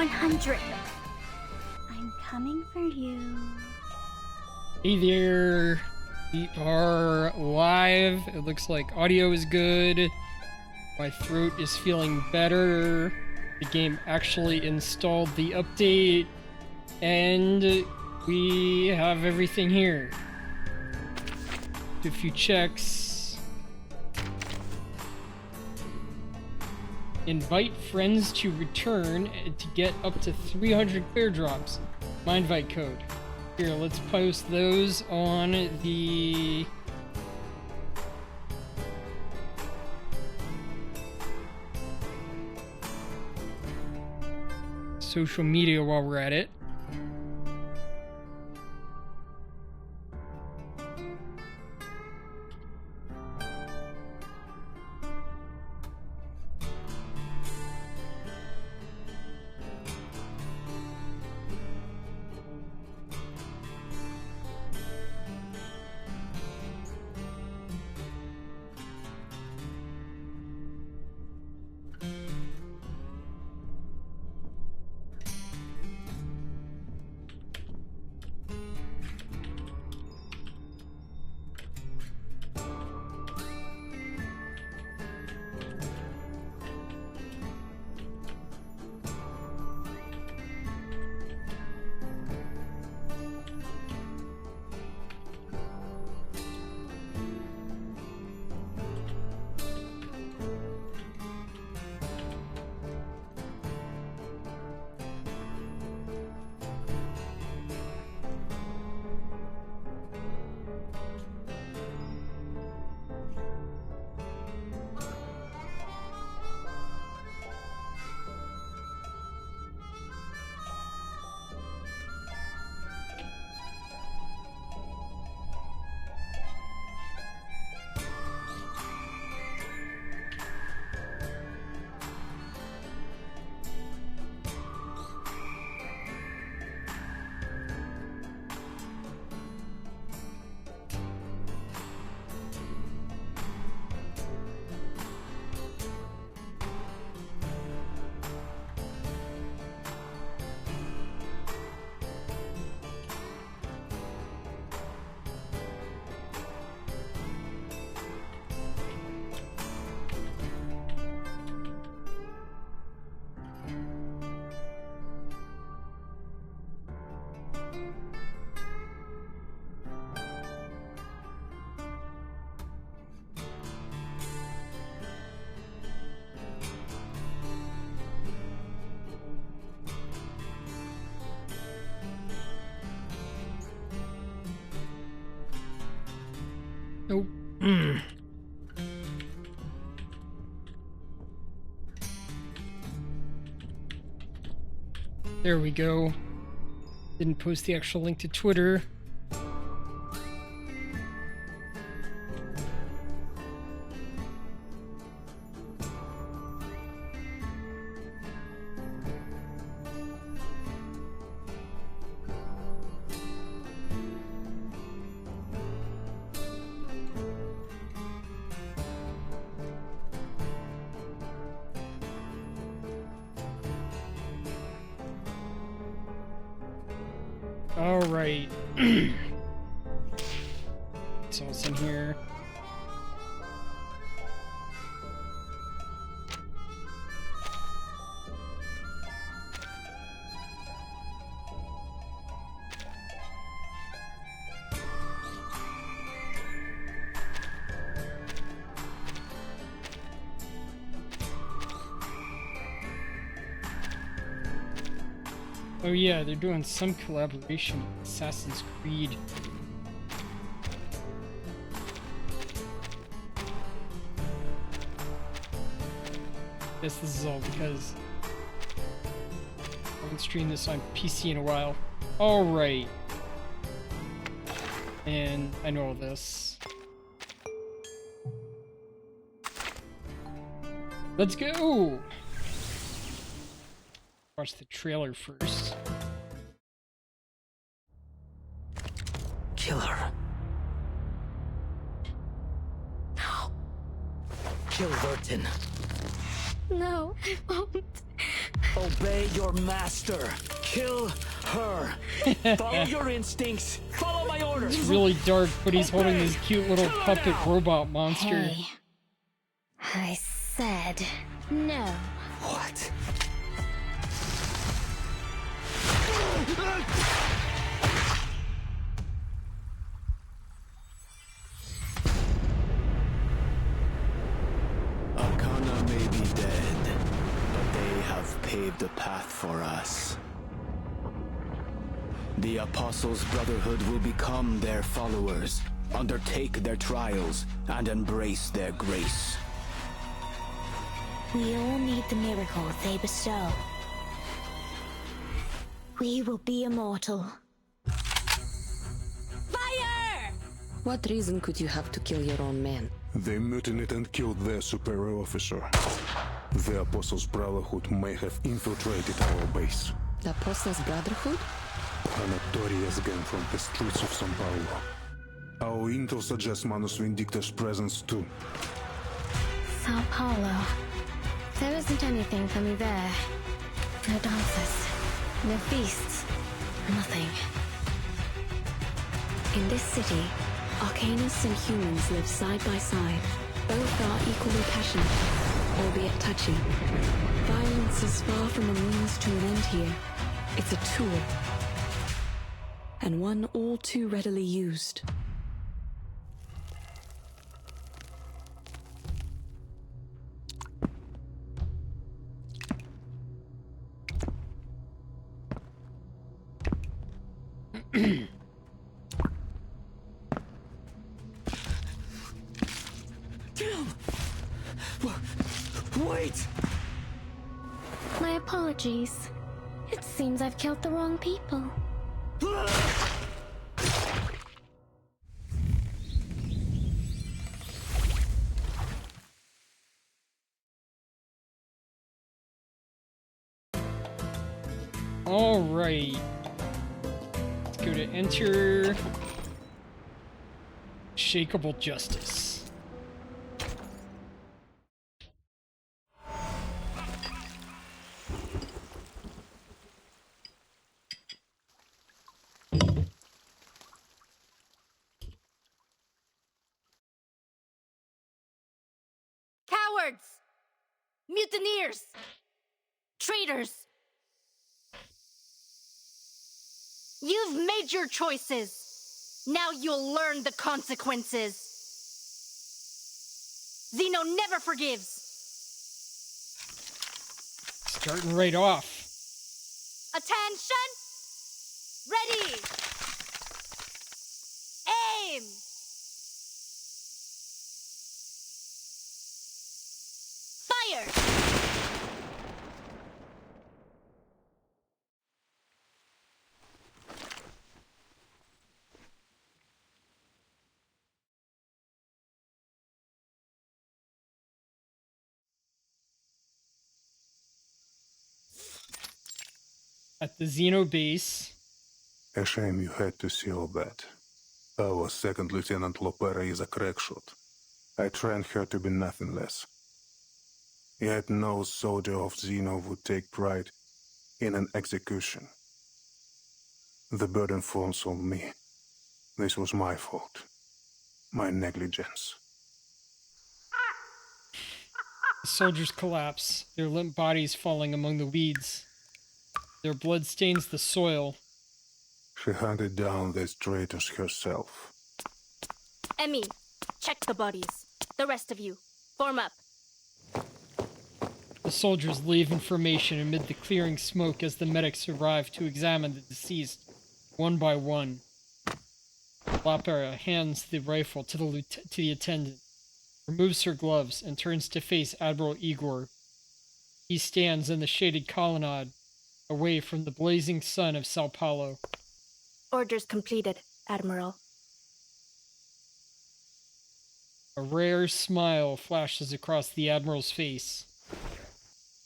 100. I'm coming for you. Hey there. We are live. It looks like audio is good. My throat is feeling better. The game actually installed the update. And we have everything here. Do a few checks. Invite friends to return to get up to 300 clear drops. My invite code. Here, let's post those on the social media while we're at it. Nope. There we go. Didn't post the actual link to Twitter. All right. So what's in here? Oh yeah, they're doing some collaboration with Assassin's Creed. This is all because I haven't streamed this on PC in a while. Alright. And I know all this. Let's go! Watch the trailer first. Kill her. No. Kill Vertin. No, I won't. Obey your master. Kill her. Follow your instincts. Follow my orders. It's really dark, but he's holding this cute little puppet robot monster. Hey. I said no. What? Arcana may be dead, but they have paved the path for us. The Apostles' Brotherhood will become their followers, undertake their trials, and embrace their grace. We all need the miracle they bestow. We will be immortal. Fire! What reason could you have to kill your own men? They mutinied and killed their superior officer. The Apostles' Brotherhood may have infiltrated our base. The Apostles' Brotherhood? A notorious gang from the streets of São Paulo. Our intel suggests Manus Vindicta's presence too. Sao Paulo. There isn't anything for me there. No dances. No feasts. Nothing. In this city, Arcanists and humans live side by side. Both are equally passionate, albeit touchy. Violence is far from a means to an end here. It's a tool. And one all too readily used. Wait! My apologies. It seems I've killed the wrong people. Alright. Let's go to enter. Shakeable Justice. Cowards! Mutineers! Traitors! You've made your choices. Now you'll learn the consequences. Zeno never forgives. Starting right off. Attention! Ready! Aim! Fire! At the Xeno base. A shame you had to see all that. Our second Lieutenant Lopera is a crackshot. I trained her to be nothing less. Yet no soldier of Xeno would take pride in an execution. The burden falls on me. This was my fault. My negligence. The soldiers collapse, their limp bodies falling among the weeds. Their blood stains the soil. She hunted down these traitors herself. Emmy, check the bodies. The rest of you, form up. The soldiers leave in formation amid the clearing smoke as the medics arrive to examine the deceased, one by one. Lapera hands the rifle to the attendant, removes her gloves, and turns to face Admiral Igor. He stands in the shaded colonnade, away from the blazing sun of Sao Paulo. Orders completed, Admiral. A rare smile flashes across the Admiral's face.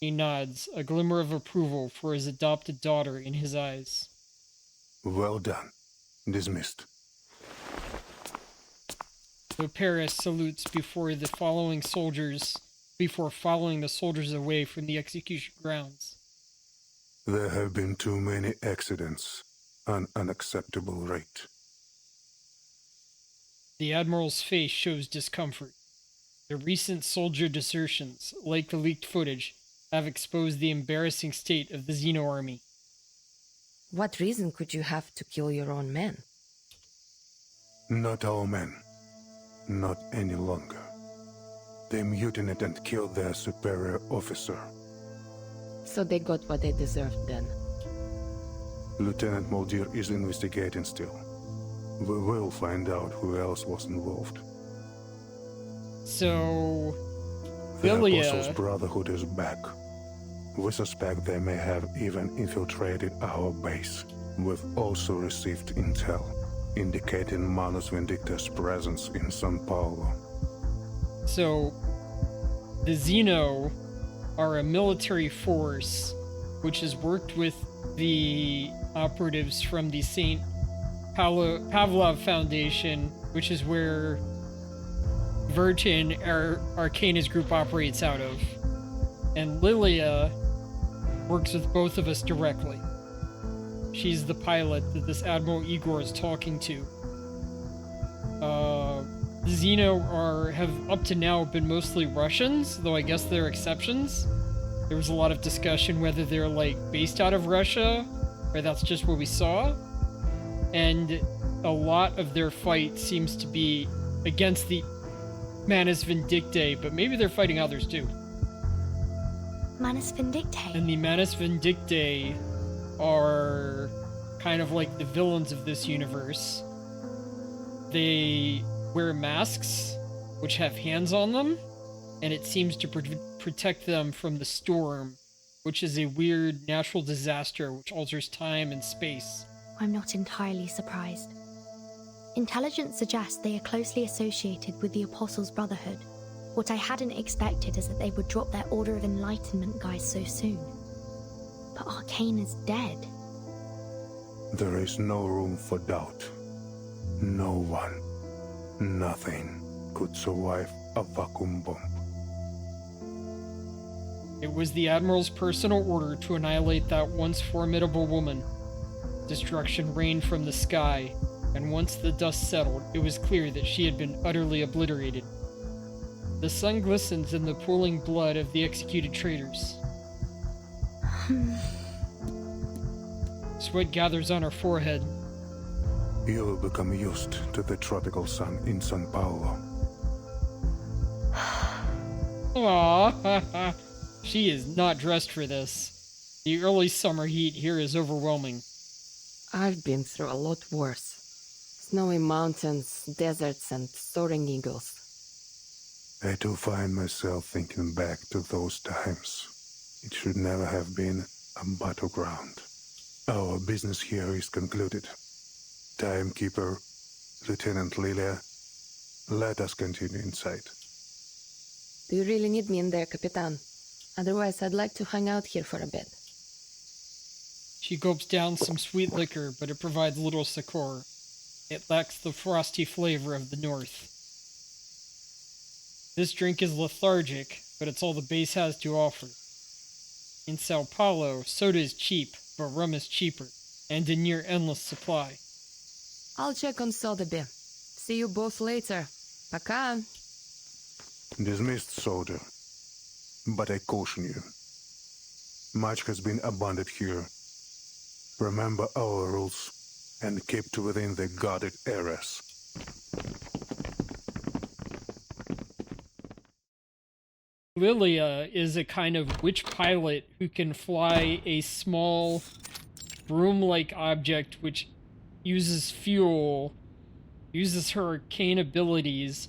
He nods, a glimmer of approval for his adopted daughter in his eyes. Well done. Dismissed. Paris salutes before following the soldiers away from the execution grounds. There have been too many accidents. An unacceptable rate. The Admiral's face shows discomfort. The recent soldier desertions, like the leaked footage, have exposed the embarrassing state of the Xeno army. What reason could you have to kill your own men? Not our men. Not any longer. They mutinied and killed their superior officer. So they got what they deserved then. Lieutenant Muldir is investigating still. We will find out who else was involved. So, The Lilia, Apostles' Brotherhood is back. We suspect they may have even infiltrated our base. We've also received intel indicating Manus Vindicta's presence in São Paulo. so the Xeno are a military force which has worked with the operatives from the St. Pavlov Foundation, which is where Virgin Arcanus group operates out of. And Lilia works with both of us directly. She's the pilot that this Admiral Igor is talking to. The Xeno have up to now been mostly Russians, though I guess there are exceptions. There was a lot of discussion whether they're like based out of Russia, or that's just what we saw. And a lot of their fight seems to be against the Manus Vindictae, but maybe they're fighting others too. Manus Vindictae. And the Manus Vindictae are kind of like the villains of this universe. They wear masks, which have hands on them, and it seems to protect them from the storm, which is a weird natural disaster which alters time and space. I'm not entirely surprised. Intelligence suggests they are closely associated with the Apostles' Brotherhood. What I hadn't expected is that they would drop their Order of Enlightenment guys so soon. But Arcane is dead. There is no room for doubt. No one, nothing could survive a vacuum bomb. It was the Admiral's personal order to annihilate that once formidable woman. Destruction rained from the sky, and once the dust settled, it was clear that she had been utterly obliterated. The sun glistens in the pooling blood of the executed traitors. Sweat gathers on her forehead. You will become used to the tropical sun in São Paulo. Aww, she is not dressed for this. The early summer heat here is overwhelming. I've been through a lot worse. Snowy mountains, deserts, and soaring eagles. I do find myself thinking back to those times. It should never have been a battleground. Our business here is concluded. Timekeeper, Lieutenant Lilia, let us continue inside. Do you really need me in there, Capitan? Otherwise, I'd like to hang out here for a bit. She gulps down some sweet liquor, but it provides little succor. It lacks the frosty flavor of the north. This drink is lethargic, but it's all the base has to offer. In Sao Paulo, soda is cheap, but rum is cheaper, and in near endless supply. I'll check on Sotheby. See you both later. Пока. Dismissed, soldier. But I caution you. Much has been abundant here. Remember our rules, and keep to within the guarded areas. Lilia is a kind of witch pilot who can fly a small broom-like object which uses fuel, uses her arcane abilities,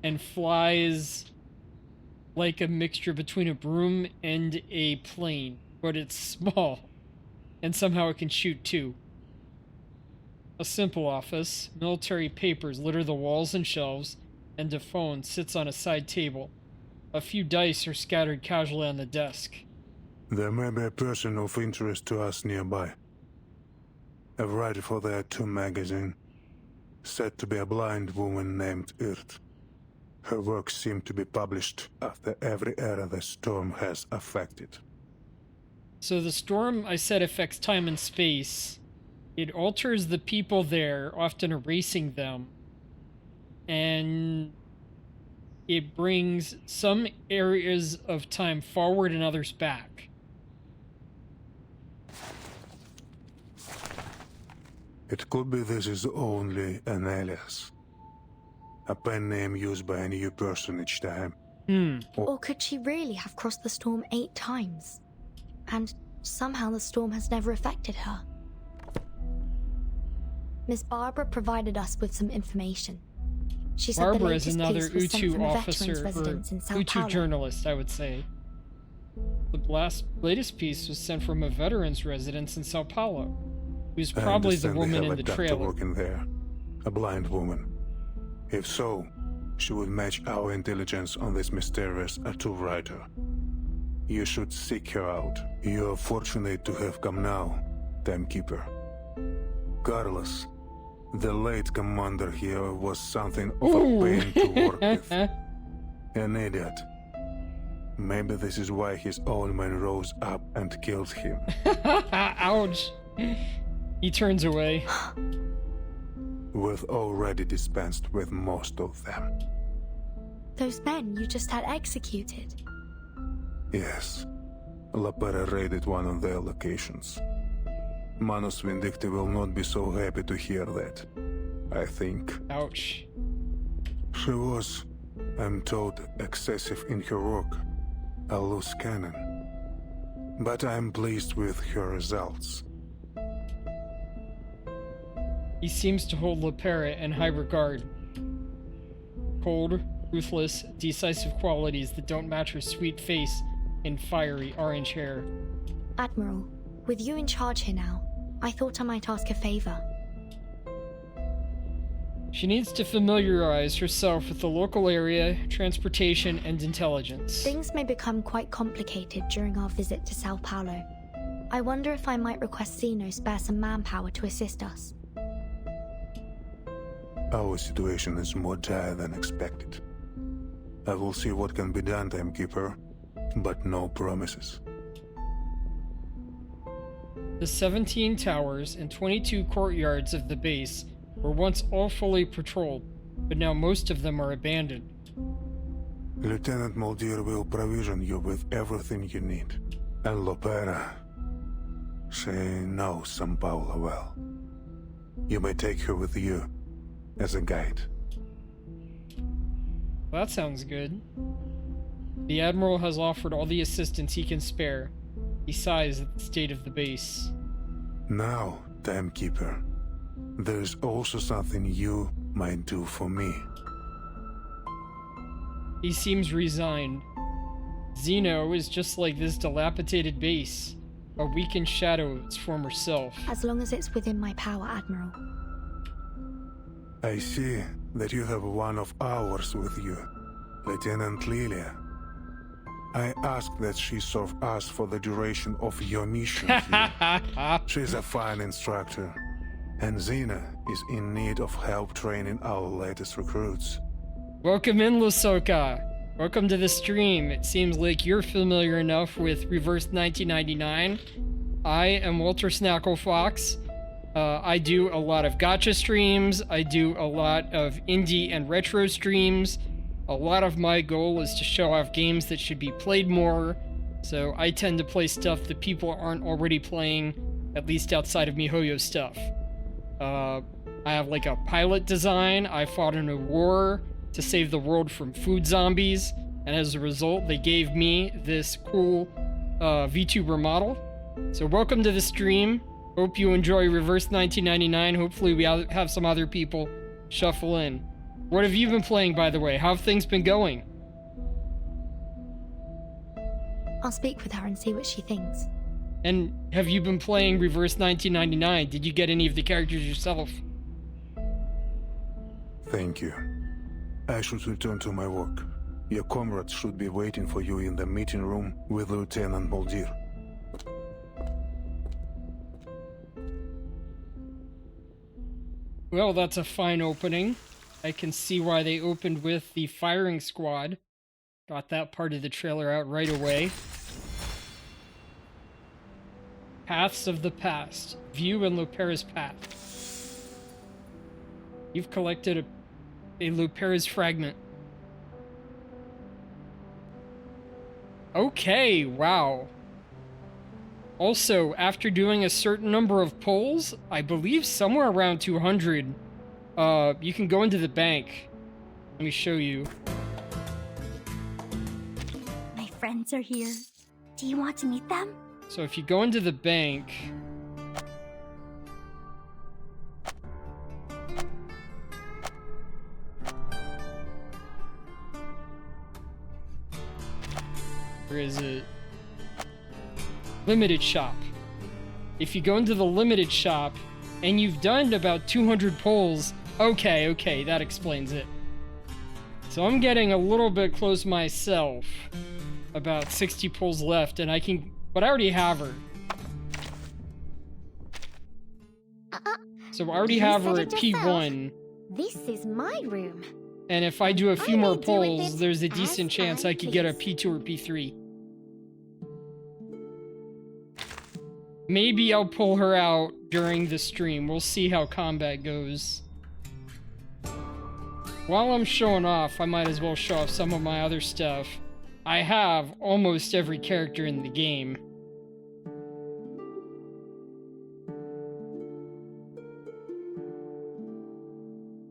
and flies like a mixture between a broom and a plane, but it's small, and somehow it can shoot too. A simple office, military papers litter the walls and shelves, and a phone sits on a side table. A few dice are scattered casually on the desk. There may be a person of interest to us nearby. A writer for the Atom magazine, said to be a blind woman named Irt. Her works seem to be published after every era the storm has affected. So the storm, I said, affects time and space. It alters the people there, often erasing them. And it brings some areas of time forward and others back. It could be this is only an alias. A pen name used by a new person each time. Or could she really have crossed the storm 8 times? And somehow the storm has never affected her. Miss Barbara provided us with some information. She said the Barbara is latest another case was sent Utu from a officer, veterans or residence in Sao Utu Paulo. journalist, I would say. The latest piece was sent from a veterans residence in Sao Paulo, who's probably the I understand woman they in have the a doctor trailer. working there. A blind woman. If so, she would match our intelligence on this mysterious Utu writer. You should seek her out. You are fortunate to have come now, Timekeeper. Carlos, the late commander here, was something of a pain to work with. An idiot. Maybe this is why his own men rose up and killed him. Ouch. He turns away. We've already dispensed with most of them. Those men you just had executed. Yes. La Pera raided one of their locations. Manus Vindicti will not be so happy to hear that, I think. Ouch. She was, I'm told, excessive in her work, a loose cannon. But I'm pleased with her results. He seems to hold Lepera in high regard. Cold, ruthless, decisive qualities that don't match her sweet face and fiery orange hair. Admiral, with you in charge here now, I thought I might ask a favor. She needs to familiarize herself with the local area, transportation, and intelligence. Things may become quite complicated during our visit to Sao Paulo. I wonder if I might request Zeno spare some manpower to assist us. Our situation is more dire than expected. I will see what can be done, Timekeeper, but no promises. The 17 towers and 22 courtyards of the base were once all fully patrolled, but now most of them are abandoned. Lieutenant Muldir will provision you with everything you need. And Lopera, she knows São Paulo well. You may take her with you as a guide. That sounds good. The Admiral has offered all the assistance he can spare. He sighs at the state of the base. Now, Timekeeper, there is also something you might do for me. He seems resigned. Zeno is just like this dilapidated base, a weakened shadow of its former self. As long as it's within my power, Admiral. I see that you have one of ours with you, Lieutenant Lilia. I ask that she serve us for the duration of your mission here. She's a fine instructor, and Xena is in need of help training our latest recruits. Welcome in, Lusoka. Welcome to the stream. It seems like you're familiar enough with Reverse 1999. I am Walter Snackle Fox. I do a lot of gacha streams. I do a lot of indie and retro streams. A lot of my goal is to show off games that should be played more. So I tend to play stuff that people aren't already playing, at least outside of MiHoYo stuff. I have like a pilot design. I fought in a war to save the world from food zombies, and as a result, they gave me this cool VTuber model. So welcome to the stream. Hope you enjoy Reverse 1999. Hopefully we have some other people shuffle in. What have you been playing, by the way? How have things been going? I'll speak with her and see what she thinks. And have you been playing Reverse 1999? Did you get any of the characters yourself? Thank you. I should return to my work. Your comrades should be waiting for you in the meeting room with Lieutenant Muldir. Well, that's a fine opening. I can see why they opened with the firing squad. Got that part of the trailer out right away. Paths of the Past. View and Lopera's Path. You've collected a Lopera's fragment. Okay, wow. Also, after doing a certain number of polls, I believe somewhere around 200, you can go into the bank. Let me show you. My friends are here. Do you want to meet them? So if you go into the bank... Where is it? Limited shop. If you go into the limited shop and you've done about 200 polls, okay, that explains it. So I'm getting a little bit close myself. About 60 polls left, and I can, but I already have her. So I already have her at P1. This is my room. And if I do a few I more may do with polls, it there's a decent as chance I I could get a please. P2 or P3. Maybe I'll pull her out during the stream. We'll see how combat goes. While I'm showing off, I might as well show off some of my other stuff. I have almost every character in the game.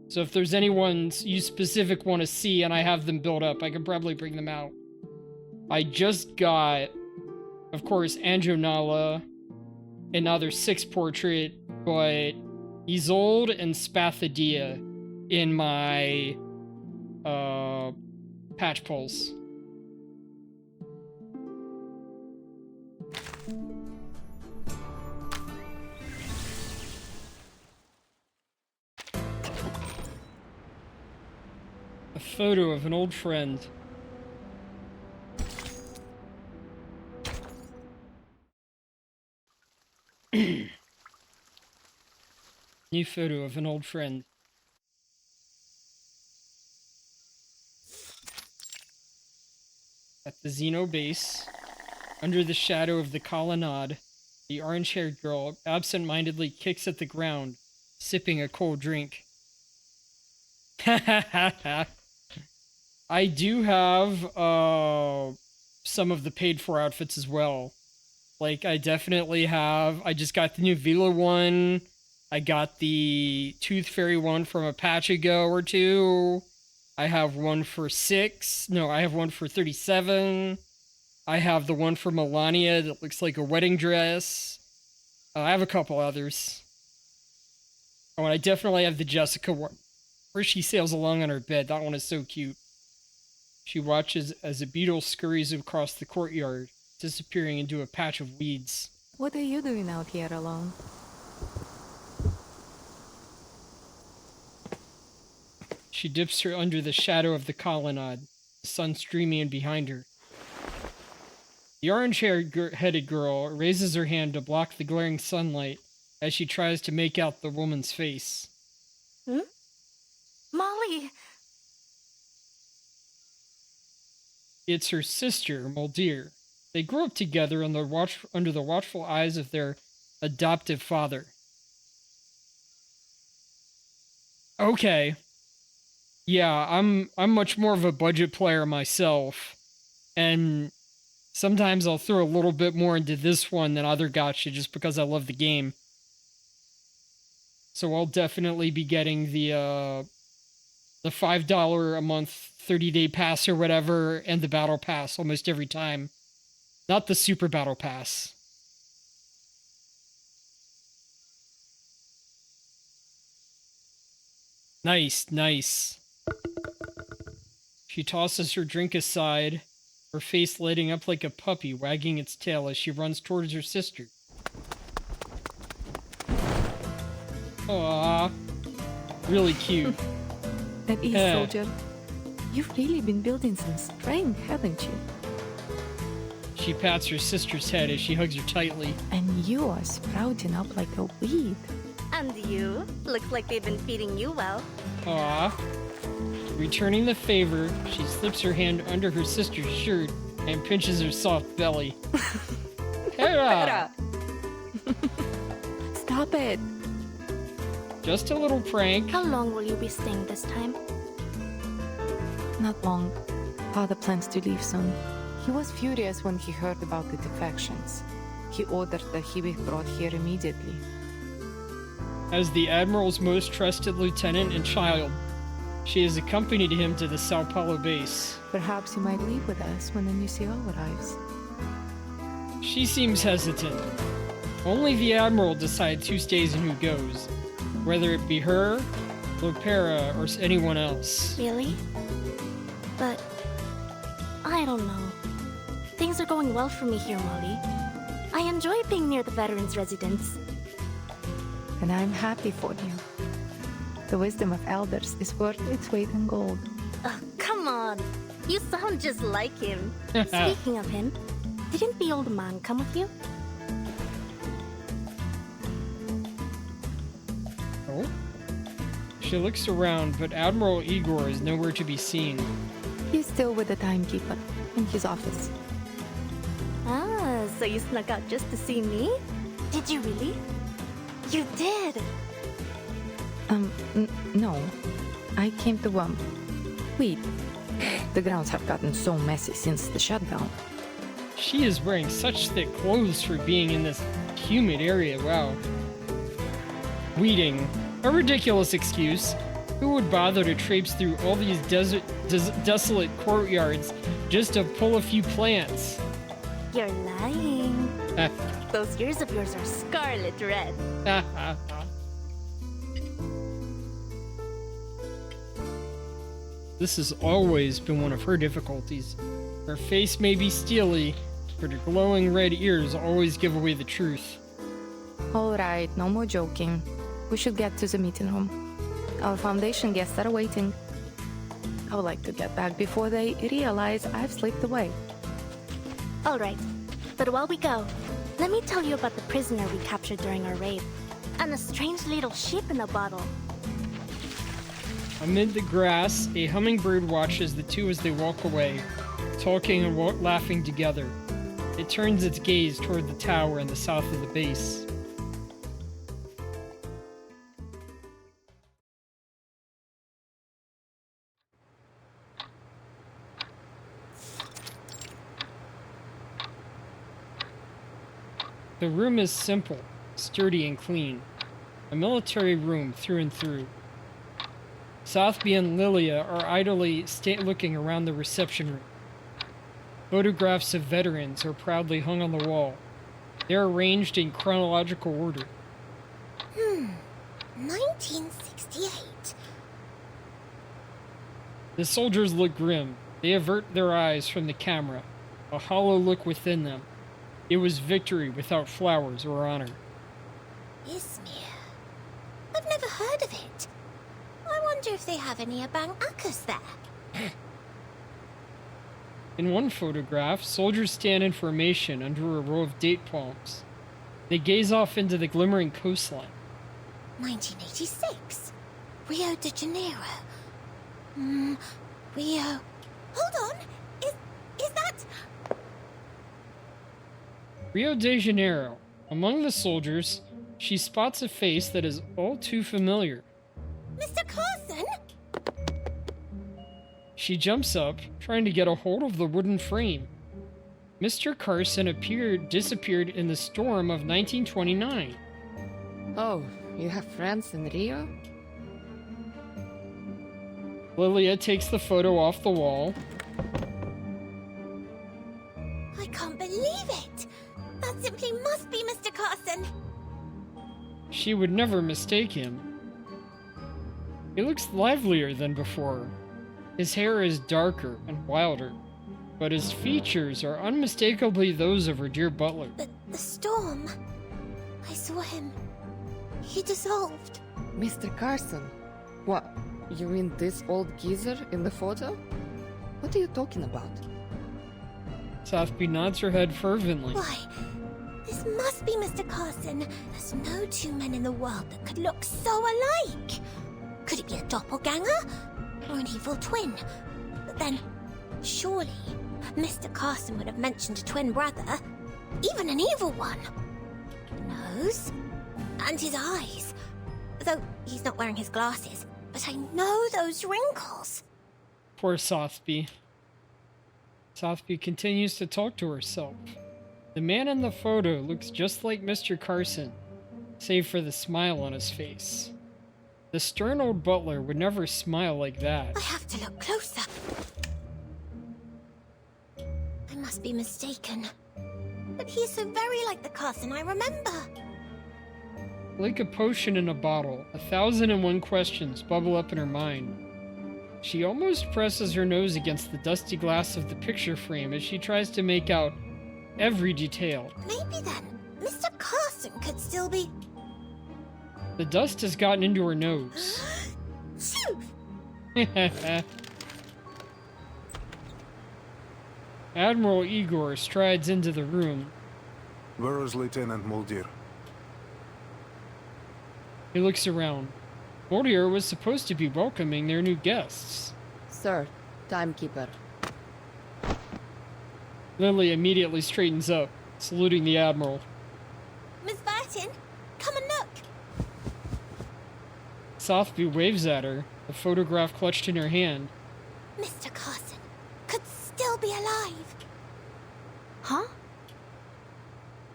So if there's anyone you specific want to see and I have them built up, I can probably bring them out. I just got, of course, Anjo Nala, another 6 portrait, but Isolde and Spathadia in my patch pulls. A photo of an old friend. New photo of an old friend. At the Xeno base, under the shadow of the colonnade, the orange-haired girl absent-mindedly kicks at the ground, sipping a cold drink. I do have some of the paid-for outfits as well. Like, I definitely have... I just got the new Vila one. I got the Tooth Fairy one from a patch ago or two. I have one for 6. No, I have one for 37. I have the one for Melania that looks like a wedding dress. I have a couple others. Oh, and I definitely have the Jessica one, where she sails along on her bed. That one is so cute. She watches as a beetle scurries across the courtyard, disappearing into a patch of weeds. What are you doing out here alone? She dips her under the shadow of the colonnade, the sun streaming in behind her. The orange-headed girl raises her hand to block the glaring sunlight as she tries to make out the woman's face. Molly! It's her sister, Muldir. They grew up together under the watchful eyes of their adoptive father. Okay. Yeah, I'm much more of a budget player myself, and sometimes I'll throw a little bit more into this one than other gacha just because I love the game. So I'll definitely be getting the $5 a month 30-day pass or whatever, and the battle pass almost every time. Not the super battle pass. Nice, nice. She tosses her drink aside, her face lighting up like a puppy, wagging its tail as she runs towards her sister. Aww. Really cute. That is, soldier. You've really been building some strength, haven't you? She pats her sister's head as she hugs her tightly. And you are sprouting up like a weed. And you? Looks like they've been feeding you well. Aww. Returning the favor, she slips her hand under her sister's shirt and pinches her soft belly. Hera! Stop it. Just a little prank. How long will you be staying this time? Not long. Father plans to leave soon. He was furious when he heard about the defections. He ordered that he be brought here immediately. As the Admiral's most trusted lieutenant and child, she has accompanied him to the Sao Paulo base. Perhaps you might leave with us when the new CO arrives. She seems hesitant. Only the Admiral decides who stays and who goes, whether it be her, Lopera, or anyone else. Really? But I don't know. Things are going well for me here, Molly. I enjoy being near the veterans' residence. And I'm happy for you. The wisdom of elders is worth its weight in gold. Oh, come on. You sound just like him. Speaking of him, didn't the old man come with you? Oh? She looks around, but Admiral Igor is nowhere to be seen. He's still with the timekeeper in his office. Ah, so you snuck out just to see me? Did you really? You did! No. I came to, weed. The grounds have gotten so messy since the shutdown. She is wearing such thick clothes for being in this humid area, wow. Weeding. A ridiculous excuse. Who would bother to traipse through all these desolate courtyards just to pull a few plants? You're lying. Those ears of yours are scarlet red. This has always been one of her difficulties. Her face may be steely, but her glowing red ears always give away the truth. Alright, no more joking. We should get to the meeting room. Our Foundation guests are waiting. I would like to get back before they realize I've slipped away. All right, but while we go, let me tell you about the prisoner we captured during our raid, and the strange little sheep in a bottle. Amid the grass, a hummingbird watches the two as they walk away, talking and laughing together. It turns its gaze toward the tower in the south of the base. The room is simple, sturdy, and clean. A military room through and through. Southby and Lilia are idly looking around the reception room. Photographs of veterans are proudly hung on the wall. They are arranged in chronological order. 1968. The soldiers look grim. They avert their eyes from the camera, a hollow look within them. It was victory without flowers or honor. Izmir. I've never heard of it. I wonder if they have any Abang Akas there. In one photograph, soldiers stand in formation under a row of date palms. They gaze off into the glimmering coastline. 1986. Rio de Janeiro. Rio. Hold on. Is that... Rio de Janeiro. Among the soldiers, she spots a face that is all too familiar. Mr. Carson? She jumps up, trying to get a hold of the wooden frame. Mr. Carson disappeared in the storm of 1929. Oh, you have friends in Rio? Lilia takes the photo off the wall. I can't believe it. That simply must be Mr. Carson. She would never mistake him. He looks livelier than before. His hair is darker and wilder, but his features are unmistakably those of her dear butler. The storm. I saw him. He dissolved. Mr. Carson? What? You mean this old geezer in the photo? What are you talking about? Southby nods her head fervently. Why, this must be Mr. Carson. There's no two men in the world that could look so alike. Could it be a doppelganger? Or an evil twin? But then, surely, Mr. Carson would have mentioned a twin brother. Even an evil one. Nose, And his eyes. Though he's not wearing his glasses. But I know those wrinkles. Poor Sothby. Sothby continues to talk to herself. The man in the photo looks just like Mr. Carson, save for the smile on his face. The stern old butler would never smile like that. I have to look closer. I must be mistaken. But he's so very like the Carson I remember. Like a potion in a bottle, 1,001 questions bubble up in her mind. She almost presses her nose against the dusty glass of the picture frame as she tries to make out every detail. Maybe then, Mr. Carson could still be... The dust has gotten into her nose. Phew! Admiral Igor strides into the room. Where is Lieutenant Muldir? He looks around. Muldir was supposed to be welcoming their new guests. Sir, timekeeper. Lily immediately straightens up, saluting the Admiral. Miss Burton, come and look. Sothby waves at her, the photograph clutched in her hand. Mr. Carson could still be alive. Huh?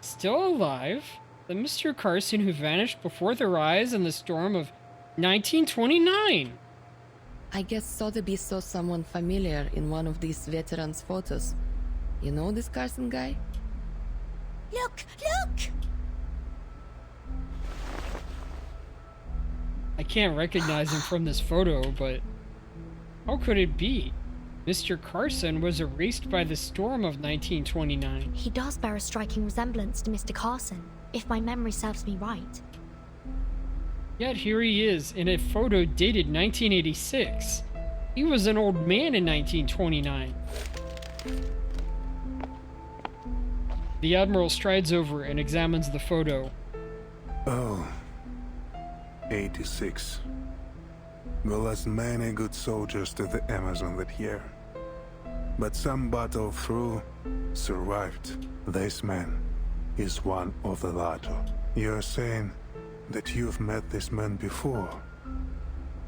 Still alive? The Mr. Carson who vanished before their eyes in the storm of 1929. I guess Sotheby saw someone familiar in one of these veterans' photos. You know this Carson guy? Look, look! I can't recognize him from this photo, but how could it be? Mr. Carson was erased by the storm of 1929. He does bear a striking resemblance to Mr. Carson, if my memory serves me right. Yet here he is in a photo dated 1986. He was an old man in 1929. The Admiral strides over and examines the photo. Oh, 86. We lost many good soldiers to the Amazon that year. But some battled through, survived. This man is one of the latter. You're saying that you've met this man before?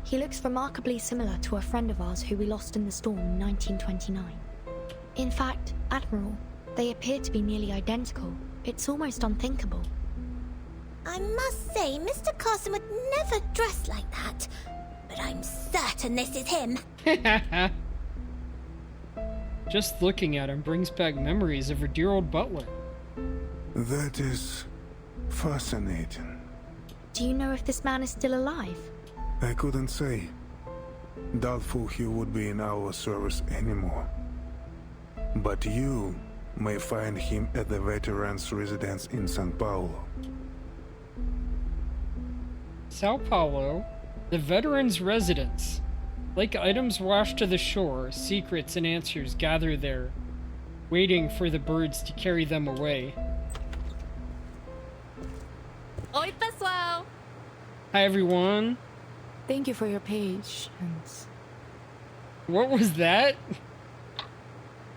He looks remarkably similar to a friend of ours who we lost in the storm in 1929. In fact, Admiral, they appear to be nearly identical. It's almost unthinkable. I must say, Mr. Carson would never dress like that. But I'm certain this is him. Just looking at him brings back memories of her dear old butler. That is fascinating. Do you know if this man is still alive? I couldn't say. Doubtful he would be in our service anymore. But you may find him at the veterans' residence in São Paulo. Sao Paulo, the veterans' residence. Like items washed to the shore, secrets and answers gather there, waiting for the birds to carry them away. Oi, pessoal! Hi, everyone. Thank you for your patience. What was that?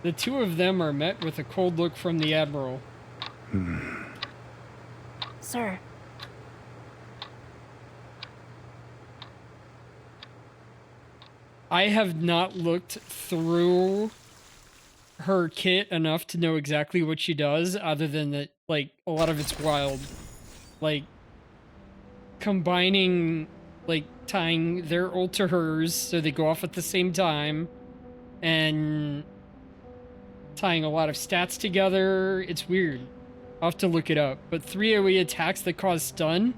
The two of them are met with a cold look from the Admiral. Sir. I have not looked through her kit enough to know exactly what she does, other than that, like, a lot of it's wild. Like, combining, like, tying their ult to hers so they go off at the same time, and tying a lot of stats together. It's weird. I'll have to look it up. But 3 AoE attacks that cause stun?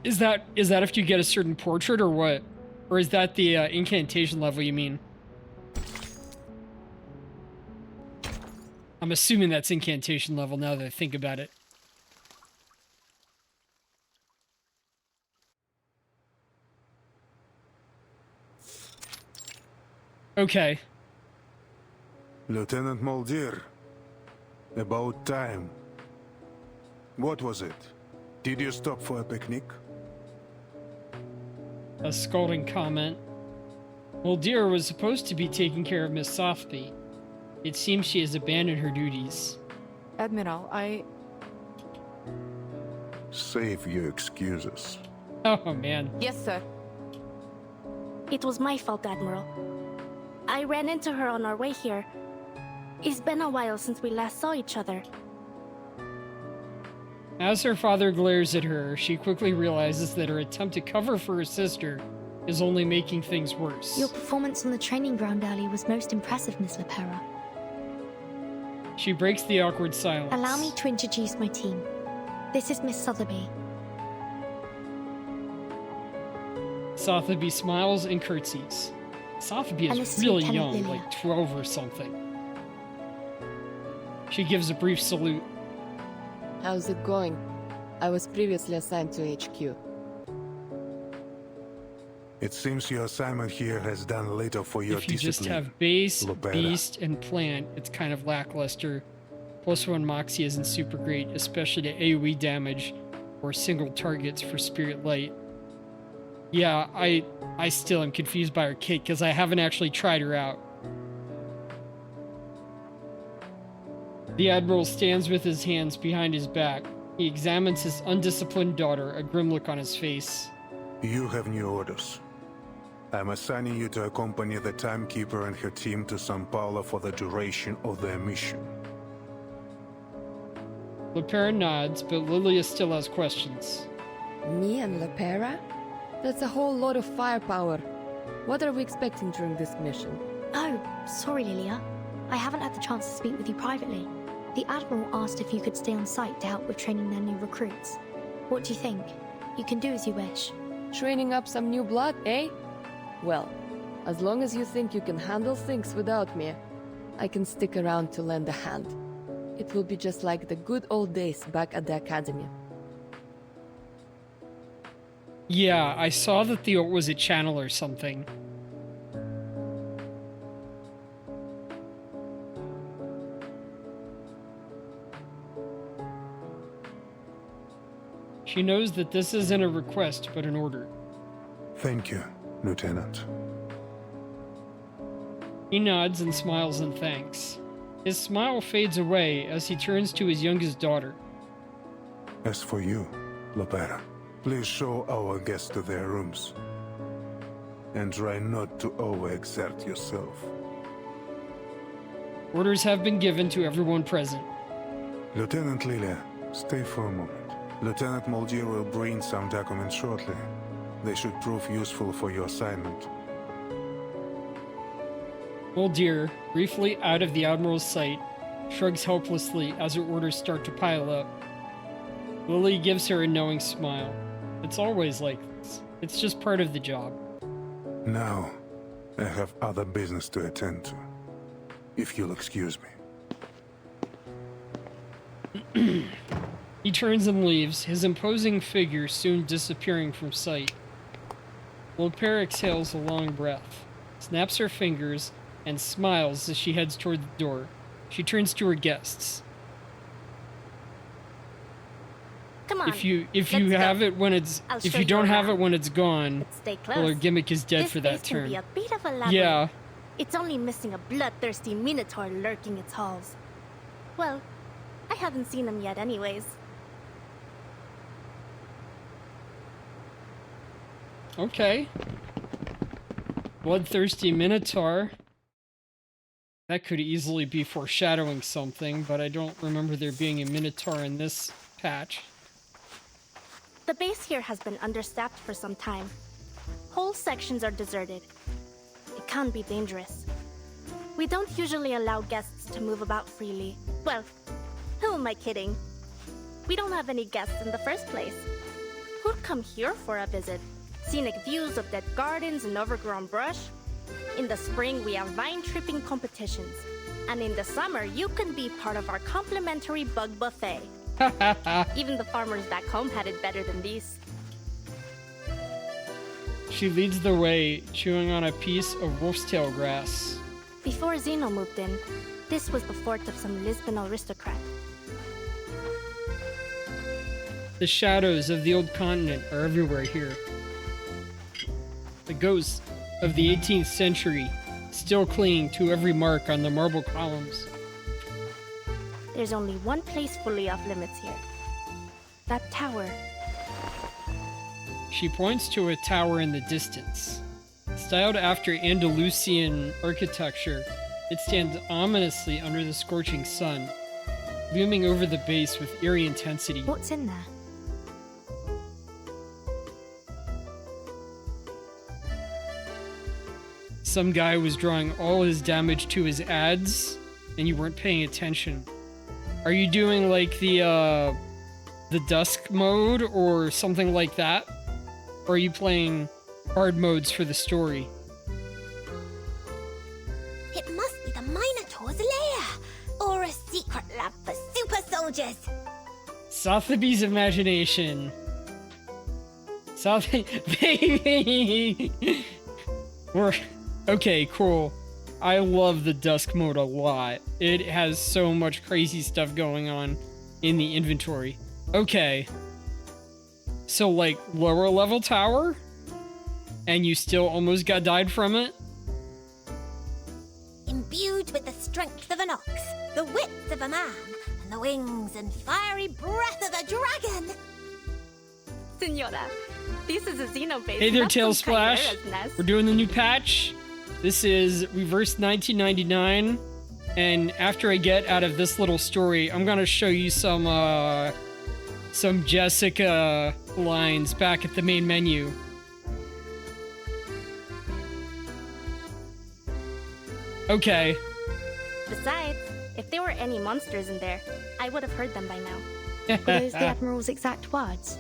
Is that if you get a certain portrait or what? Or is that the incantation level you mean? I'm assuming that's incantation level now that I think about it. Okay. Lieutenant Muldir, about time. What was it? Did you stop for a picnic? A scolding comment. Muldir was supposed to be taking care of Miss Sothby. It seems she has abandoned her duties. Admiral, save your excuses. Oh, man. Yes, sir. It was my fault, Admiral. I ran into her on our way here. It's been a while since we last saw each other. As her father glares at her, she quickly realizes that her attempt to cover for her sister is only making things worse. Your performance on the training ground early was most impressive, Miss Lepera. She breaks the awkward silence. Allow me to introduce my team. This is Miss Sotheby. Sotheby smiles and curtsies. Sotheby And is this is really Lieutenant young, Lilia. like 12 or something. She gives a brief salute. How's it going? I was previously assigned to HQ. It seems your assignment here has done little for your If you just discipline. have base, Lepera. beast, and plant, it's kind of lackluster. +1 Moxie isn't super great, especially to AoE damage or single targets for Spirit Light. Yeah, I still am confused by her kit because I haven't actually tried her out. The Admiral stands with his hands behind his back. He examines his undisciplined daughter, a grim look on his face. You have new orders. I'm assigning you to accompany the Timekeeper and her team to São Paulo for the duration of their mission. Lepera nods, but Lilia still has questions. Me and Lepera? That's a whole lot of firepower. What are we expecting during this mission? Oh, sorry, Lilia. I haven't had the chance to speak with you privately. The Admiral asked if you could stay on site to help with training their new recruits. What do you think? You can do as you wish. Training up some new blood, eh? Well, as long as you think you can handle things without me, I can stick around to lend a hand. It will be just like the good old days back at the Academy. Yeah, I saw that the ult was a channel or something. She knows that this isn't a request, but an order. Thank you, Lieutenant. He nods and smiles in thanks. His smile fades away as he turns to his youngest daughter. As for you, Lepera, please show our guests to their rooms. And try not to overexert yourself. Orders have been given to everyone present. Lieutenant Lilia, stay for a moment. Lieutenant Moldier will bring some documents shortly. They should prove useful for your assignment. Moldier, briefly out of the Admiral's sight, shrugs helplessly as her orders start to pile up. Lily gives her a knowing smile. It's always like this. It's just part of the job. Now, I have other business to attend to. If you'll excuse me. He turns and leaves, his imposing figure soon disappearing from sight. Lepera exhales a long breath, snaps her fingers, and smiles as she heads toward the door. She turns to her guests. Come on. If you let's have go. it when it's I'll if show you don't you have it around. when it's gone, Stay close. well, her gimmick is dead This for that place can be turn. a bit of a labyrinth. Yeah. It's only missing a bloodthirsty minotaur lurking its halls. Well, I haven't seen him yet anyways. Okay. Bloodthirsty Minotaur. That could easily be foreshadowing something, but I don't remember there being a Minotaur in this patch. The base here has been understaffed for some time. Whole sections are deserted. It can be dangerous. We don't usually allow guests to move about freely. Well, who am I kidding? We don't have any guests in the first place. Who'd come here for a visit? Scenic views of dead gardens and overgrown brush? In the spring, we have vine-tripping competitions. And in the summer, you can be part of our complimentary bug buffet. Even the farmers back home had it better than these. She leads the way, chewing on a piece of wolf's tail grass. Before Zeno moved in, this was the fort of some Lisbon aristocrat. The shadows of the old continent are everywhere here. The ghosts of the 18th century still clinging to every mark on the marble columns. There's only one place fully off limits here. That tower. She points to a tower in the distance. Styled after Andalusian architecture, it stands ominously under the scorching sun, looming over the base with eerie intensity. What's in there? Some guy was drawing all his damage to his ads, and you weren't paying attention. Are you doing like the dusk mode or something like that? Or are you playing hard modes for the story? It must be the Minotaur's lair, or a secret lab for super soldiers. Sotheby's imagination. Baby! We're... Okay, cool. I love the dusk mode a lot. It has so much crazy stuff going on in the inventory. Okay. So, like, lower level tower? And you still almost got died from it? Imbued with the strength of an ox, the wits of a man, and the wings and fiery breath of a dragon. Senora, this is a Xenobase. Hey there, not some Tailsplash. chimera's nest. We're doing the new patch. This is Reverse 1999. And after I get out of this little story, I'm gonna show you some Jessica lines back at the main menu. Okay. Besides, if there were any monsters in there, I would have heard them by now. Were those the Admiral's exact words?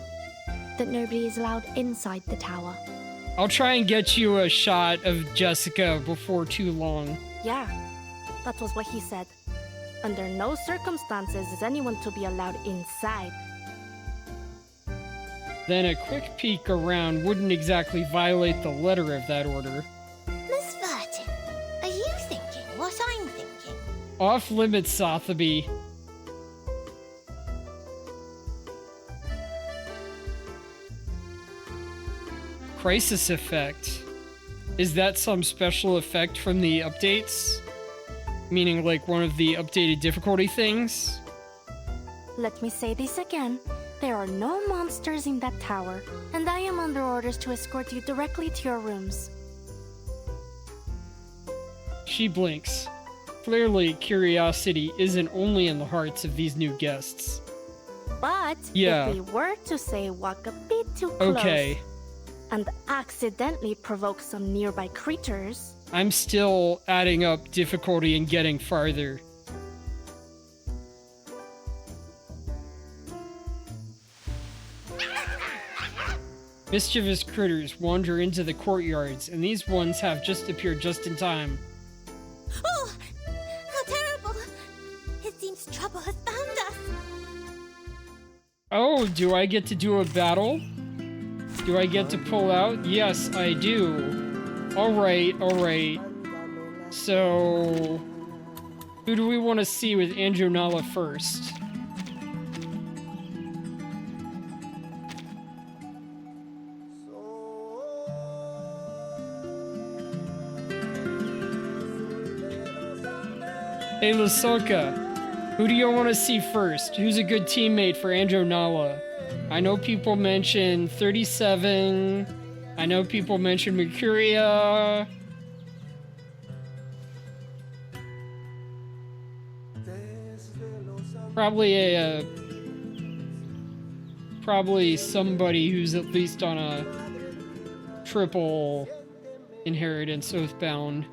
That nobody is allowed inside the tower? I'll try and get you a shot of Jessica before too long. Yeah, that was what he said. Under no circumstances is anyone to be allowed inside. Then a quick peek around wouldn't exactly violate the letter of that order. Miss Vertin, are you thinking what I'm thinking? Off limits, Sotheby. Crisis effect. Is that some special effect from the updates? Meaning like one of the updated difficulty things? Let me say this again. There are no monsters in that tower, and I am under orders to escort you directly to your rooms. She blinks. Clearly, curiosity isn't only in the hearts of these new guests. But Yeah. if we were to say walk a bit too close Okay, and accidentally provoke some nearby creatures, I'm still adding up difficulty and getting farther. Mischievous critters wander into the courtyards, and these ones have just appeared just in time. Oh, how terrible! It seems trouble has found us. Oh, do I get to do a battle? Do I get to pull out? Yes, I do. Alright, alright. So... who do we want to see with Anjo Nala first? Hey, Lasoka, who do you want to see first? Who's a good teammate for Anjo Nala? I know people mention 37. I know people mention Mercuria. Probably somebody who's at least on a triple inheritance oathbound.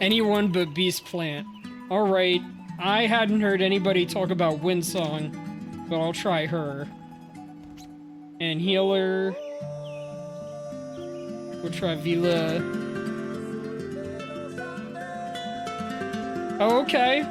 Anyone but Beast Plant. Alright, I hadn't heard anybody talk about Windsong, but I'll try her. And Healer. We'll try Vila. Oh, okay.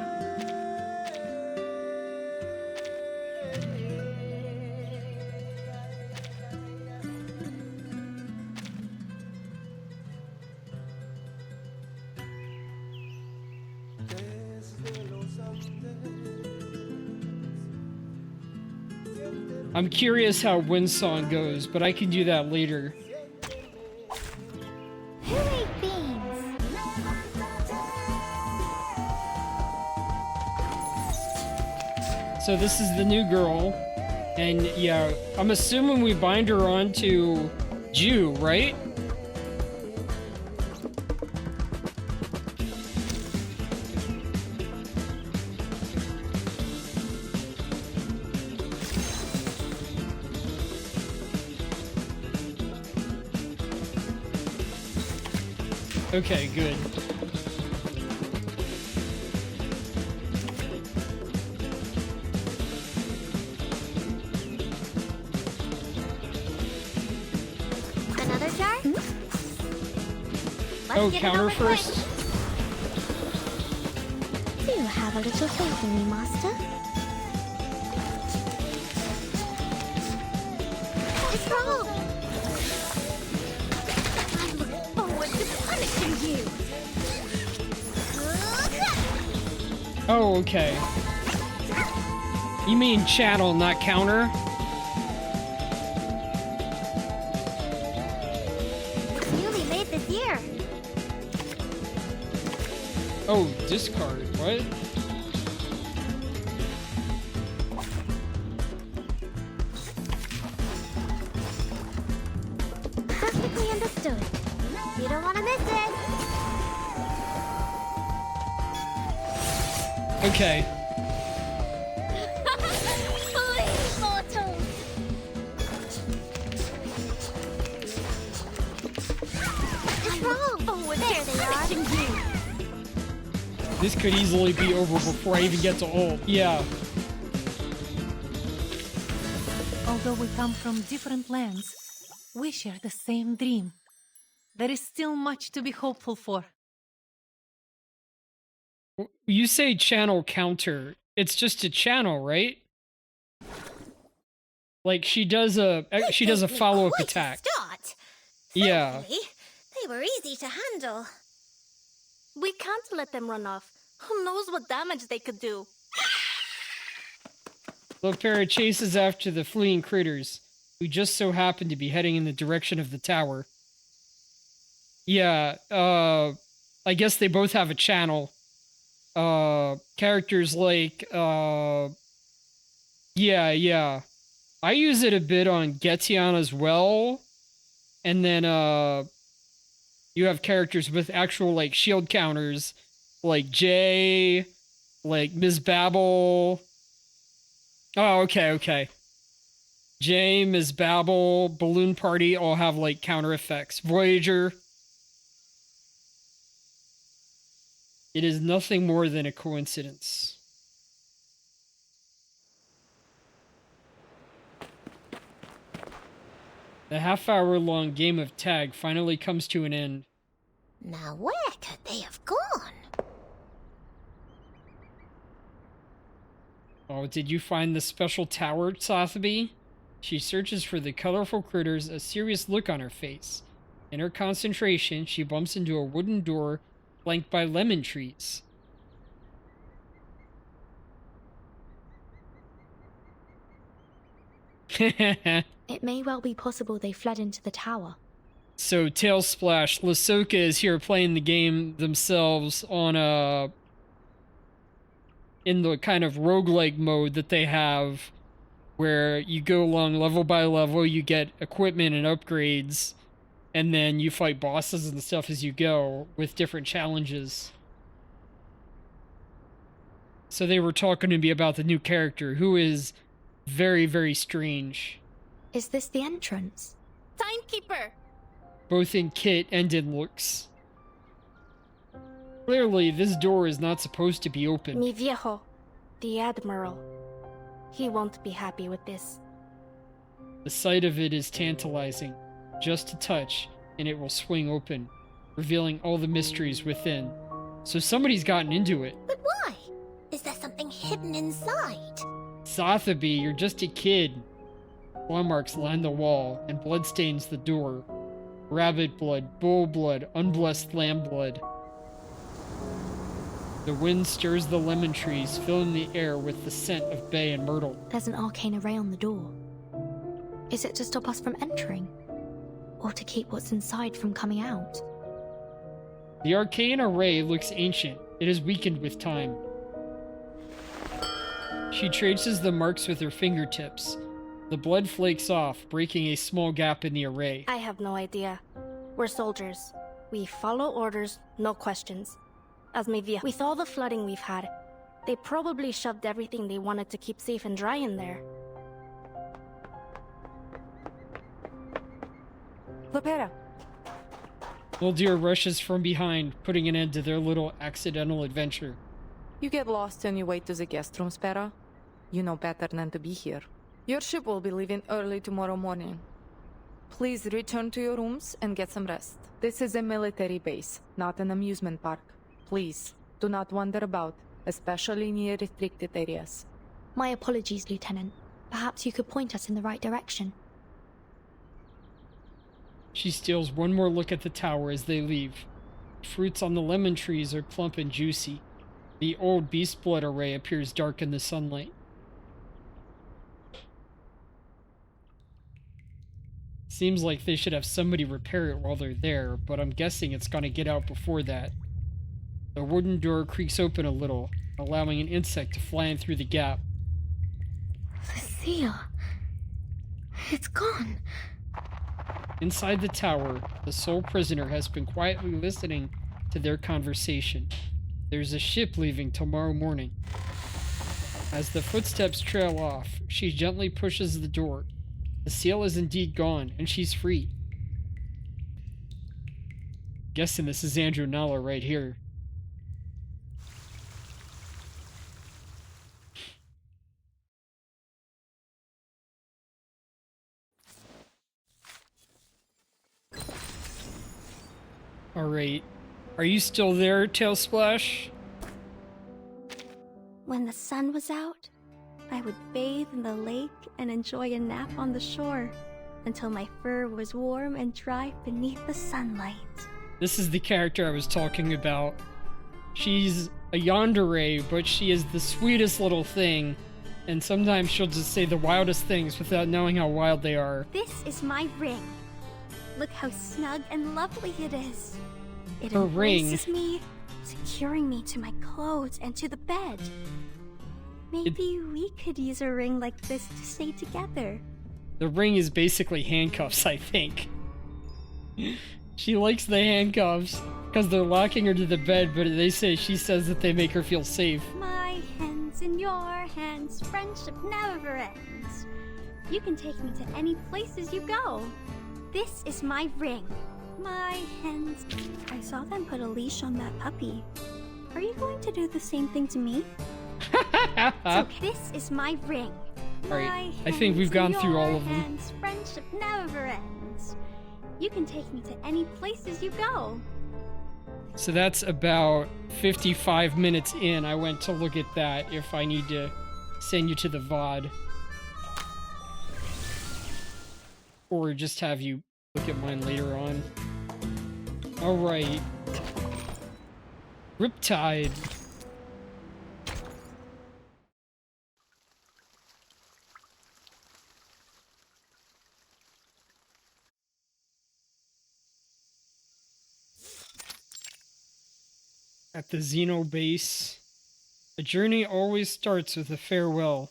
I'm curious how Windsong goes, but I can do that later. Who ate beans? So this is the new girl, and yeah, I'm assuming we bind her on to Jew, right? Okay, good. Another jar? Let's Oh, get it counter over quick. first? Do have a little faith in me, Master. What's wrong? I look forward to punishing you. Oh, okay. You mean channel, not counter? Newly made this year. Oh, discard. What? Perfectly understood. You don't want to miss it. Okay. Please, mortals. What's wrong? Oh, there they are. This could easily be over before I even get to ult. Yeah. Although we come from different lands, we share the same dream. There is still much to be hopeful for. You say channel counter. It's just a channel, right? Like she does a follow-up attack. Start. Yeah. Thankfully, they were easy to handle. We can't let them run off. Who knows what damage they could do? Lopera chases after the fleeing critters, who just so happen to be heading in the direction of the tower. Yeah, I guess they both have a channel. Characters like, yeah. I use it a bit on Getian as well. And then, you have characters with actual, like, shield counters, like Jay, like Ms. Babel. Oh, okay. Jay, Ms. Babel, Balloon Party all have, like, counter effects. Voyager. It is nothing more than a coincidence. The half-hour-long game of tag finally comes to an end. Now where could they have gone? Oh, did you find the special tower, Sotheby? She searches for the colorful critters, a serious look on her face. In her concentration, she bumps into a wooden door flanked by lemon trees. It may well be possible they fled into the tower. So, Tail Splash, Lasoka is here playing the game themselves on in the kind of roguelike mode that they have, where you go along level by level, you get equipment and upgrades, and then you fight bosses and stuff as you go with different challenges. So they were talking to me about the new character, who is very, very strange. Is this the entrance? Timekeeper! Both in kit and in looks. Clearly, this door is not supposed to be open. Mi viejo, the Admiral. He won't be happy with this. The sight of it is tantalizing. Just a touch, and it will swing open, revealing all the mysteries within. So somebody's gotten into it. But why? Is there something hidden inside? Sotheby, you're just a kid. Claw marks line the wall, and blood stains the door. Rabbit blood, bull blood, unblessed lamb blood. The wind stirs the lemon trees, filling the air with the scent of bay and myrtle. There's an arcane array on the door. Is it to stop us from entering? Or to keep what's inside from coming out? The arcane array looks ancient. It is weakened with time. She traces the marks with her fingertips. The blood flakes off, breaking a small gap in the array. I have no idea. We're soldiers. We follow orders, no questions. With all the flooding we've had, they probably shoved everything they wanted to keep safe and dry in there. Lopera. Moldir rushes from behind, putting an end to their little accidental adventure. You get lost on your way to the guest room, Spera. You know better than to be here. Your ship will be leaving early tomorrow morning. Please return to your rooms and get some rest. This is a military base, not an amusement park. Please, do not wander about, especially near restricted areas. My apologies, Lieutenant. Perhaps you could point us in the right direction. She steals one more look at the tower as they leave. Fruits on the lemon trees are plump and juicy. The old beast blood array appears dark in the sunlight. Seems like they should have somebody repair it while they're there, but I'm guessing it's gonna get out before that. The wooden door creaks open a little, allowing an insect to fly in through the gap. The seal. It's gone. Inside the tower, the sole prisoner has been quietly listening to their conversation. There's a ship leaving tomorrow morning. As the footsteps trail off, she gently pushes the door. The seal is indeed gone, and she's free. Guessing this is Anjo Nala right here. Alright. Are you still there, Tailsplash? When the sun was out, I would bathe in the lake and enjoy a nap on the shore until my fur was warm and dry beneath the sunlight. This is the character I was talking about. She's a yandere, but she is the sweetest little thing, and sometimes she'll just say the wildest things without knowing how wild they are. This is my ring. Look how snug and lovely it is. It Her embraces ring. me, securing me to my clothes and to the bed. Maybe we could use a ring like this to stay together. The ring is basically handcuffs, I think. She likes the handcuffs because they're locking her to the bed, but she says that they make her feel safe. My hands in your hands, friendship never ends. You can take me to any places you go. This is my ring. My hands. I saw them put a leash on that puppy. Are you going to do the same thing to me? It's okay. This is my ring. Alright, I think we've gone through all of them. Hands, friendship never ends. You can take me to any places you go. So that's about 55 minutes in. I went to look at that if I need to send you to the VOD. Or just have you look at mine later on. Alright. Riptide. At the Xeno base. A journey always starts with a farewell.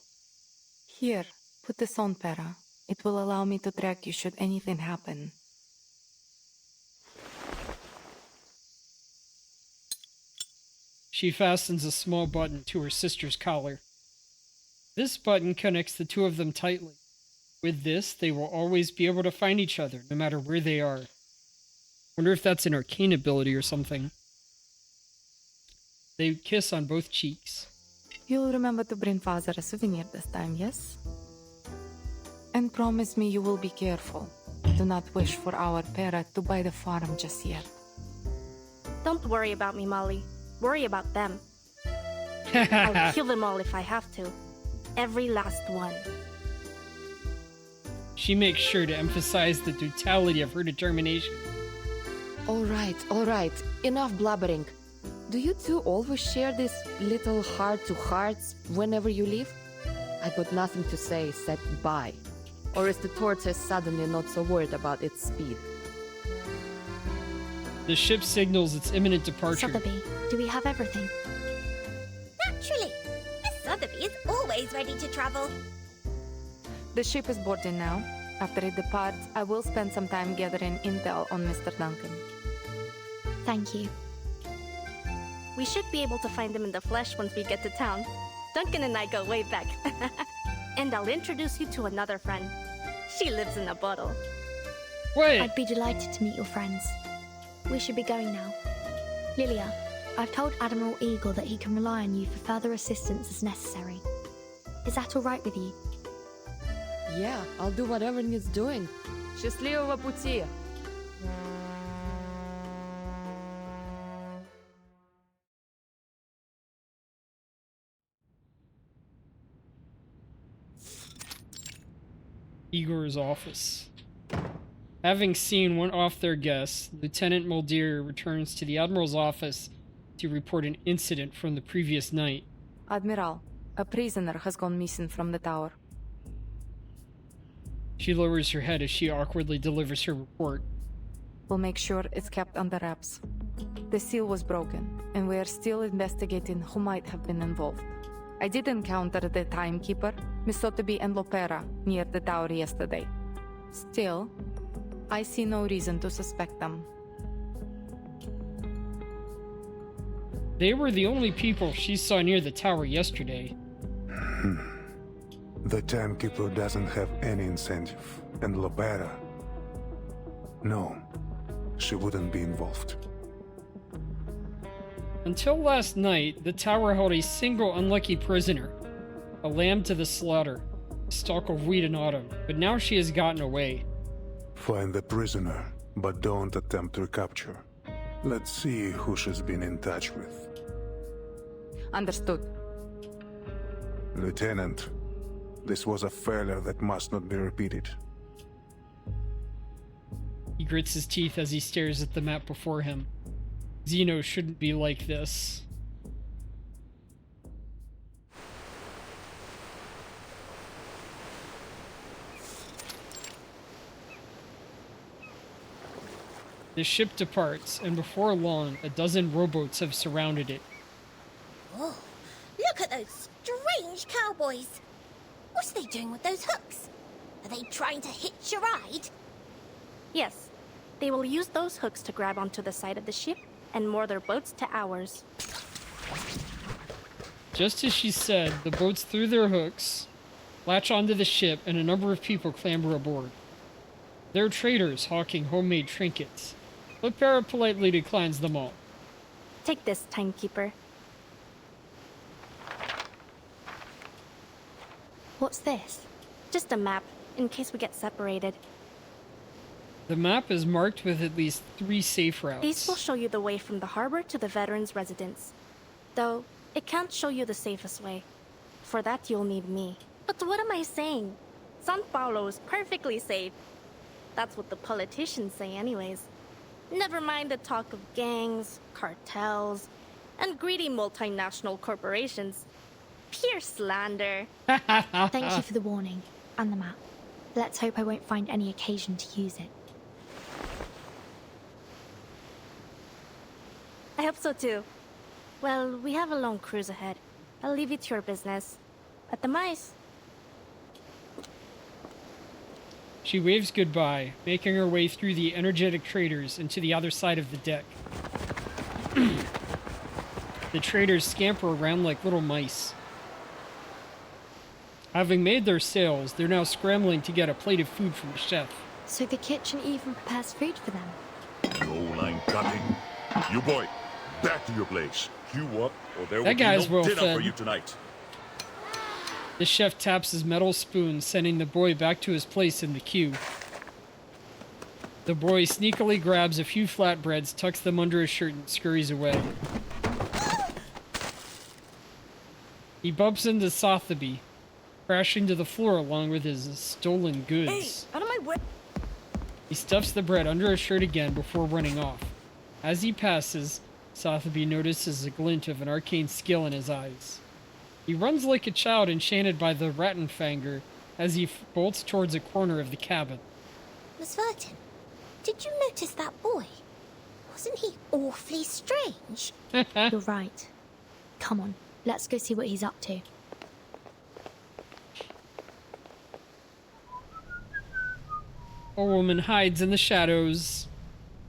Here, put this on, Pera. It will allow me to track you should anything happen. She fastens a small button to her sister's collar. This button connects the two of them tightly. With this, they will always be able to find each other, no matter where they are. Wonder if that's an arcane ability or something. They kiss on both cheeks. You'll remember to bring Father a souvenir this time, yes? And promise me you will be careful. Do not wish for our Pera to buy the farm just yet. Don't worry about me, Molly. Worry about them. I'll kill them all if I have to. Every last one. She makes sure to emphasize the totality of her determination. All right. Enough blabbering. Do you two always share this little heart-to-hearts whenever you leave? I got nothing to say except bye. Or is the tortoise suddenly not so worried about its speed? The ship signals its imminent departure. Sotheby, do we have everything? Naturally. Miss Sotheby is always ready to travel. The ship is boarding now. After it departs, I will spend some time gathering intel on Mr. Duncan. Thank you. We should be able to find him in the flesh once we get to town. Duncan and I go way back. And I'll introduce you to another friend. She lives in a bottle. Wait! I'd be delighted to meet your friends. We should be going now. Lilia, I've told Admiral Eagle that he can rely on you for further assistance as necessary. Is that all right with you? Yeah, I'll do whatever needs doing. Счастливого пути! Igor's office. Having seen one off their guests, Lieutenant Muldeer returns to the Admiral's office to report an incident from the previous night. Admiral, a prisoner has gone missing from the tower. She lowers her head as she awkwardly delivers her report. We'll make sure it's kept under wraps. The seal was broken, and we are still investigating who might have been involved. I did encounter the timekeeper, Miss Sotheby and Lopera, near the tower yesterday. Still, I see no reason to suspect them. They were the only people she saw near the tower yesterday. The timekeeper doesn't have any incentive, and Lopera... No, she wouldn't be involved. Until last night, the tower held a single unlucky prisoner, a lamb to the slaughter, a stalk of wheat in autumn, but now she has gotten away. Find the prisoner, but don't attempt recapture. Let's see who she's been in touch with. Understood. Lieutenant, this was a failure that must not be repeated. He grits his teeth as he stares at the map before him. Xeno shouldn't be like this. The ship departs, and before long, a dozen rowboats have surrounded it. Oh, look at those strange cowboys. What are they doing with those hooks? Are they trying to hitch a ride? Yes, they will use those hooks to grab onto the side of the ship and moor their boats to ours. Just as she said, the boats threw their hooks, latch onto the ship, and a number of people clamber aboard. They're traders hawking homemade trinkets. Lopera politely declines them all. Take this, timekeeper. What's this? Just a map, in case we get separated. The map is marked with at least 3 safe routes. These will show you the way from the harbor to the veterans' residence. Though, it can't show you the safest way. For that, you'll need me. But what am I saying? San Paulo is perfectly safe. That's what the politicians say anyways. Never mind the talk of gangs, cartels, and greedy multinational corporations. Pure slander. Thank you for the warning and the map. Let's hope I won't find any occasion to use it. I hope so too. Well, we have a long cruise ahead. I'll leave you to your business. At the mice. She waves goodbye, making her way through the energetic traders and to the other side of the deck. The traders scamper around like little mice. Having made their sales, they're now scrambling to get a plate of food from the chef. So the kitchen even prepares food for them? No line cutting. You boy, back to your place. Queue up, or there will That be guy's no well dinner fed. for you tonight. The chef taps his metal spoon, sending the boy back to his place in the queue. The boy sneakily grabs a few flatbreads, tucks them under his shirt, and scurries away. He bumps into Sotheby, crashing to the floor along with his stolen goods. Out of my way! He stuffs the bread under his shirt again before running off. As he passes, Sotheby notices a glint of an arcane skill in his eyes. He runs like a child enchanted by the Rattenfanger as he bolts towards a corner of the cabin. Miss Verton, did you notice that boy? Wasn't he awfully strange? You're right. Come on, let's go see what he's up to. A woman hides in the shadows.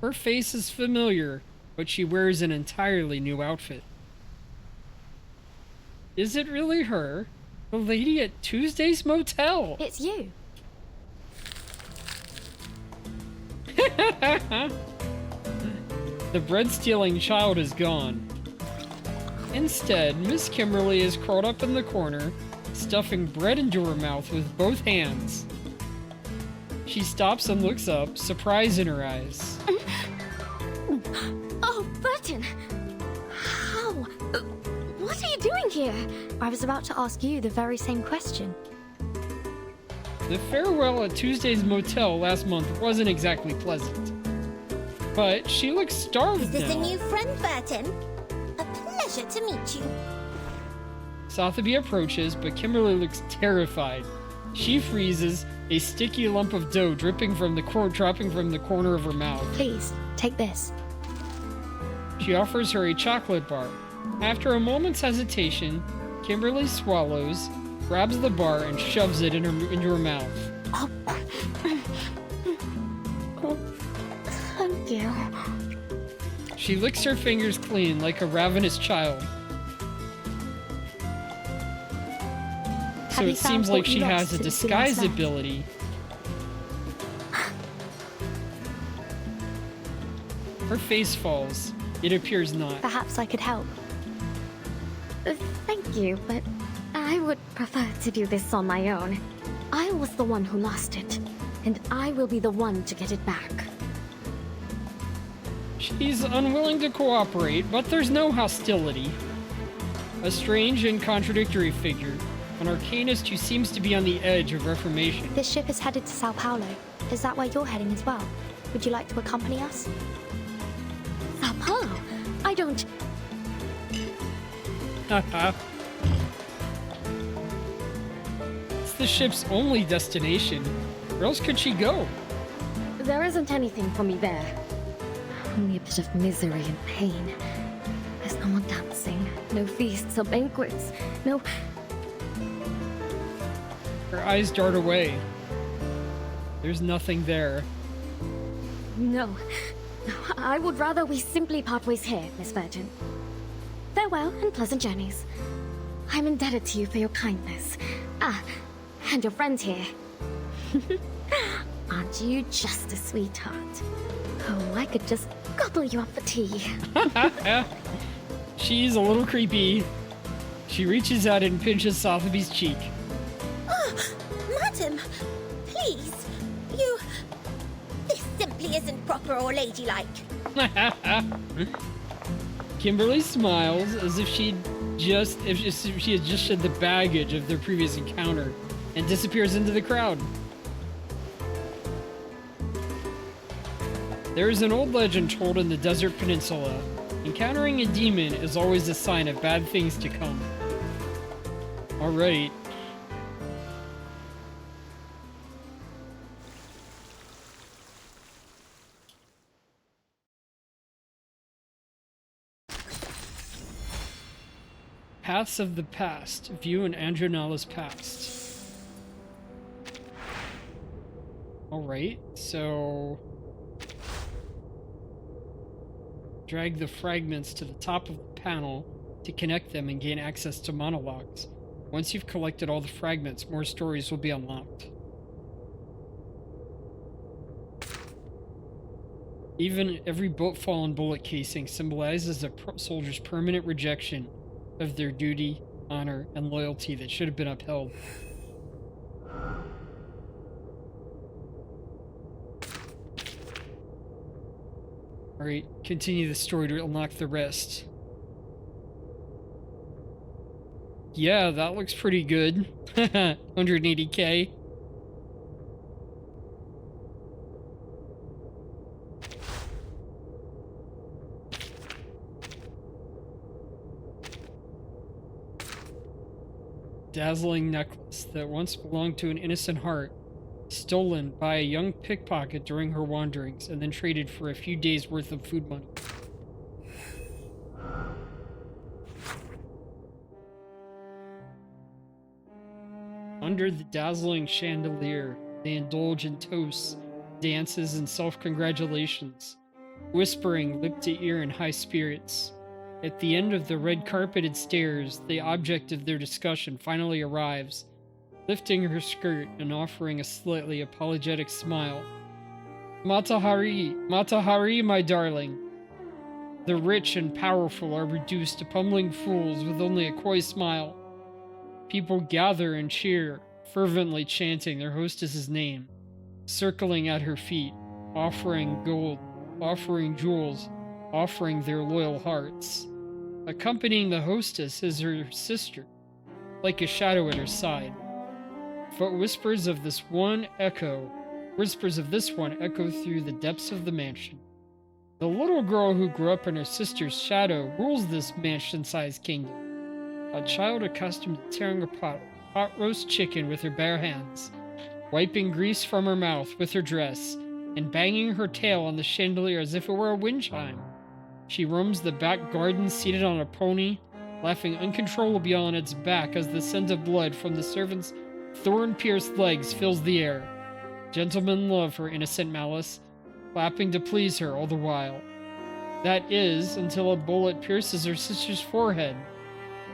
Her face is familiar, but she wears an entirely new outfit. Is it really her? The lady at Tuesday's Motel? It's you. The bread-stealing child is gone. Instead, Miss Kimberly is curled up in the corner, stuffing bread into her mouth with both hands. She stops and looks up, surprise in her eyes. Oh, Burton! How? What are you doing here? I was about to ask you the very same question. The farewell at Tuesday's Motel last month wasn't exactly pleasant. But she looks starved Is this now. a new friend, Burton? A pleasure to meet you. Sotheby approaches, but Kimberly looks terrified. She freezes, a sticky lump of dough dropping from the corner of her mouth. Please, take this. She offers her a chocolate bar. After a moment's hesitation, Kimberly swallows, grabs the bar, and shoves it into her mouth. Oh, thank you. She licks her fingers clean like a ravenous child. So you it found seems like what you she lost has a since we disguise last left? ability. Her face falls. It appears not. Perhaps I could help. Thank you, but I would prefer to do this on my own. I was the one who lost it, and I will be the one to get it back. She's unwilling to cooperate, but there's no hostility. A strange and contradictory figure, an arcanist who seems to be on the edge of reformation. This ship is headed to Sao Paulo. Is that where you're heading as well? Would you like to accompany us? Sao Paulo? I don't... It's the ship's only destination. Where else could she go? There isn't anything for me there. Only a bit of misery and pain. There's no more dancing, no feasts or banquets, no... Her eyes dart away. There's nothing there. No. I would rather we simply part ways here, Miss Virgin. Farewell and pleasant journeys. I'm indebted to you for your kindness. Ah, and your friends here. Aren't you just a sweetheart? Oh, I could just gobble you up for tea. She's a little creepy. She reaches out and pinches Sotheby's cheek. Oh, madam, please, you... This simply isn't proper or ladylike. Kimberly smiles as if she had just shed the baggage of their previous encounter and disappears into the crowd. There is an old legend told in the Desert Peninsula. Encountering a demon is always a sign of bad things to come. Alright. Paths of the Past. View in Anjo Nala's past. Alright, so... drag the fragments to the top of the panel to connect them and gain access to monologues. Once you've collected all the fragments, more stories will be unlocked. Even every fallen bullet casing symbolizes a soldier's permanent rejection of their duty, honor, and loyalty that should have been upheld. Alright, continue the story to unlock the rest. Yeah, that looks pretty good. 180k. dazzling necklace that once belonged to an innocent heart, stolen by a young pickpocket during her wanderings and then traded for a few days' worth of food money. Under the dazzling chandelier, they indulge in toasts, dances, and self-congratulations, whispering lip to ear in high spirits. At the end of the red-carpeted stairs, the object of their discussion finally arrives, lifting her skirt and offering a slightly apologetic smile. Matahari, Matahari, my darling. The rich and powerful are reduced to pummeling fools with only a coy smile. People gather and cheer, fervently chanting their hostess's name, circling at her feet, offering gold, offering jewels, offering their loyal hearts. Accompanying the hostess is her sister, like a shadow at her side. But whispers of this one echo through the depths of the mansion. The little girl who grew up in her sister's shadow rules this mansion-sized kingdom. A child accustomed to tearing apart hot roast chicken with her bare hands, wiping grease from her mouth with her dress, and banging her tail on the chandelier as if it were a wind chime. She roams the back garden seated on a pony, laughing uncontrollably on its back as the scent of blood from the servant's thorn-pierced legs fills the air. Gentlemen love her innocent malice, clapping to please her all the while. That is, until a bullet pierces her sister's forehead.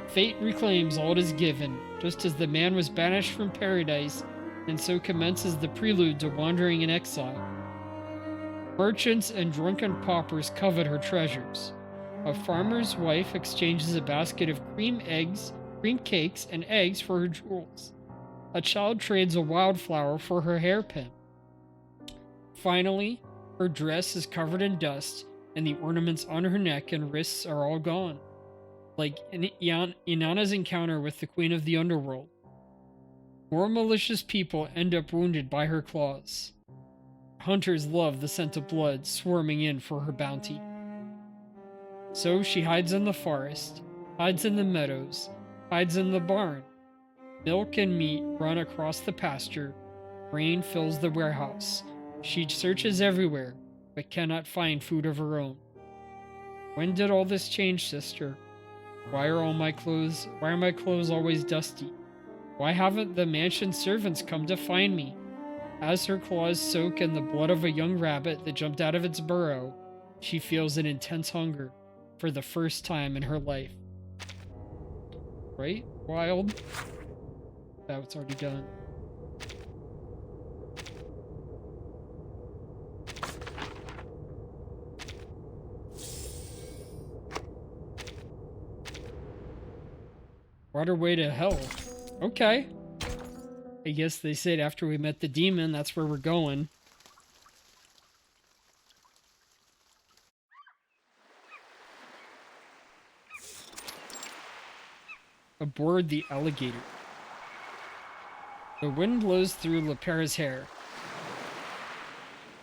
Fate reclaims all it is given, just as the man was banished from paradise, and so commences the prelude to wandering in exile. Merchants and drunken paupers covet her treasures. A farmer's wife exchanges a basket of cream cakes, and eggs for her jewels. A child trades a wildflower for her hairpin. Finally, her dress is covered in dust, and the ornaments on her neck and wrists are all gone, like Inanna's encounter with the Queen of the Underworld. More malicious people end up wounded by her claws. Hunters love the scent of blood swarming in for her bounty. So she hides in the forest, hides in the meadows, hides in the barn. Milk and meat run across the pasture. Grain fills the warehouse. She searches everywhere, but cannot find food of her own. When did all this change, sister? Why are my clothes always dusty? Why haven't the mansion servants come to find me? As her claws soak in the blood of a young rabbit that jumped out of its burrow, she feels an intense hunger for the first time in her life. Right? Wild? That was already done. Waterway to hell. Okay. I guess they said after we met the demon, that's where we're going. Aboard the alligator. The wind blows through Lepera's hair.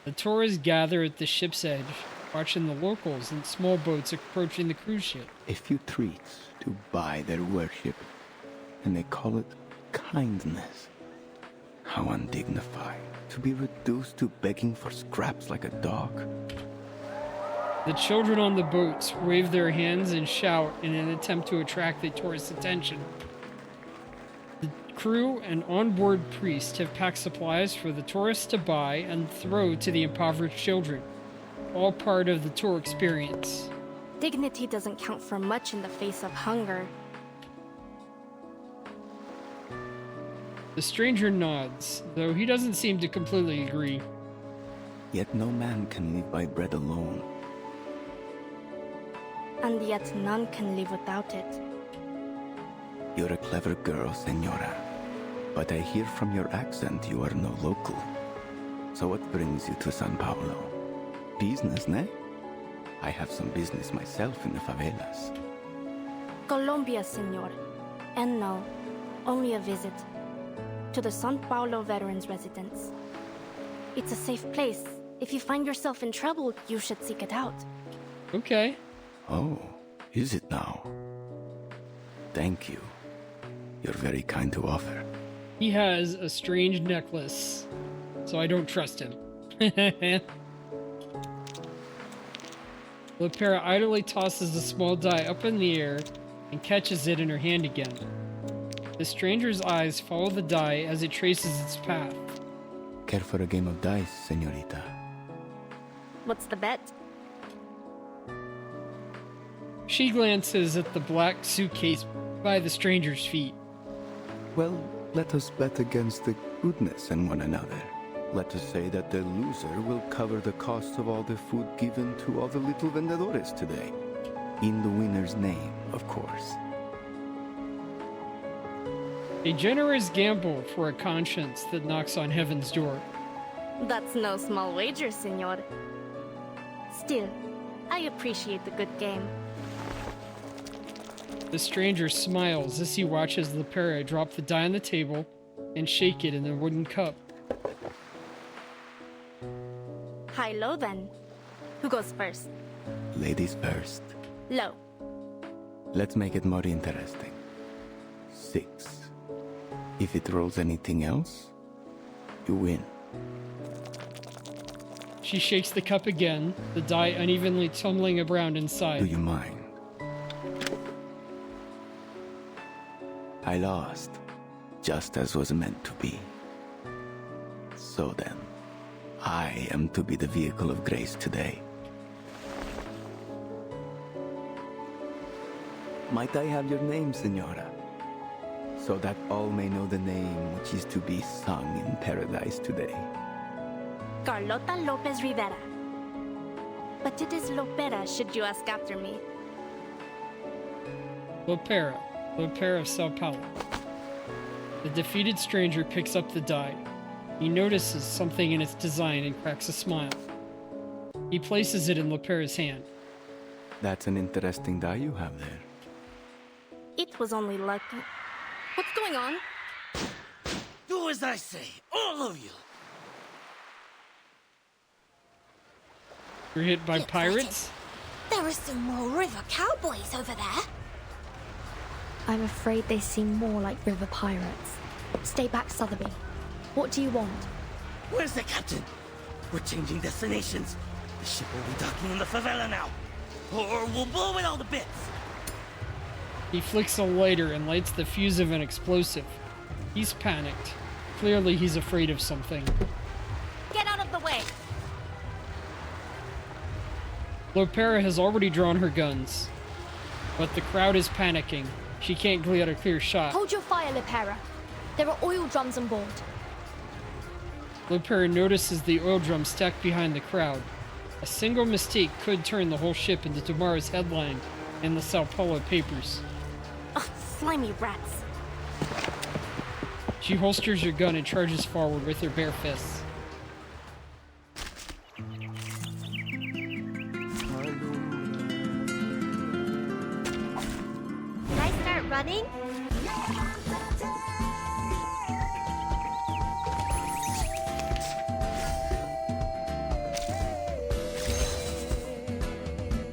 The tourists gather at the ship's edge, watching the locals in small boats approaching the cruise ship. A few treats to buy their worship, and they call it kindness. How undignified, to be reduced to begging for scraps like a dog. The children on the boats wave their hands and shout in an attempt to attract the tourists' attention. The crew and onboard priest have packed supplies for the tourists to buy and throw to the impoverished children, all part of the tour experience. Dignity doesn't count for much in the face of hunger. The stranger nods, though he doesn't seem to completely agree. Yet no man can live by bread alone. And yet none can live without it. You're a clever girl, Senora. But I hear from your accent you are no local. So what brings you to São Paulo? Business, ne? I have some business myself in the favelas. Colombia, senor. And no, only a visit. To the São Paulo Veterans Residence. It's a safe place. If you find yourself in trouble, you should seek it out. Okay. Oh, is it now? Thank you. You're very kind to offer. He has a strange necklace, so I don't trust him. Lopera idly tosses the small die up in the air and catches it in her hand again. The stranger's eyes follow the die as it traces its path. Care for a game of dice, señorita? What's the bet? She glances at the black suitcase by the stranger's feet. Well, let us bet against the goodness in one another. Let us say that the loser will cover the cost of all the food given to all the little vendedores today. In the winner's name, of course. A generous gamble for a conscience that knocks on heaven's door. That's no small wager, senor. Still, I appreciate the good game. The stranger smiles as he watches Lopera drop the die on the table and shake it in the wooden cup. High-low then. Who goes first? Ladies first. Low. Let's make it more interesting. 6. If it rolls anything else, you win. She shakes the cup again, the die unevenly tumbling around inside. Do you mind? I lost, just as was meant to be. So then, I am to be the vehicle of grace today. Might I have your name, Senora? So that all may know the name which is to be sung in paradise today. Carlota Lopez Rivera. But it is Lopera, should you ask after me. Lopera of Sao Paulo. The defeated stranger picks up the die. He notices something in its design and cracks a smile. He places it in Lopera's hand. That's an interesting die you have there. It was only lucky. What's going on? Do as I say, all of you! You're hit by pirates? There are some more river cowboys over there. I'm afraid they seem more like river pirates. Stay back, Sotheby. What do you want? Where's the captain? We're changing destinations. The ship will be docking in the favela now. Or we'll blow it all to bits. He flicks a lighter and lights the fuse of an explosive. He's panicked. Clearly he's afraid of something. Get out of the way! Lopera has already drawn her guns. But the crowd is panicking. She can't get a clear shot. Hold your fire, Lopera. There are oil drums on board. Lopera notices the oil drum stacked behind the crowd. A single mistake could turn the whole ship into tomorrow's headline in the Sao Paulo papers. Ugh, slimy rats. She holsters her gun and charges forward with her bare fists. Can I start running?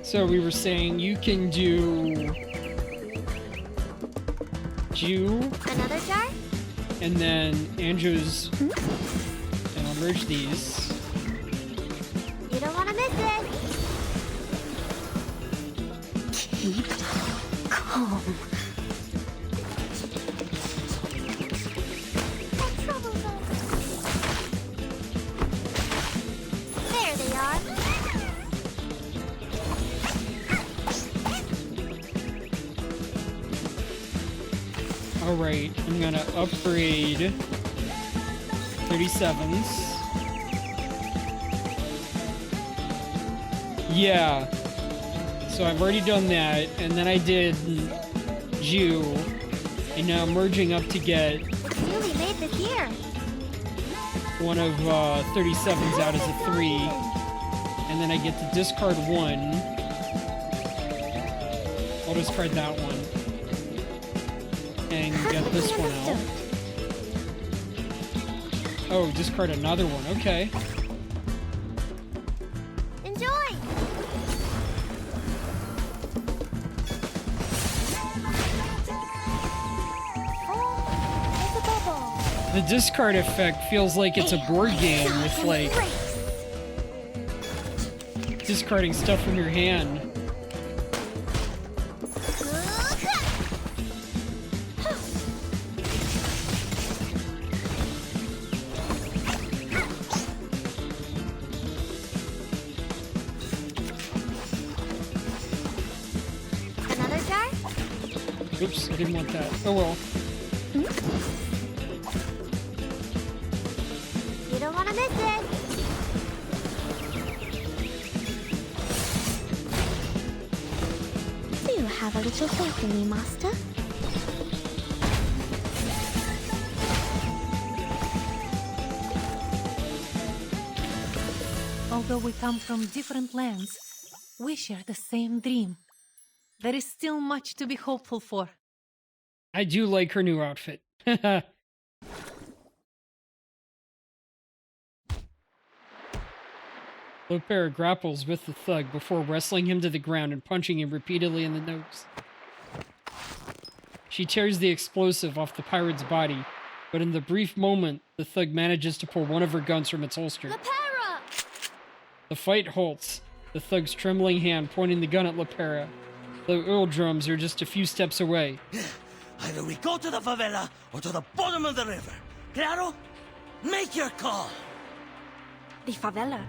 So we were saying you can do Jew Another jar? and then Anjo's, and I'll merge these. You don't want to miss it. Keep calm. My trouble zone. There they are. Alright, I'm gonna upgrade 37s. Yeah. So I've already done that, and then I did Jew, and now I'm merging up to get It's newly made this year. one of 37s out as a 3, and then I get to discard 1. I'll discard that one. And get this one out. Oh, discard another one. Okay. Enjoy. The discard effect feels like it's a board game with, like, discarding stuff from your hand. Another jar? Oops, I didn't want that. Oh well. You don't want to miss it. Do have a little faith in me, Master? Although we come from different lands, we share the same dream. There is still much to be hopeful for. I do like her new outfit. Lopera grapples with the thug before wrestling him to the ground and punching him repeatedly in the nose. She tears the explosive off the pirate's body, but in the brief moment, the thug manages to pull one of her guns from its holster. Lopera! The fight halts, the thug's trembling hand pointing the gun at Lopera. The oil drums are just a few steps away. Either we go to the favela or to the bottom of the river. Claro? Make your call. The favela?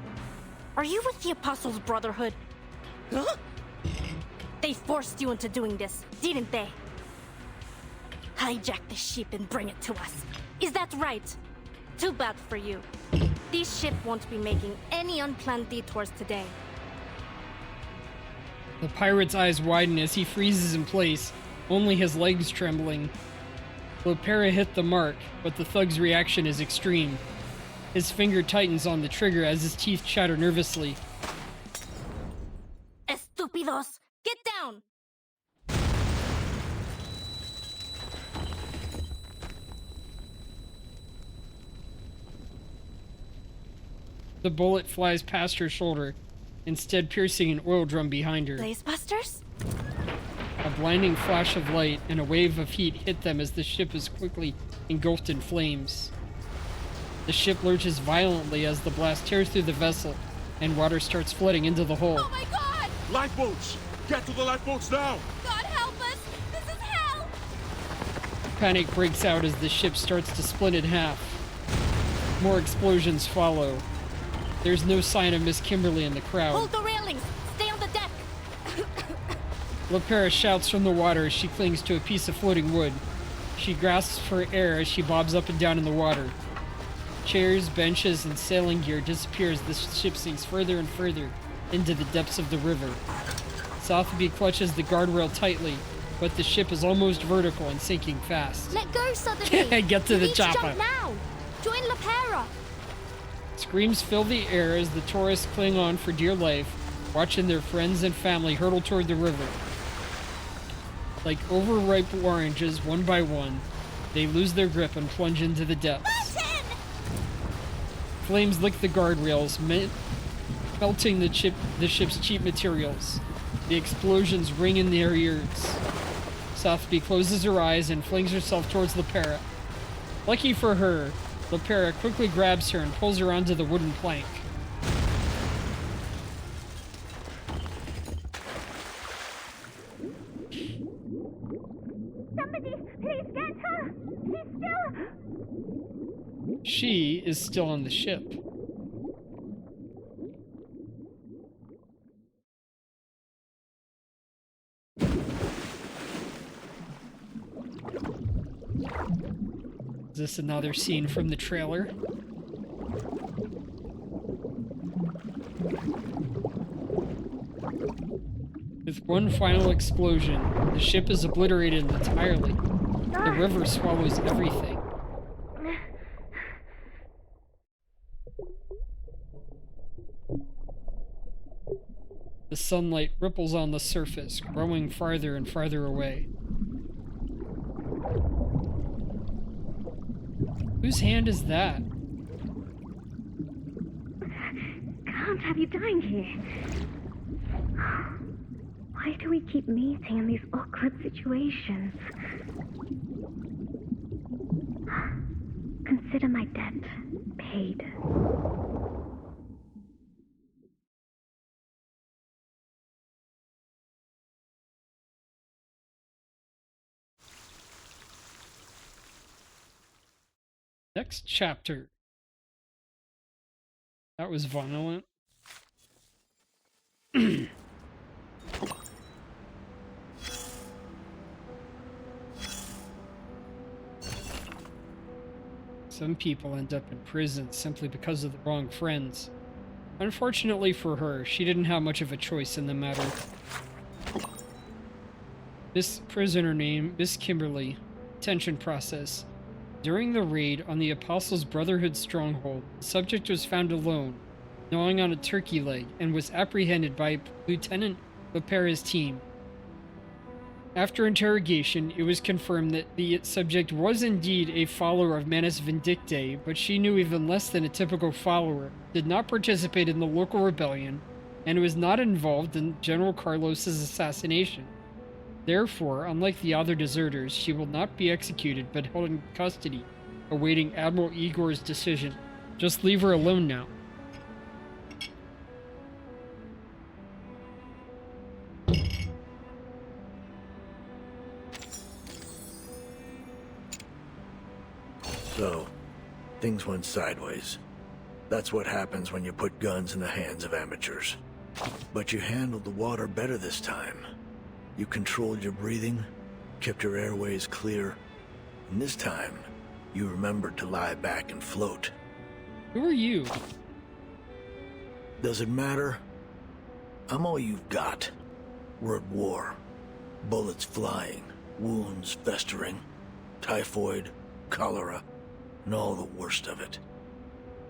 Are you with the Apostles' Brotherhood? Huh? They forced you into doing this, didn't they? Hijack the ship and bring it to us. Is that right? Too bad for you. This ship won't be making any unplanned detours today. The pirate's eyes widen as he freezes in place, only his legs trembling. Lopera hit the mark, but the thug's reaction is extreme. His finger tightens on the trigger as his teeth chatter nervously. Estúpidos! Get down! The bullet flies past her shoulder, instead piercing an oil drum behind her. Blazebusters? A blinding flash of light and a wave of heat hit them as the ship is quickly engulfed in flames. The ship lurches violently as the blast tears through the vessel, and water starts flooding into the hull. Oh my god! Lifeboats! Get to the lifeboats now! God help us! This is hell! Panic breaks out as the ship starts to split in half. More explosions follow. There's no sign of Miss Kimberly in the crowd. Hold the railings! Stay on the deck! Lopera shouts from the water as she clings to a piece of floating wood. She grasps for air as she bobs up and down in the water. Chairs, benches, and sailing gear disappear as the ship sinks further and further into the depths of the river. Sotheby clutches the guardrail tightly, but the ship is almost vertical and sinking fast. Let go, Sotheby! Get to You the need to chopper! jump now! Join Lopera! Screams fill the air as the tourists cling on for dear life, watching their friends and family hurtle toward the river. Like overripe oranges, one by one, they lose their grip and plunge into the depths. Martin! Flames lick the guardrails, melting the ship's cheap materials. The explosions ring in their ears. Sotheby closes her eyes and flings herself towards Lopera. Lucky for her, Lopera quickly grabs her and pulls her onto the wooden plank. Somebody, please get her! She is still on the ship. Is this another scene from the trailer? With one final explosion, the ship is obliterated entirely. The river swallows everything. The sunlight ripples on the surface, growing farther and farther away. Whose hand is that? Can't have you dying here. Why do we keep meeting in these awkward situations? consider my debt paid. Next chapter. That was violent. Some people end up in prison simply because of the wrong friends. Unfortunately for her, she didn't have much of a choice in the matter. This prisoner named Miss Kimberly. Detention process. During the raid on the Apostles' Brotherhood stronghold, the subject was found alone, gnawing on a turkey leg, and was apprehended by Lieutenant Lopera's team. After interrogation, it was confirmed that the subject was indeed a follower of Manus Vindictae, but she knew even less than a typical follower, did not participate in the local rebellion, and was not involved in General Carlos's assassination. Therefore, unlike the other deserters, she will not be executed but held in custody, awaiting Admiral Igor's decision. Just leave her alone now. So, things went sideways. That's what happens when you put guns in the hands of amateurs. But you handled the water better this time. You controlled your breathing, kept your airways clear, and this time, you remembered to lie back and float. Who are you? Does it matter? I'm all you've got. We're at war. Bullets flying, wounds festering, typhoid, cholera, and all the worst of it.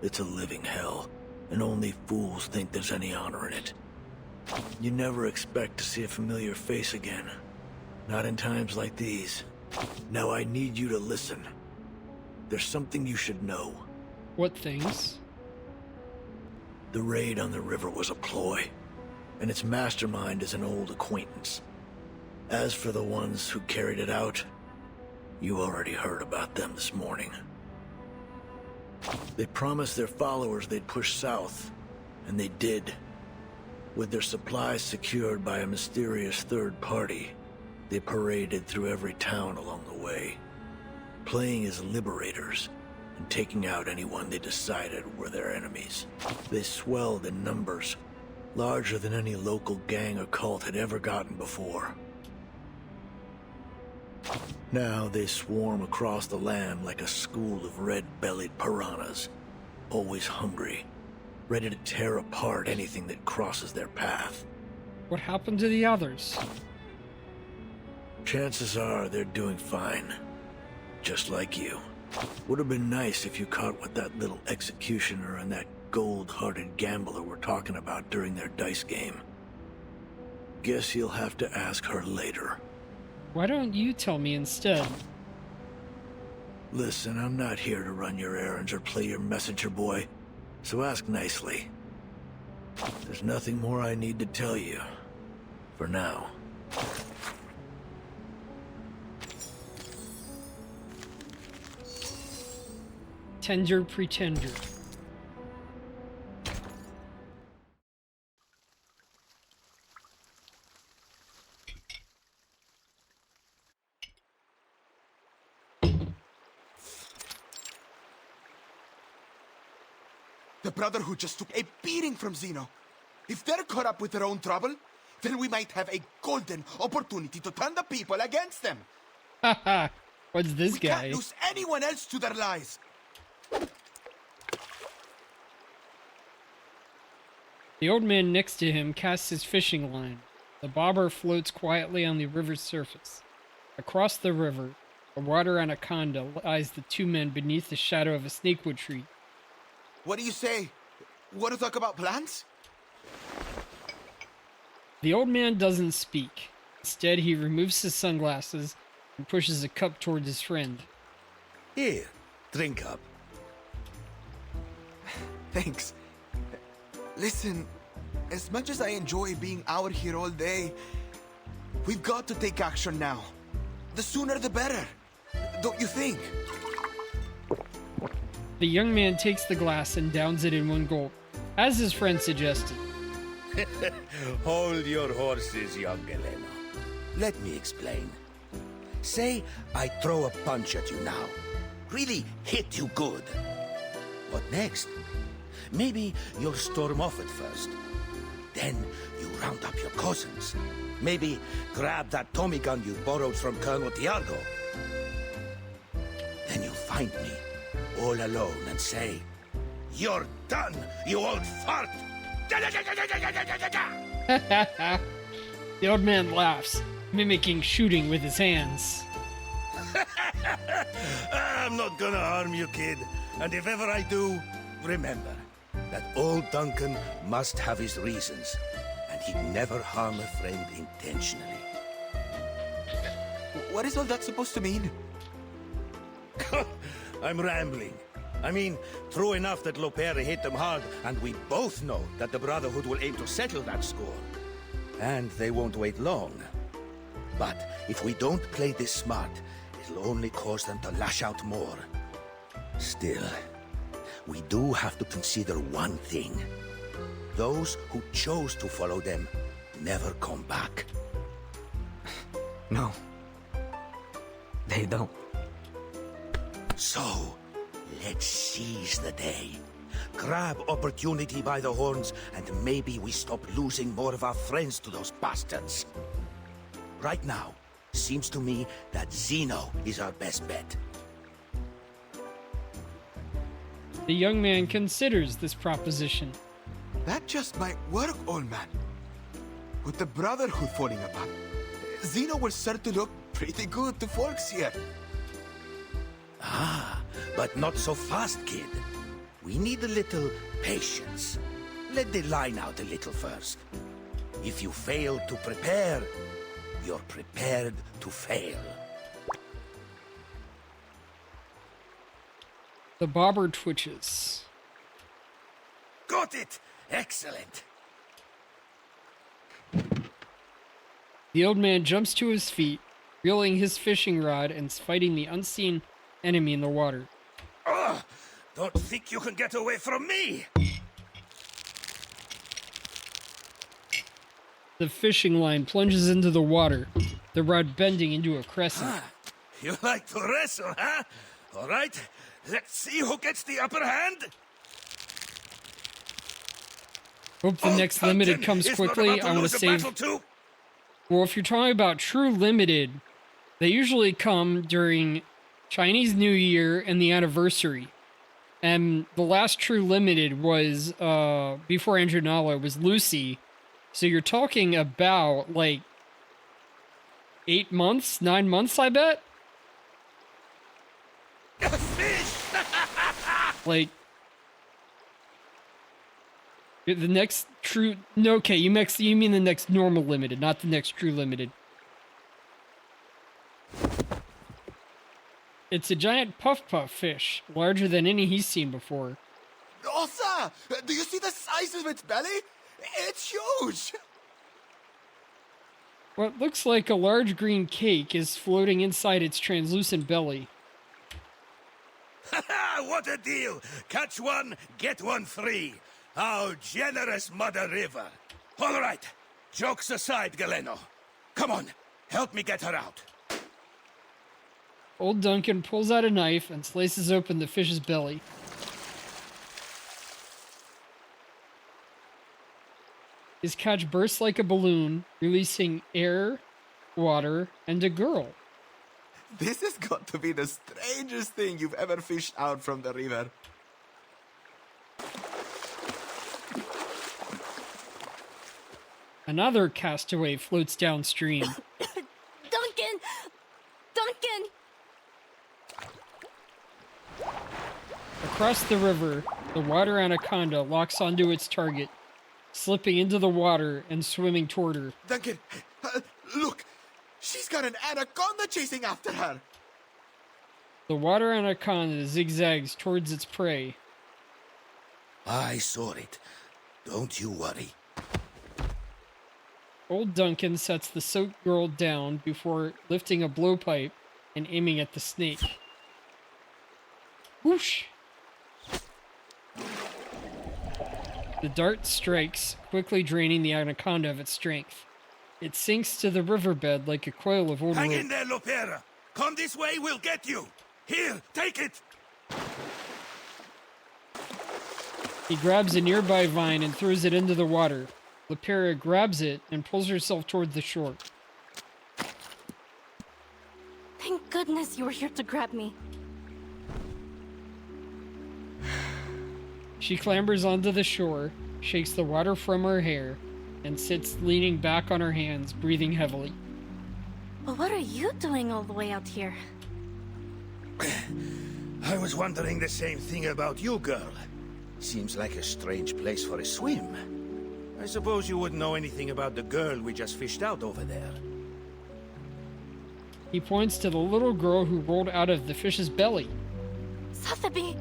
It's a living hell, and only fools think there's any honor in it. You never expect to see a familiar face again. Not in times like these. Now I need you to listen. There's something you should know. What things? The raid on the river was a ploy, and its mastermind is an old acquaintance. As for the ones who carried it out, you already heard about them this morning. They promised their followers they'd push south, and they did. With their supplies secured by a mysterious third party, they paraded through every town along the way, playing as liberators and taking out anyone they decided were their enemies. They swelled in numbers, larger than any local gang or cult had ever gotten before. Now they swarm across the land like a school of red-bellied piranhas, always hungry, ready to tear apart anything that crosses their path. What happened to the others? Chances are they're doing fine. Just like you. Would have been nice if you caught what that little executioner and that gold-hearted gambler were talking about during their dice game. Guess you'll have to ask her later. Why don't you tell me instead? Listen, I'm not here to run your errands or play your messenger boy, so ask nicely. There's nothing more I need to tell you. For now. Tender Pretender. The Brotherhood just took a beating from Zeno. If they're caught up with their own trouble, then we might have a golden opportunity to turn the people against them. Haha, what's this we guy? Can't lose anyone else to their lies. The old man next to him casts his fishing line. The bobber floats quietly on the river's surface. Across the river, a water anaconda lies the two men beneath the shadow of a snakewood tree. What do you say? Want to talk about plans? The old man doesn't speak. Instead, he removes his sunglasses and pushes a cup towards his friend. Here, drink up. Thanks. Listen, as much as I enjoy being out here all day, we've got to take action now. The sooner the better, don't you think? The young man takes the glass and downs it in one gulp, as his friend suggested. Hold your horses, young Elena. Let me explain. Say I throw a punch at you now. Really hit you good. What next? Maybe you'll storm off at first. Then you round up your cousins. Maybe grab that Tommy gun you borrowed from Colonel Tiago. Then you find me, all alone, and say, "You're done, you old fart!" The old man laughs, mimicking shooting with his hands. I'm not gonna harm you, kid. And if ever I do, remember that old Duncan must have his reasons, and he'd never harm a friend intentionally. What is all that supposed to mean? I'm rambling. I mean, true enough that Lopera hit them hard, and we both know that the Brotherhood will aim to settle that score. And they won't wait long. But if we don't play this smart, it'll only cause them to lash out more. Still, we do have to consider one thing. Those who chose to follow them never come back. No. They don't. So, let's seize the day. Grab opportunity by the horns, and maybe we stop losing more of our friends to those bastards. Right now, seems to me that Zeno is our best bet. The young man considers this proposition. That just might work, old man. With the Brotherhood falling apart, Zeno will start to look pretty good to folks here. Ah, but not so fast, kid. We need a little patience. Let the line out a little first. If you fail to prepare, you're prepared to fail. The bobber twitches. Got it! Excellent! The old man jumps to his feet, reeling his fishing rod and fighting the unseen enemy in the water. Ugh! Don't think you can get away from me! The fishing line plunges into the water, the rod bending into a crescent. Ah, you like to wrestle, huh? All right, let's see who gets the upper hand. Hope the next limited comes quickly. I want to save... Well, if you're talking about true limited, they usually come during Chinese New Year and the anniversary. And the last true limited was, before Anjo Nala, was Lucy. So you're talking about, like, 8 months, 9 months, I bet? Like, the next true... No, okay, you mean the next normal limited, not the next true limited. It's a giant puff-puff fish, larger than any he's seen before. Osa! Do you see the size of its belly? It's huge! What looks like a large green cake is floating inside its translucent belly. What a deal! Catch one, get one free. How generous, Mother River. All right, jokes aside, Galeno. Come on, help me get her out. Old Duncan pulls out a knife and slices open the fish's belly. His catch bursts like a balloon, releasing air, water, and a girl. This has got to be the strangest thing you've ever fished out from the river. Another castaway floats downstream. Duncan! Duncan! Across the river, the water anaconda locks onto its target, slipping into the water and swimming toward her. Duncan, look! She's got an anaconda chasing after her! The water anaconda zigzags towards its prey. I saw it. Don't you worry. Old Duncan sets the soaked girl down before lifting a blowpipe and aiming at the snake. Whoosh! The dart strikes, quickly draining the anaconda of its strength. It sinks to the riverbed like a coil of old Hang rope. in there, Lopera! Come this way, we'll get you! Here, take it! He grabs a nearby vine and throws it into the water. Lepera grabs it and pulls herself toward the shore. Thank goodness you were here to grab me. She clambers onto the shore, shakes the water from her hair, and sits leaning back on her hands, breathing heavily. But what are you doing all the way out here? I was wondering the same thing about you, girl. Seems like a strange place for a swim. I suppose you wouldn't know anything about the girl we just fished out over there. He points to the little girl who rolled out of the fish's belly. Sotheby!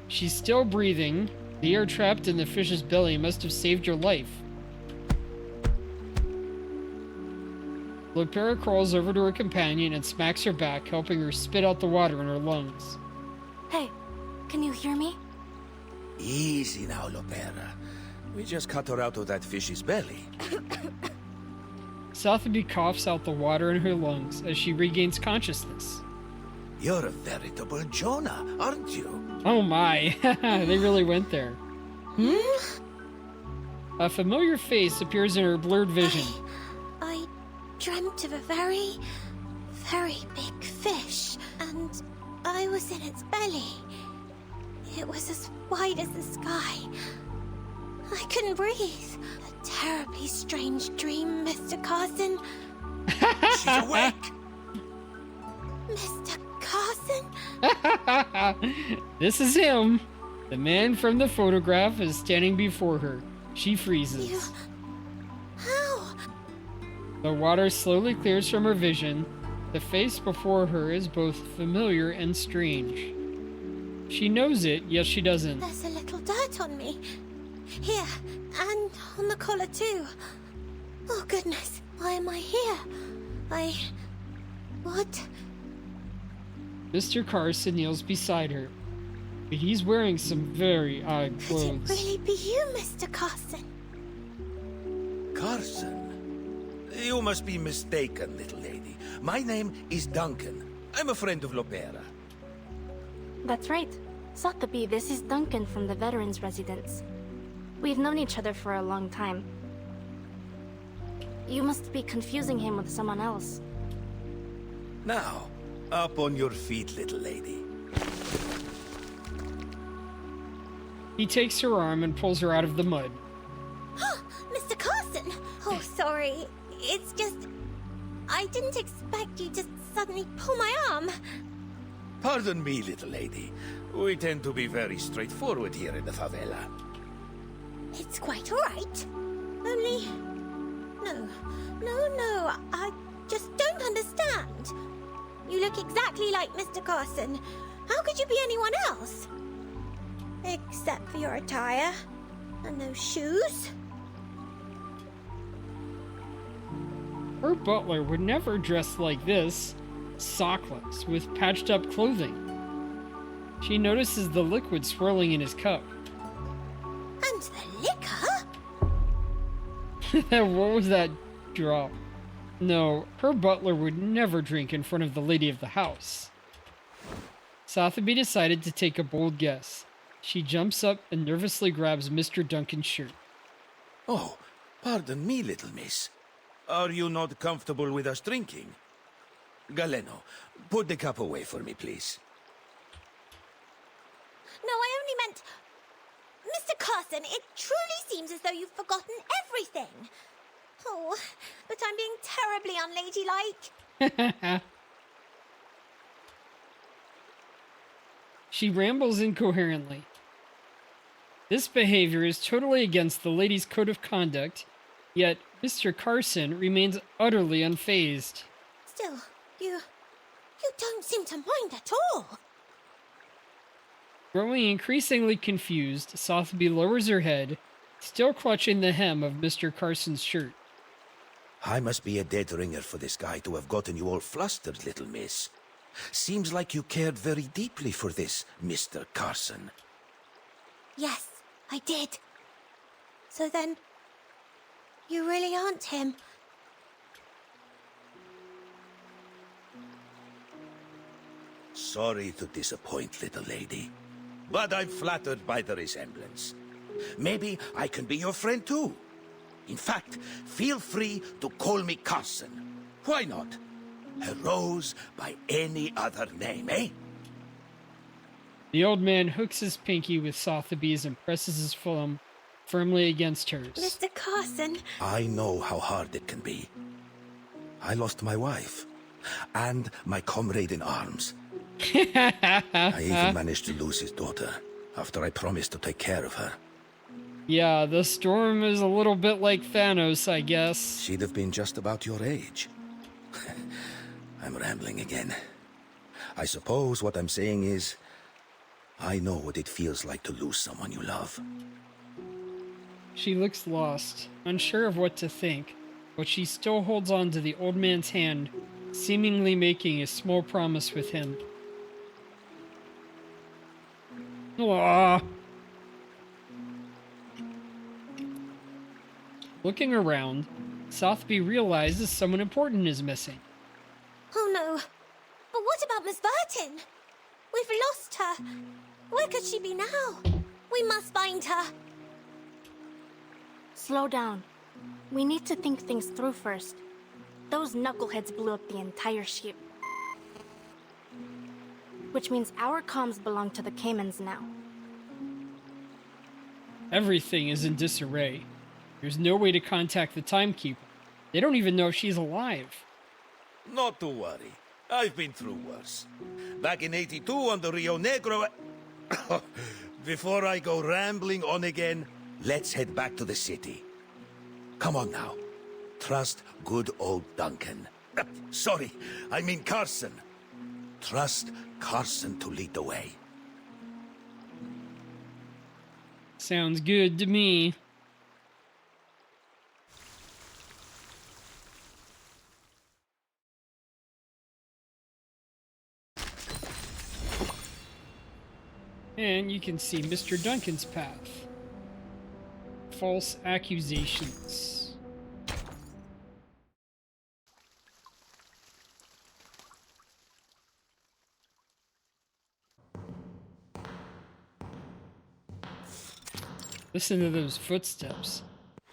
She's still breathing. The air trapped in the fish's belly must have saved your life. Lopera crawls over to her companion and smacks her back, helping her spit out the water in her lungs. Hey, can you hear me? Easy now, Lopera. We just cut her out of that fish's belly. Sotheby coughs out the water in her lungs as she regains consciousness. You're a veritable Jonah, aren't you? Oh my, they really went there. A familiar face appears in her blurred vision. I dreamt of a very, very big fish, and I was in its belly. It was as wide as the sky. I couldn't breathe. A terribly strange dream, Mr. Carson. She's awake! Mr. Carson? This is him. The man from the photograph is standing before her. She freezes. How? The water slowly clears from her vision. The face before her is both familiar and strange. She knows it, yet she doesn't. There's a little dirt on me. Here, and on the collar too. Oh goodness, why am I here? What? Mr. Carson kneels beside her, but he's wearing some very odd Could it clothes. really be you, Mr. Carson? Carson? You must be mistaken, little lady. My name is Duncan. I'm a friend of Lopera. That's right. Sotheby, this is Duncan from the Veterans Residence. We've known each other for a long time. You must be confusing him with someone else. Now, up on your feet, little lady. He takes her arm and pulls her out of the mud. Mr. Carson! Oh, sorry. It's just... I didn't expect you to suddenly pull my arm. Pardon me, little lady. We tend to be very straightforward here in the favela. It's quite all right. Only... No, I just don't understand. You look exactly like Mr. Carson. How could you be anyone else? Except for your attire. And those shoes. Her butler would never dress like this, sockless, with patched up clothing. She notices the liquid swirling in his cup. And the liquor? What was that drop? No, her butler would never drink in front of the lady of the house. Sotheby decided to take a bold guess. She jumps up and nervously grabs Mr. Duncan's shirt. Oh, pardon me, little miss. Are you not comfortable with us drinking? Galeno, put the cup away for me, please. No, I only meant... Mr. Carson, it truly seems as though you've forgotten everything. Oh, but I'm being terribly unladylike. She rambles incoherently. This behavior is totally against the lady's code of conduct, yet Mr. Carson remains utterly unfazed. Still, you don't seem to mind at all. Growing increasingly confused, Sotheby lowers her head, still clutching the hem of Mr. Carson's shirt. I must be a dead ringer for this guy to have gotten you all flustered, little miss. Seems like you cared very deeply for this, Mr. Carson. Yes, I did. So then, you really aren't him. Sorry to disappoint, little lady. But I'm flattered by the resemblance. Maybe I can be your friend too. In fact, feel free to call me Carson. Why not? A rose by any other name, eh? The old man hooks his pinky with Sotheby's and presses his thumb firmly against hers. Mr. Carson. I know how hard it can be. I lost my wife and my comrade in arms. I even managed to lose his daughter after I promised to take care of her. Yeah, the storm is a little bit like Thanos, I guess. She'd have been just about your age. I'm rambling again. I suppose what I'm saying is, I know what it feels like to lose someone you love. She looks lost, unsure of what to think, but she still holds on to the old man's hand, seemingly making a small promise with him. Aww. Looking around, Sotheby realizes someone important is missing. Oh no. But what about Miss Burton? We've lost her. Where could she be now? We must find her. Slow down. We need to think things through first. Those knuckleheads blew up the entire ship. Which means our comms belong to the Caymans now. Everything is in disarray. There's no way to contact the timekeeper. They don't even know if she's alive. Not to worry. I've been through worse. Back in '82 on the Rio Negro... Before I go rambling on again, let's head back to the city. Come on now. Trust good old Duncan. Sorry, I mean Carson. Trust Carson to lead the way. Sounds good to me. And you can see Mr. Duncan's path. False accusations. Listen to those footsteps.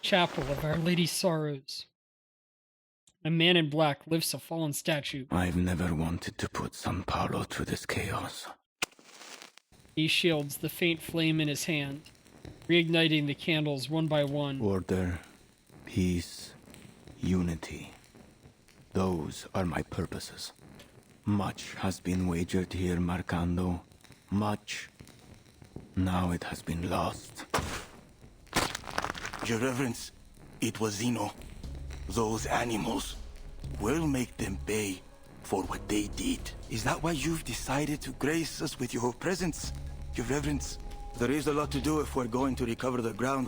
Chapel of Our Lady's Sorrows. A man in black lifts a fallen statue. I've never wanted to put San Paulo through this chaos. He shields the faint flame in his hand, reigniting the candles one by one. Order, peace, unity. Those are my purposes. Much has been wagered here, Marcando. Much. Now it has been lost. Your Reverence, it was Zeno. Those animals. We'll make them pay for what they did. Is that why you've decided to grace us with your presence, Your Reverence? There is a lot to do if we're going to recover the ground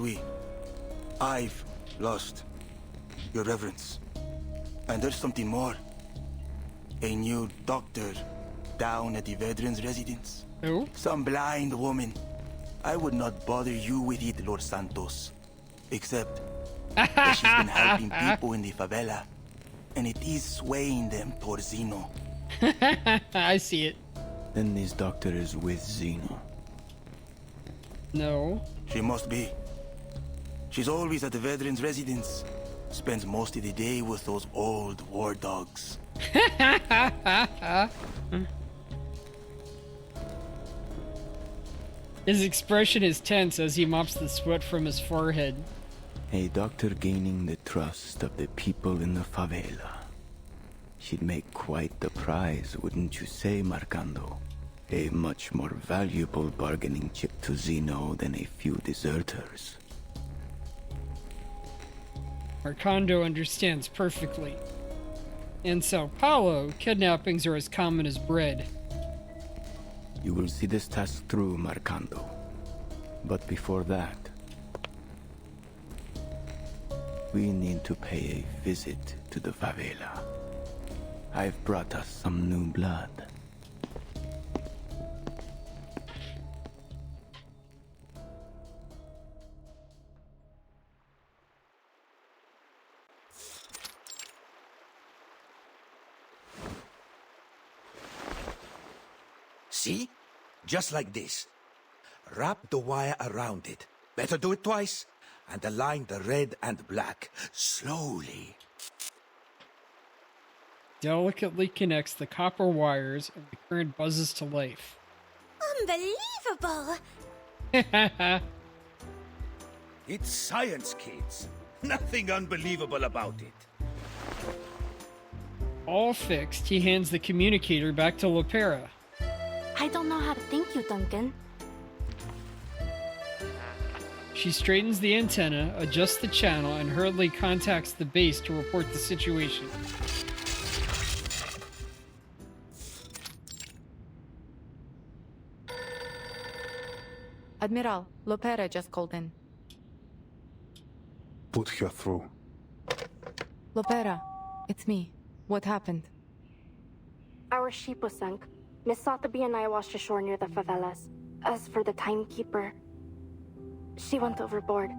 I've lost, Your Reverence. And there's something more. A new doctor down at the veterans' residence. Who? Some blind woman. I would not bother you with it, Lord Santos. Except that she's been helping people in the favela. And it is swaying them towards Zeno. I see it. Then this doctor is with Zeno. No. She must be. She's always at the veterans' residence. Spends most of the day with those old war dogs. His expression is tense as he mops the sweat from his forehead. A doctor gaining the trust of the people in the favela. She'd make quite the prize, wouldn't you say, Marcando? A much more valuable bargaining chip to Zeno than a few deserters. Marcando understands perfectly. In Sao Paulo, kidnappings are as common as bread. You will see this task through, Marcando. But before that, we need to pay a visit to the favela. I've brought us some new blood. See? Just like this. Wrap the wire around it. Better do it twice. And align the red and black. Slowly. Delicately connects the copper wires and the current buzzes to life. Unbelievable! It's science, kids. Nothing unbelievable about it. All fixed, he hands the communicator back to Lopera. I don't know how to thank you, Duncan. She straightens the antenna, adjusts the channel, and hurriedly contacts the base to report the situation. Admiral, Lopera just called in. Put her through. Lopera, it's me. What happened? Our ship was sunk. Miss Sotheby and I washed ashore near the favelas. As for the timekeeper, she went overboard.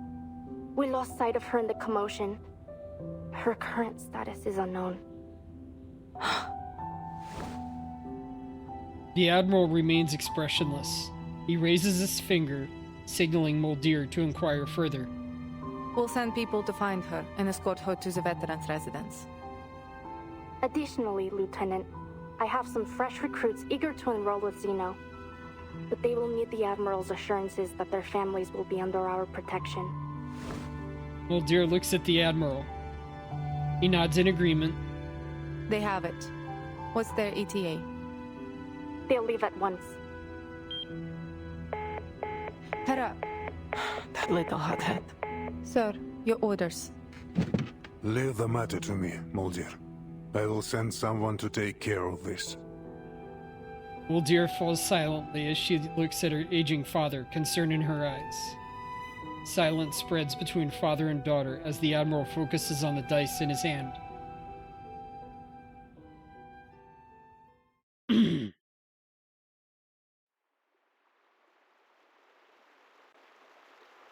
We lost sight of her in the commotion. Her current status is unknown. The Admiral remains expressionless. He raises his finger, signaling Muldir to inquire further. We'll send people to find her and escort her to the veterans' residence. Additionally, Lieutenant, I have some fresh recruits eager to enroll with Zeno. But they will need the Admiral's assurances that their families will be under our protection. Muldir looks at the Admiral. He nods in agreement. They have it. What's their ETA? They'll leave at once. Hera. That little hothead. Sir, your orders. Leave the matter to me, Muldir. I will send someone to take care of this. Muldir falls silently as she looks at her aging father, concern in her eyes. Silence spreads between father and daughter as the Admiral focuses on the dice in his hand.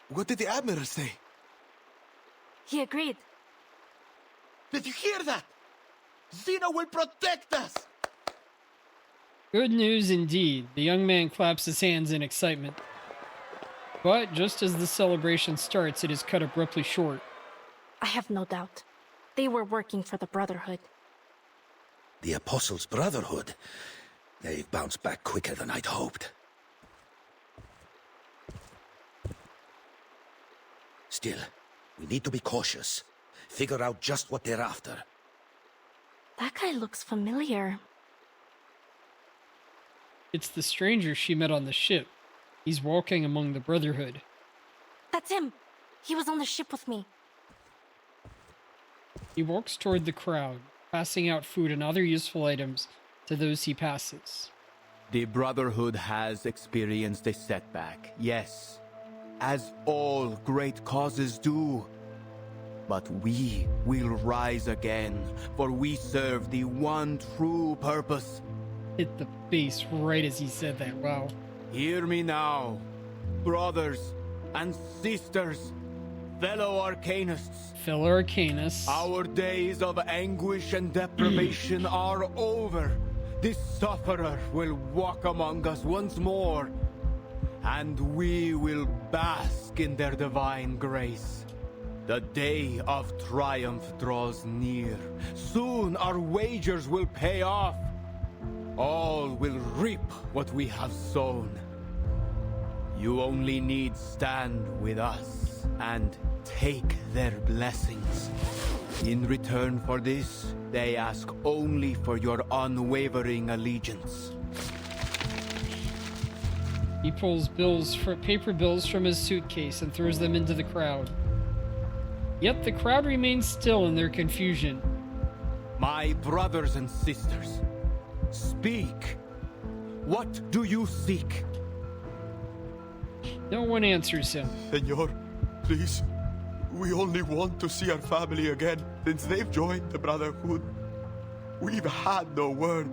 What did the Admiral say? He agreed. Did you hear that? Zeno will protect us! Good news indeed. The young man claps his hands in excitement. But just as the celebration starts, it is cut abruptly short. I have no doubt. They were working for the Brotherhood. The Apostles' Brotherhood? They've bounced back quicker than I'd hoped. Still, we need to be cautious. Figure out just what they're after. That guy looks familiar. It's the stranger she met on the ship. He's walking among the Brotherhood. That's him! He was on the ship with me. He walks toward the crowd, passing out food and other useful items to those he passes. The Brotherhood has experienced a setback, yes, as all great causes do. But we will rise again, for we serve the one true purpose. Hit the base right as he said that, wow. Hear me now, brothers and sisters, fellow Arcanists. Fellow Arcanists. Our days of anguish and deprivation are over. The sufferer will walk among us once more, and we will bask in their divine grace. The day of triumph draws near. Soon our wagers will pay off. All will reap what we have sown. You only need stand with us and take their blessings. In return for this, they ask only for your unwavering allegiance. He pulls paper bills from his suitcase and throws them into the crowd. Yet the crowd remains still in their confusion. My brothers and sisters, speak. What do you seek? No one answers him. Senor, please. We only want to see our family again since they've joined the Brotherhood. We've had no word.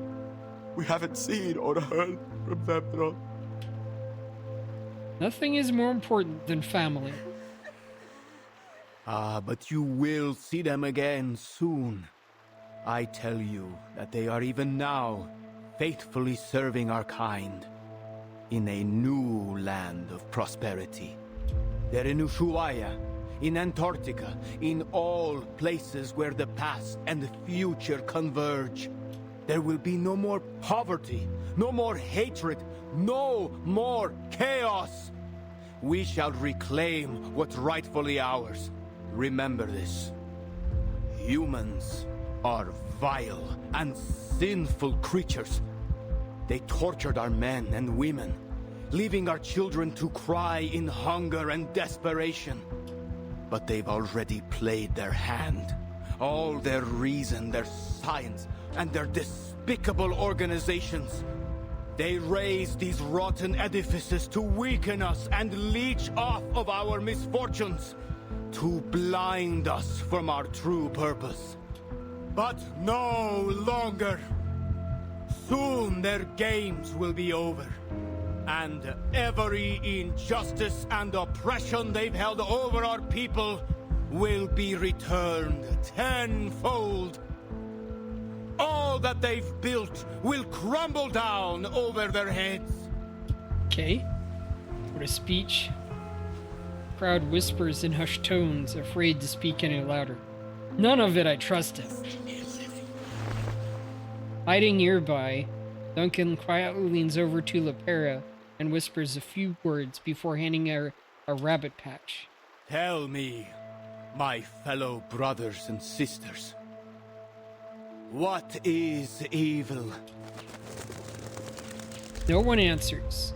We haven't seen or heard from them at all. Nothing is more important than family. But you will see them again soon. I tell you that they are even now faithfully serving our kind. in a new land of prosperity. They're in Ushuaia, in Antarctica, in all places where the past and the future converge. There will be no more poverty, no more hatred, no more chaos. We shall reclaim what's rightfully ours. Remember this. Humans are vile and sinful creatures. They tortured our men and women, leaving our children to cry in hunger and desperation. But they've already played their hand. All their reason, their science, and their despicable organizations. They raise these rotten edifices to weaken us and leech off of our misfortunes, to blind us from our true purpose. But no longer. Soon their games will be over, and every injustice and oppression they've held over our people will be returned tenfold. All that they've built will crumble down over their heads. Okay. What a speech. Crowd whispers in hushed tones, afraid to speak any louder. None of it I trusted. Hiding nearby, Duncan quietly leans over to Lepera and whispers a few words before handing her a rabbit patch. Tell me, my fellow brothers and sisters, what is evil? No one answers.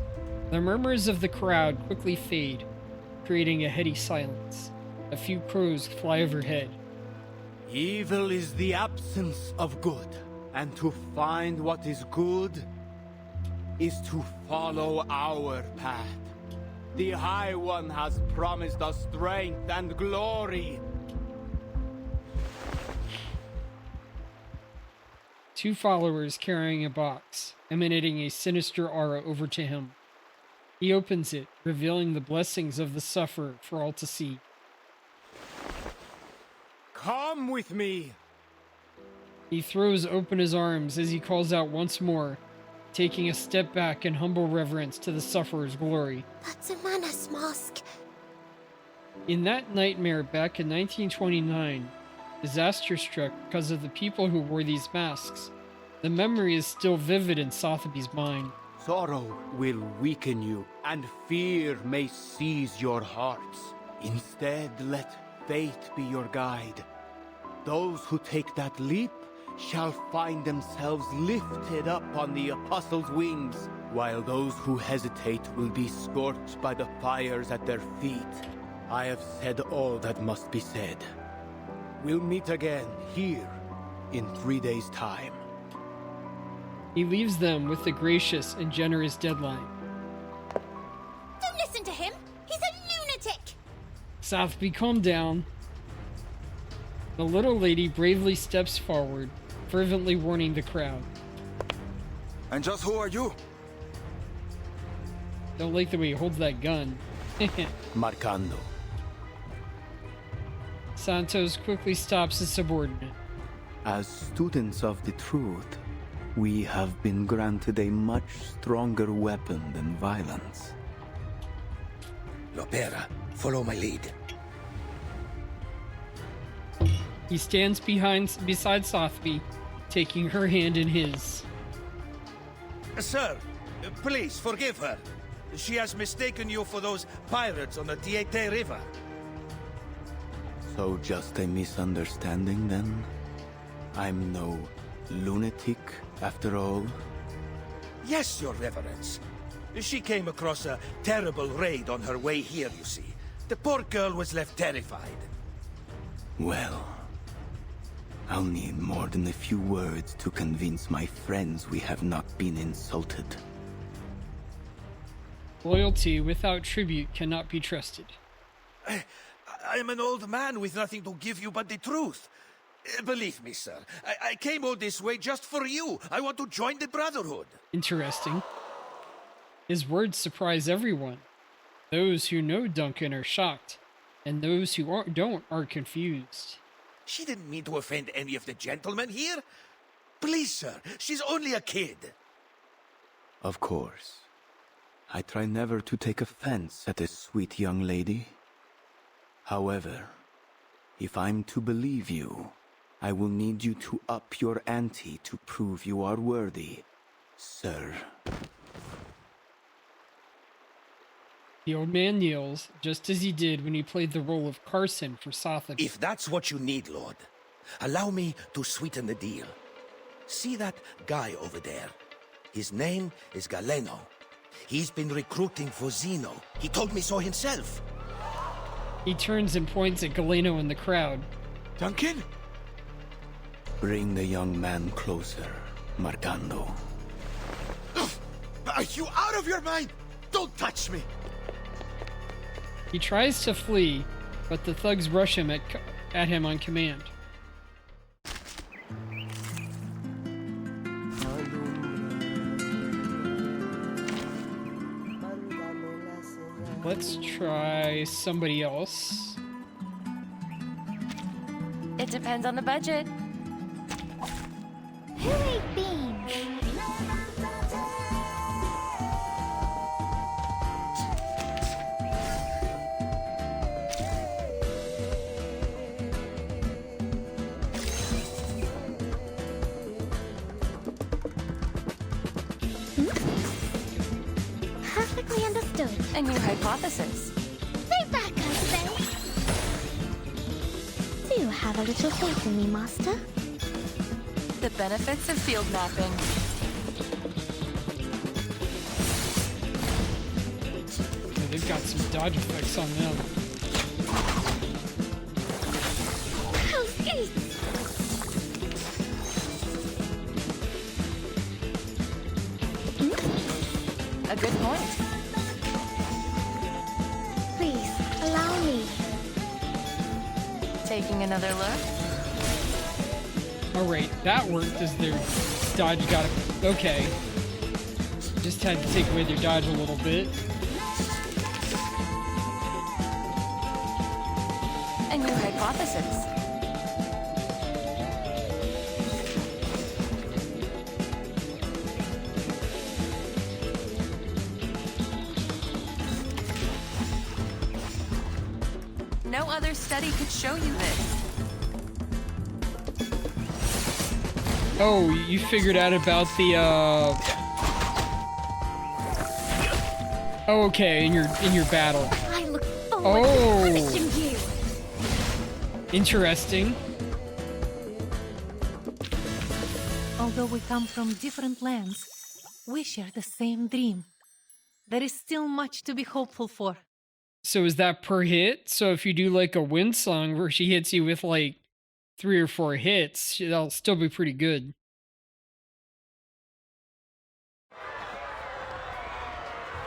The murmurs of the crowd quickly fade, creating a heady silence. A few crows fly overhead. Evil is the absence of good, and to find what is good is to follow our path. The High One has promised us strength and glory. Two followers carrying a box, emanating a sinister aura over to him. He opens it, revealing the blessings of the sufferer for all to see. Come with me! He throws open his arms as he calls out once more, taking a step back in humble reverence to the sufferer's glory. That's a Manus mask. In that nightmare back in 1929, disaster struck because of the people who wore these masks. The memory is still vivid in Sotheby's mind. Sorrow will weaken you, and fear may seize your hearts. Instead, let faith be your guide. Those who take that leap shall find themselves lifted up on the apostles' wings, while those who hesitate will be scorched by the fires at their feet. I have said all that must be said. We'll meet again here in 3 days' time. He leaves them with a gracious and generous deadline. Don't listen to him! He's a lunatic! Sotheby, calm down. The little lady bravely steps forward, fervently warning the crowd. And just who are you? Don't like the way he holds that gun. Marcando. Santos quickly stops his subordinate. As students of the truth, we have been granted a much stronger weapon than violence. Lopera, follow my lead. He stands beside Sotheby, taking her hand in his. Sir, please forgive her. She has mistaken you for those pirates on the Tiete River. So just a misunderstanding then? I'm no lunatic after all? Yes, Your Reverence. She came across a terrible raid on her way here, you see. The poor girl was left terrified. Well, I'll need more than a few words to convince my friends we have not been insulted. Loyalty without tribute cannot be trusted. I am an old man with nothing to give you but the truth. Believe me, sir, I came all this way just for you. I want to join the Brotherhood. Interesting. His words surprise everyone. Those who know Duncan are shocked, and those who don't are confused. She didn't mean to offend any of the gentlemen here. Please, sir, she's only a kid. Of course. I try never to take offense at this sweet young lady. However, if I'm to believe you, I will need you to up your ante to prove you are worthy, sir. The old man kneels, just as he did when he played the role of Carson for Sotheby. If that's what you need, Lord, allow me to sweeten the deal. See that guy over there? His name is Galeno. He's been recruiting for Zeno. He told me so himself. He turns and points at Galeno in the crowd. Duncan? Bring the young man closer, Marcando. Are you out of your mind? Don't touch me! He tries to flee, but the thugs rush him at him on command. Let's try somebody else. It depends on the budget. Who ate beans? Perfectly understood. A new hypothesis. Stay back, I say. Do you have a little faith in me, Master? The benefits of field mapping. Yeah, they've got some dodge effects on them. A good point. Please, allow me. Taking another look? Alright, that worked as their dodge got... Okay. Just had to take away their dodge a little bit. A new hypothesis. No other study could show you this. Oh, you figured out about the, Oh, okay, in your battle. I look forward to punishing you. Interesting. Although we come from different lands, we share the same dream. There is still much to be hopeful for. So is that per hit? So if you do like a wind song where she hits you with like 3 or 4 hits, that'll still be pretty good.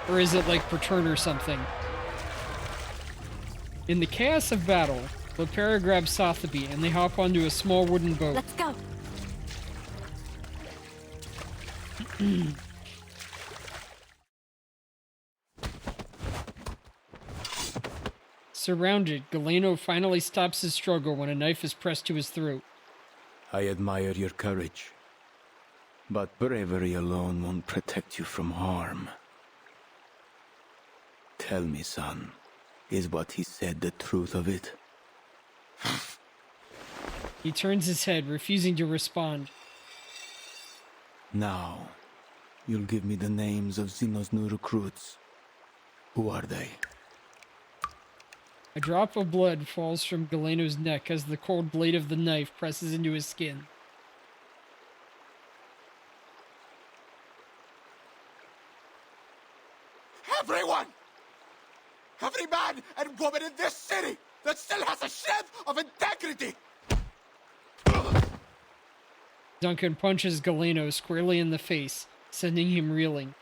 Or is it like per turn or something? In the chaos of battle, Lopera grabs Sotheby and they hop onto a small wooden boat. Let's go. Surrounded, Galeno finally stops his struggle when a knife is pressed to his throat. I admire your courage, but bravery alone won't protect you from harm. Tell me, son, is what he said the truth of it? He turns his head, refusing to respond. Now, you'll give me the names of Zeno's new recruits. Who are they? A drop of blood falls from Galeno's neck as the cold blade of the knife presses into his skin. Everyone! Every man and woman in this city that still has a shred of integrity! Duncan punches Galeno squarely in the face, sending him reeling.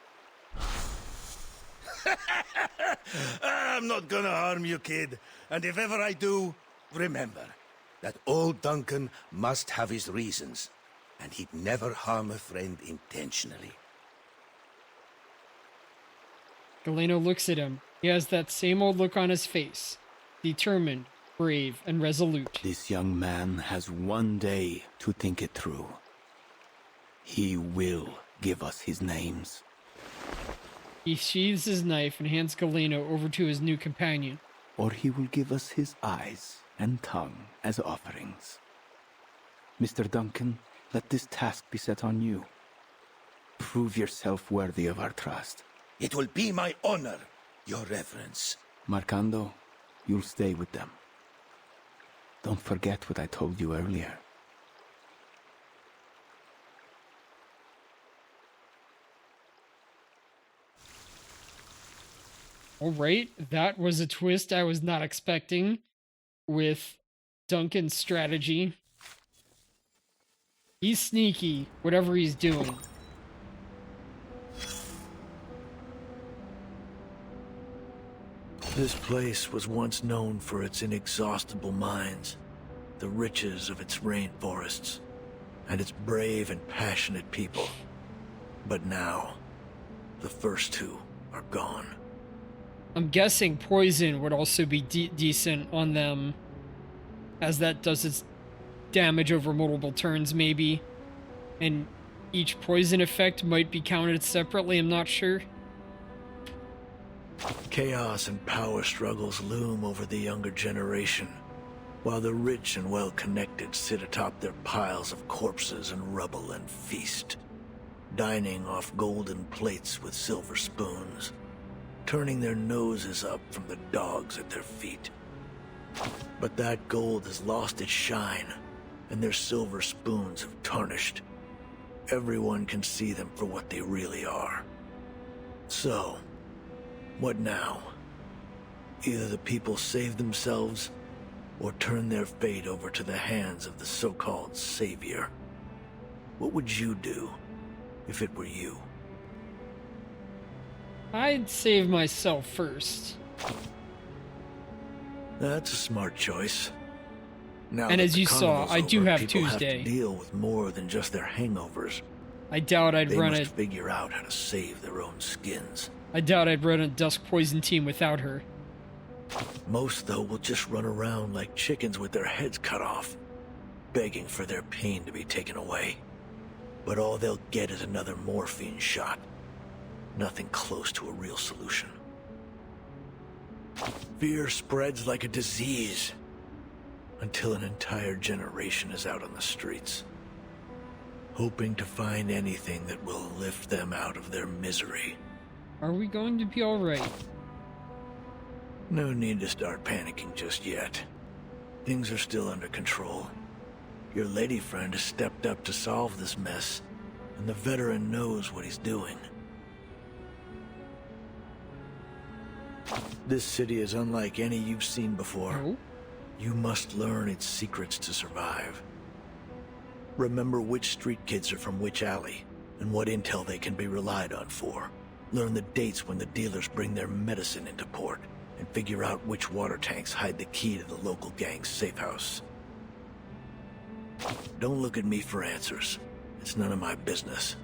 I'm not gonna harm you, kid. And if ever I do, remember that old Duncan must have his reasons, and he'd never harm a friend intentionally. Galeno looks at him. He has that same old look on his face. Determined, brave, and resolute. This young man has one day to think it through. He will give us his names. He sheathes his knife and hands Galeno over to his new companion. Or he will give us his eyes and tongue as offerings. Mr. Duncan, let this task be set on you. Prove yourself worthy of our trust. It will be my honor, Your Reverence. Marcando, you'll stay with them. Don't forget what I told you earlier. Alright, that was a twist I was not expecting with Duncan's strategy. He's sneaky, whatever he's doing. This place was once known for its inexhaustible mines, the riches of its rainforests, and its brave and passionate people. But now, the first two are gone. I'm guessing poison would also be decent on them, as that does its damage over multiple turns, maybe. And each poison effect might be counted separately, I'm not sure. Chaos and power struggles loom over the younger generation, while the rich and well-connected sit atop their piles of corpses and rubble and feast, dining off golden plates with silver spoons, turning their noses up from the dogs at their feet. But that gold has lost its shine, and their silver spoons have tarnished. Everyone can see them for what they really are. So, what now? Either the people save themselves, or turn their fate over to the hands of the so-called savior. What would you do, if it were you? I'd save myself first. That's a smart choice. Now and that as the you saw, carnival's I do over, have people Tuesday. Have to deal with more than just their hangovers. I doubt I'd they run must it. Figure out how to save their own skins. I doubt I'd run a Dusk Poison team without her. Most, though, will just run around like chickens with their heads cut off, begging for their pain to be taken away. But all they'll get is another morphine shot. Nothing close to a real solution. Fear spreads like a disease, until an entire generation is out on the streets, hoping to find anything that will lift them out of their misery. Are we going to be alright? No need to start panicking just yet. Things are still under control. Your lady friend has stepped up to solve this mess, and the veteran knows what he's doing. This city is unlike any you've seen before. No? You must learn its secrets to survive. Remember which street kids are from which alley, and what intel they can be relied on for. Learn the dates when the dealers bring their medicine into port, and figure out which water tanks hide the key to the local gang's safe house. Don't look at me for answers. It's none of my business.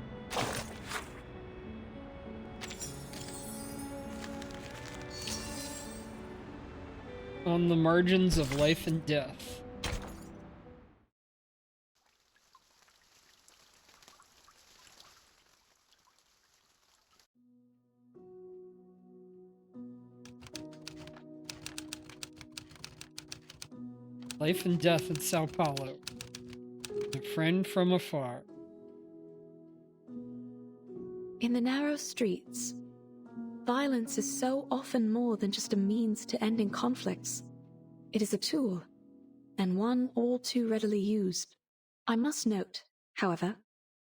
On the margins of life and death. Life and death in Sao Paulo. A friend from afar. In the narrow streets, violence is so often more than just a means to ending conflicts. It is a tool, and one all too readily used. I must note, however,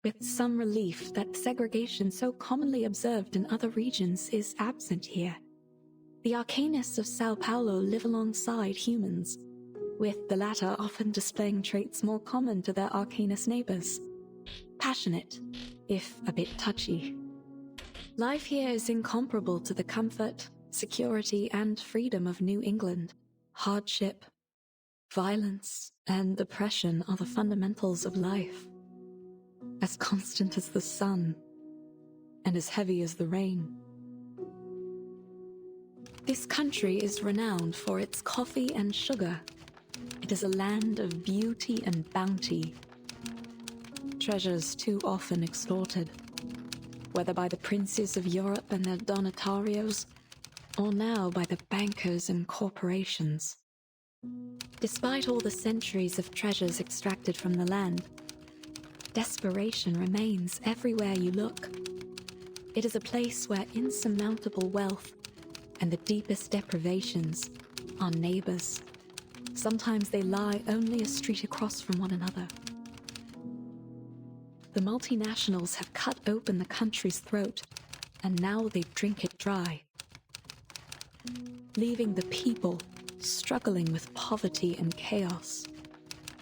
with some relief that segregation so commonly observed in other regions is absent here. The Arcanists of Sao Paulo live alongside humans, with the latter often displaying traits more common to their Arcanist neighbors. Passionate, if a bit touchy. Life here is incomparable to the comfort, security, and freedom of New England. Hardship, violence, and oppression are the fundamentals of life. As constant as the sun, and as heavy as the rain. This country is renowned for its coffee and sugar. It is a land of beauty and bounty. Treasures too often extorted. whether by the princes of Europe and their donatarios, or now by the bankers and corporations. Despite all the centuries of treasures extracted from the land, desperation remains everywhere you look. It is a place where insurmountable wealth and the deepest deprivations are neighbors. Sometimes they lie only a street across from one another. The multinationals have cut open the country's throat, and now they drink it dry, leaving the people struggling with poverty and chaos.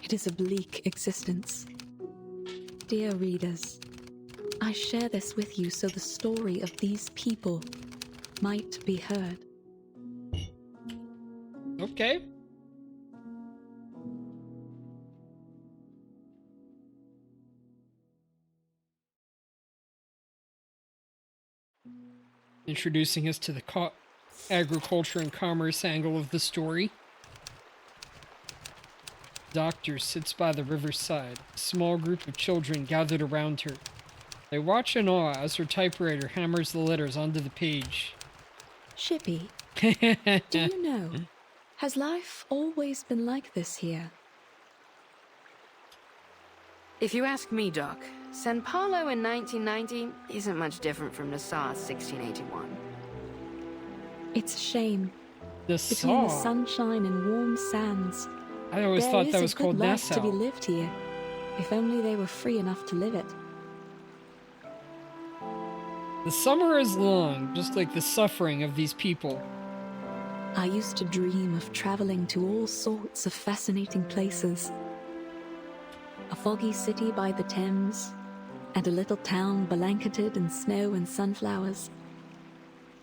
It is a bleak existence. Dear readers, I share this with you so the story of these people might be heard. Okay. Introducing us to the agriculture and commerce angle of the story. Doctor sits by the riverside. A small group of children gathered around her. They watch in awe as her typewriter hammers the letters onto the page. Shippy, do you know, has life always been like this here? If you ask me, Doc, San Paulo in 1990 isn't much different from Nassau 1681. It's a shame. Nassau. Between the sunshine and warm sands, I always thought that was called there is a good life to be Nassau. lived here, if only they were free enough to live it. The summer is long, just like the suffering of these people. I used to dream of traveling to all sorts of fascinating places. A foggy city by the Thames, and a little town blanketed in snow and sunflowers.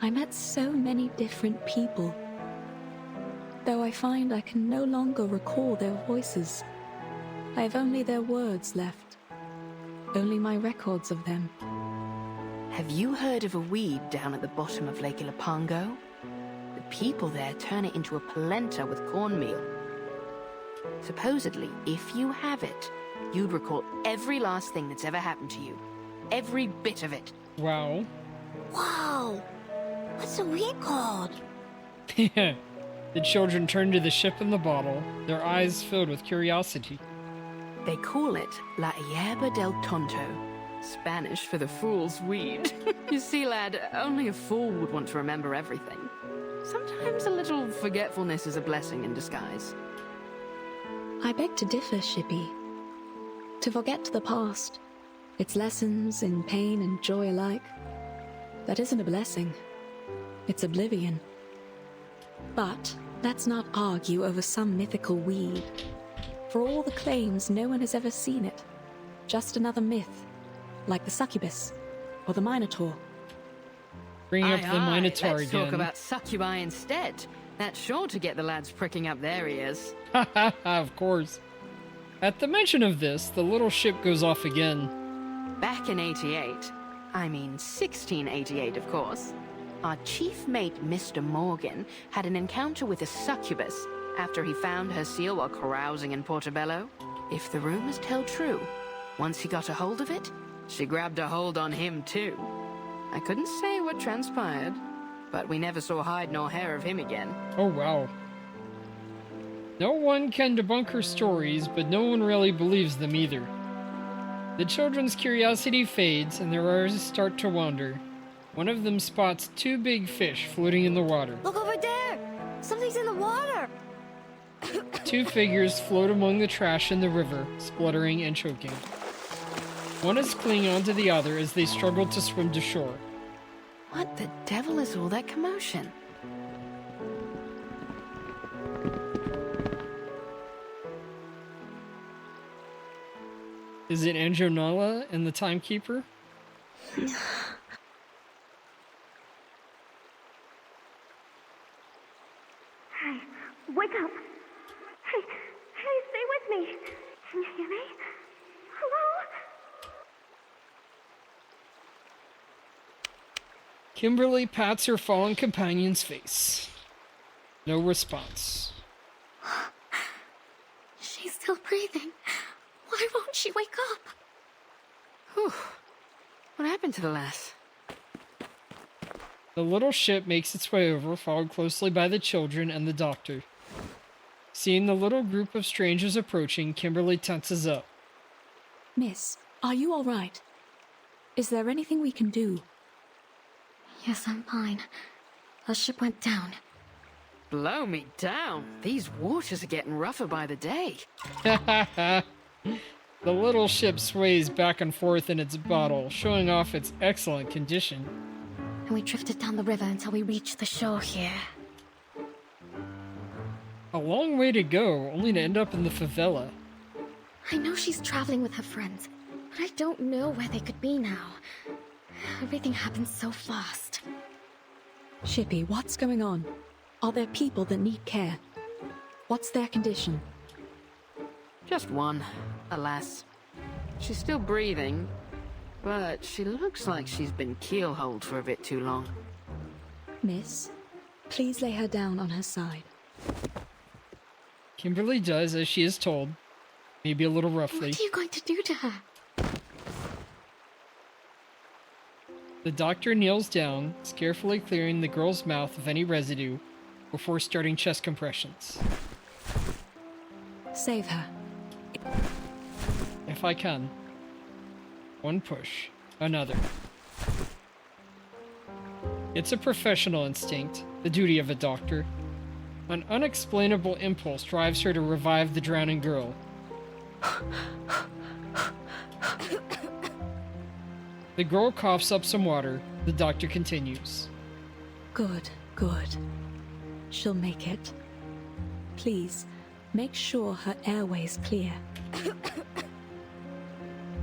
I met so many different people, though I find I can no longer recall their voices. I have only their words left, only my records of them. Have you heard of a weed down at the bottom of Lake Ilapango? The people there turn it into a polenta with cornmeal. Supposedly, if you have it, you'd recall every last thing that's ever happened to you. Every bit of it. Wow. Wow! What's the weed called? The children turn to the ship in the bottle, their eyes filled with curiosity. They call it La Hierba del Tonto, Spanish for the fool's weed. You see, lad, only a fool would want to remember everything. Sometimes a little forgetfulness is a blessing in disguise. I beg to differ, Shippy. To forget the past, its lessons in pain and joy alike, that isn't a blessing. It's oblivion. But let's not argue over some mythical weed. For all the claims, no one has ever seen it. Just another myth, like the succubus or the minotaur. Bringing up the Minotaur let's again. talk about succubi instead. That's sure to get the lads pricking up their ears. Of course. At the mention of this, the little ship goes off again. Back in 1688, of course, our chief mate, Mr. Morgan, had an encounter with a succubus after he found her seal while carousing in Portobello. If the rumors tell true, once he got a hold of it, she grabbed a hold on him too. I couldn't say what transpired, but we never saw hide nor hair of him again. Oh, wow. No one can debunk her stories, but no one really believes them either. The children's curiosity fades, and their eyes start to wander. One of them spots two big fish floating in the water. Look over there! Something's in the water! Two figures float among the trash in the river, spluttering and choking. One is clinging onto the other as they struggle to swim to shore. What the devil is all that commotion? Is it Anjo Nala and the Timekeeper? Hey, wake up! Hey, stay with me! Can you hear me? Hello? Kimberly pats her fallen companion's face. No response. She's still breathing. Why won't she wake up? Whew. What happened to the lass? The little ship makes its way over, followed closely by the children and the doctor. Seeing the little group of strangers approaching, Kimberly tenses up. Miss, are you all right? Is there anything we can do? Yes, I'm fine. The ship went down. Blow me down. These waters are getting rougher by the day. The little ship sways back and forth in its bottle, showing off its excellent condition. And we drifted down the river until we reached the shore here. A long way to go, only to end up in the favela. I know she's traveling with her friends, but I don't know where they could be now. Everything happened so fast. Shippy, what's going on? Are there people that need care? What's their condition? Just one, alas. She's still breathing, but she looks like she's been keelholed for a bit too long. Miss, please lay her down on her side. Kimberly does as she is told, maybe a little roughly. What are you going to do to her? The doctor kneels down, carefully clearing the girl's mouth of any residue before starting chest compressions. Save her. If I can. One push, another. It's a professional instinct, the duty of a doctor. An unexplainable impulse drives her to revive the drowning girl. The girl coughs up some water. The doctor continues. Good, good. She'll make it. Please, make sure her airway's clear.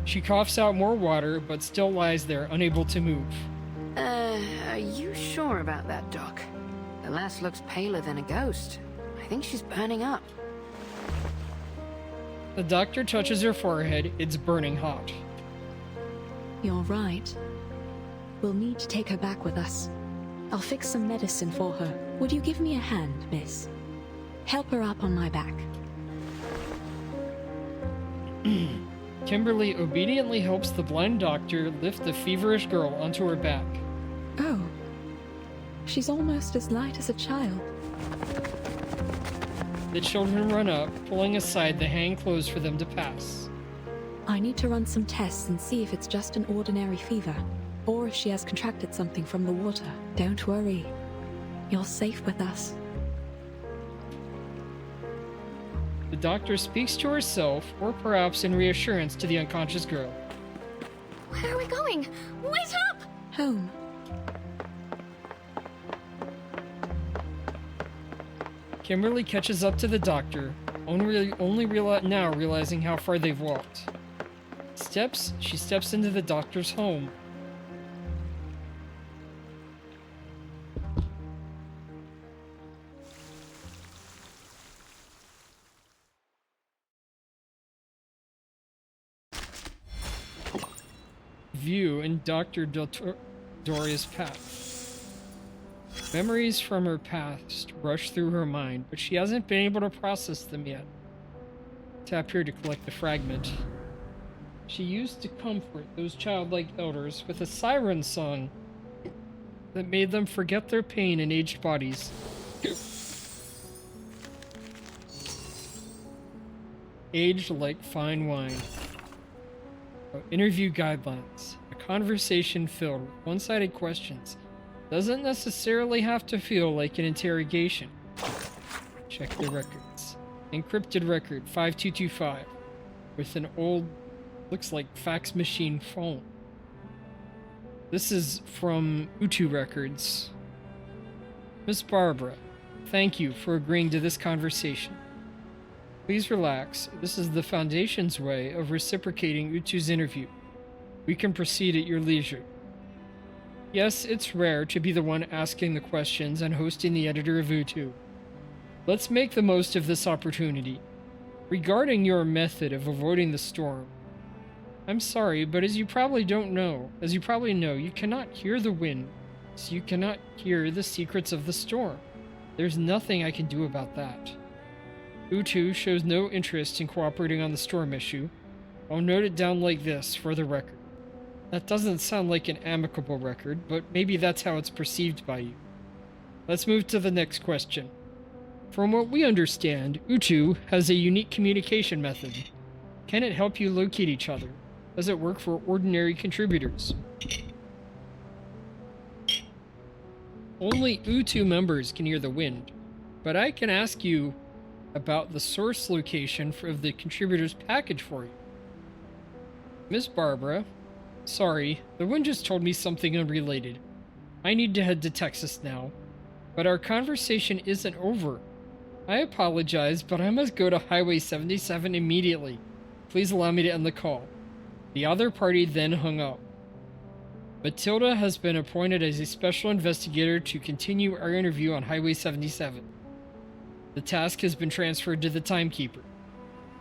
She coughs out more water, but still lies there, unable to move. Are you sure about that, Doc? The lass looks paler than a ghost. I think she's burning up. The doctor touches her forehead. It's burning hot. You're right. We'll need to take her back with us. I'll fix some medicine for her. Would you give me a hand, miss? Help her up on my back. Kimberly obediently helps the blind doctor lift the feverish girl onto her back. Oh. She's almost as light as a child. The children run up, pulling aside the hang closed for them to pass. I need to run some tests and see if it's just an ordinary fever, or if she has contracted something from the water. Don't worry. You're safe with us. The doctor speaks to herself, or perhaps in reassurance to the unconscious girl. Where are we going? Wait up! Home. Kimberly catches up to the doctor, now realizing how far they've walked. She steps into the doctor's home. View in Dr. Doria's path. Memories from her past rush through her mind, but she hasn't been able to process them yet. Tap here to collect the fragment. She used to comfort those childlike elders with a siren song that made them forget their pain in aged bodies. Aged like fine wine. Interview guidelines. A conversation filled with one-sided questions doesn't necessarily have to feel like an interrogation. Check the records. Encrypted record 5225 with an old, looks like fax machine phone. This is from Utu Records. Miss Barbara, thank you for agreeing to this conversation. Please relax. This is the Foundation's way of reciprocating Utu's interview. We can proceed at your leisure. Yes, it's rare to be the one asking the questions and hosting the editor of Utu. Let's make the most of this opportunity. Regarding your method of avoiding the storm, I'm sorry, but as you probably know, you cannot hear the wind, so you cannot hear the secrets of the storm. There's nothing I can do about that. Utu shows no interest in cooperating on the storm issue. I'll note it down like this for the record. That doesn't sound like an amicable record, but maybe that's how it's perceived by you. Let's move to the next question. From what we understand, Utu has a unique communication method. Can it help you locate each other? Does it work for ordinary contributors? Only Utu members can hear the wind, but I can ask you about the source location of the contributor's package for you. Miss Barbara, sorry, the wind just told me something unrelated. I need to head to Texas now, but our conversation isn't over. I apologize, but I must go to Highway 77 immediately. Please allow me to end the call. The other party then hung up. Matilda has been appointed as a special investigator to continue our interview on Highway 77. The task has been transferred to the timekeeper.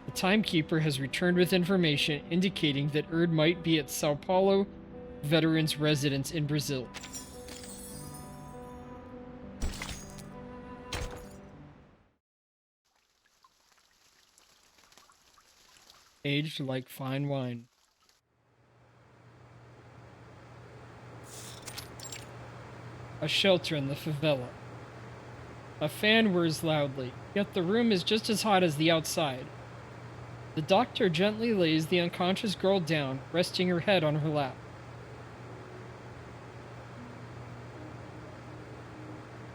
The timekeeper has returned with information indicating that Erd might be at Sao Paulo Veterans Residence in Brazil. Aged like fine wine. A shelter in the favela. A fan whirs loudly, yet the room is just as hot as the outside. The doctor gently lays the unconscious girl down, resting her head on her lap.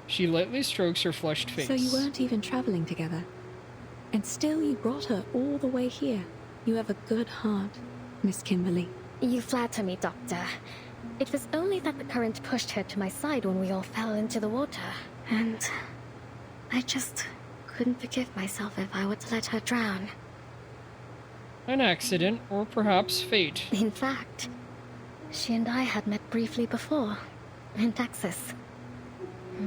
She lightly strokes her flushed face. So you weren't even traveling together? And still you brought her all the way here. You have a good heart, Miss Kimberly. You flatter me, Doctor. It was only that the current pushed her to my side when we all fell into the water. And I just couldn't forgive myself if I were to let her drown. An accident, or perhaps fate. In fact, she and I had met briefly before, in Texas.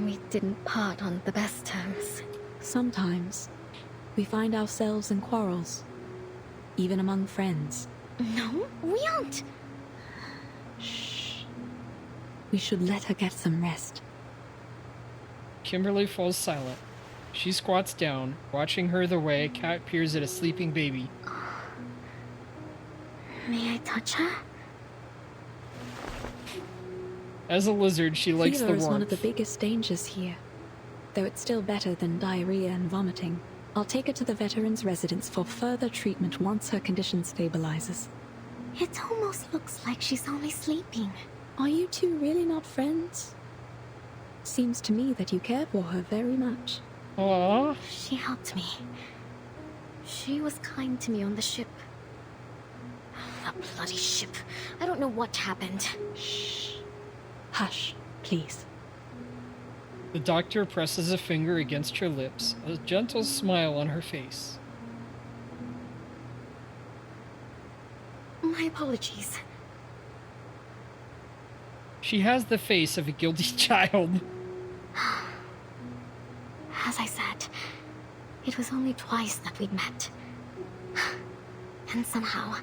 We didn't part on the best terms. Sometimes we find ourselves in quarrels, even among friends. No, we aren't. Shh. We should let her get some rest. Kimberly falls silent. She squats down, watching her the way a cat peers at a sleeping baby. May I touch her? As a lizard, she likes the Fever warmth. is one of the biggest dangers here, though it's still better than diarrhea and vomiting. I'll take her to the veterans' residence for further treatment once her condition stabilizes. It almost looks like she's only sleeping. Are you two really not friends? Seems to me that you care for her very much. Aww. She helped me. She was kind to me on the ship. That bloody ship. I don't know what happened. Shh. Hush, please. The doctor presses a finger against her lips, a gentle smile on her face. My apologies. She has the face of a guilty child. As I said, it was only twice that we'd met. And somehow,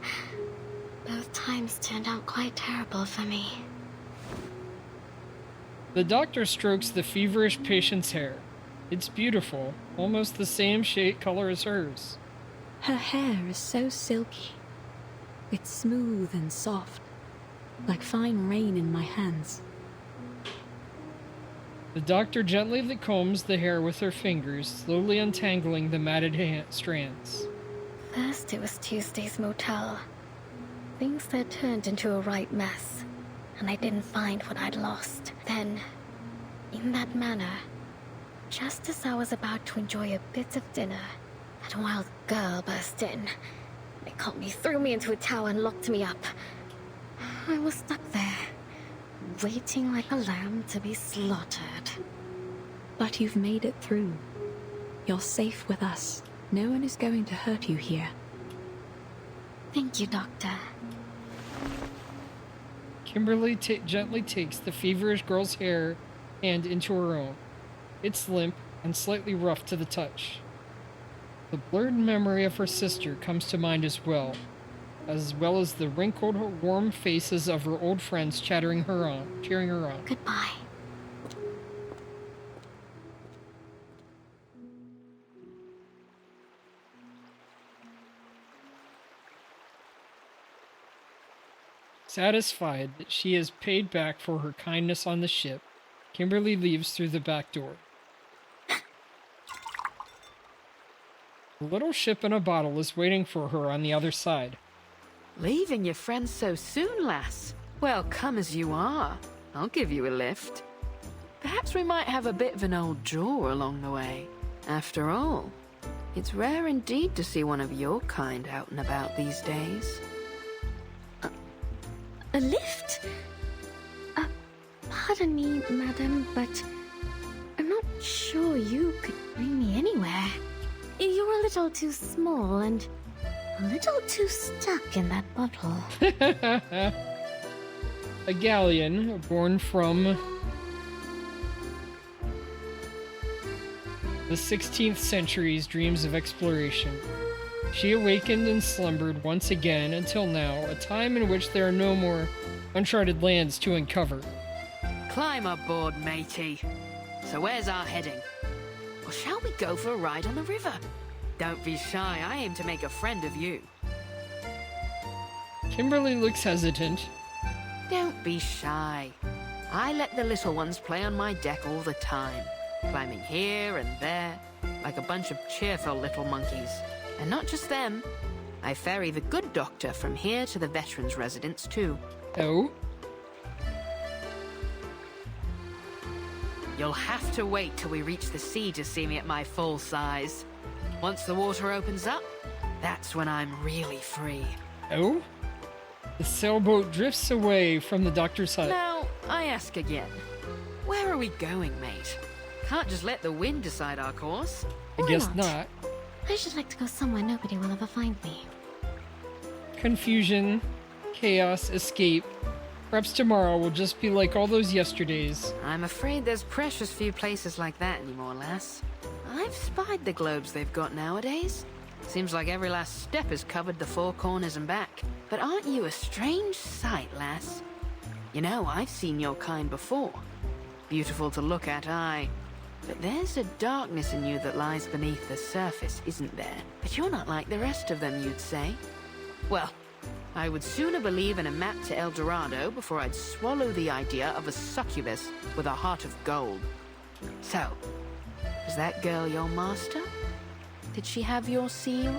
both times turned out quite terrible for me. The doctor strokes the feverish patient's hair. It's beautiful, almost the same shade color as hers. Her hair is so silky. It's smooth and soft, like fine rain in my hands. The doctor gently combs the hair with her fingers, slowly untangling the matted strands. First it was Tuesday's motel. Things had turned into a right mess, and I didn't find what I'd lost. Then, in that manner, just as I was about to enjoy a bit of dinner, that wild girl burst in. They caught me, threw me into a tower, and locked me up. I was stuck there, waiting like a lamb to be slaughtered. But you've made it through. You're safe with us. No one is going to hurt you here. Thank you, Doctor. Kimberly gently takes the feverish girl's hand into her own. It's limp and slightly rough to the touch. The blurred memory of her sister comes to mind as well as the wrinkled, warm faces of her old friends cheering her on. Goodbye. Satisfied that she is paid back for her kindness on the ship, Kimberly leaves through the back door. A little ship in a bottle is waiting for her on the other side. Leaving your friends so soon, lass? Well, come as you are. I'll give you a lift. Perhaps we might have a bit of an old jaw along the way. After all, it's rare indeed to see one of your kind out and about these days. A lift? Pardon me, madam, but I'm not sure you could bring me anywhere. You're a little too small and a little too stuck in that bottle. A galleon born from the 16th century's dreams of exploration. She awakened and slumbered once again until now, a time in which there are no more uncharted lands to uncover. Climb aboard, matey. So where's our heading? Or shall we go for a ride on the river? Don't be shy, I aim to make a friend of you. Kimberly looks hesitant. Don't be shy. I let the little ones play on my deck all the time, climbing here and there, like a bunch of cheerful little monkeys. And not just them. I ferry the good doctor from here to the veterans' residence, too. Oh? You'll have to wait till we reach the sea to see me at my full size. Once the water opens up, that's when I'm really free. Oh? The sailboat drifts away from the doctor's hut. Now, I ask again. Where are we going, mate? Can't just let the wind decide our course. I guess not. I should like to go somewhere nobody will ever find me. Confusion, chaos, escape. Perhaps tomorrow will just be like all those yesterdays. I'm afraid there's precious few places like that anymore, lass. I've spied the globes they've got nowadays. Seems like every last step has covered the four corners and back. But aren't you a strange sight, lass? You know, I've seen your kind before. Beautiful to look at, aye. But there's a darkness in you that lies beneath the surface, isn't there? But you're not like the rest of them, you'd say. Well, I would sooner believe in a map to El Dorado before I'd swallow the idea of a succubus with a heart of gold. So, was that girl your master? Did she have your seal?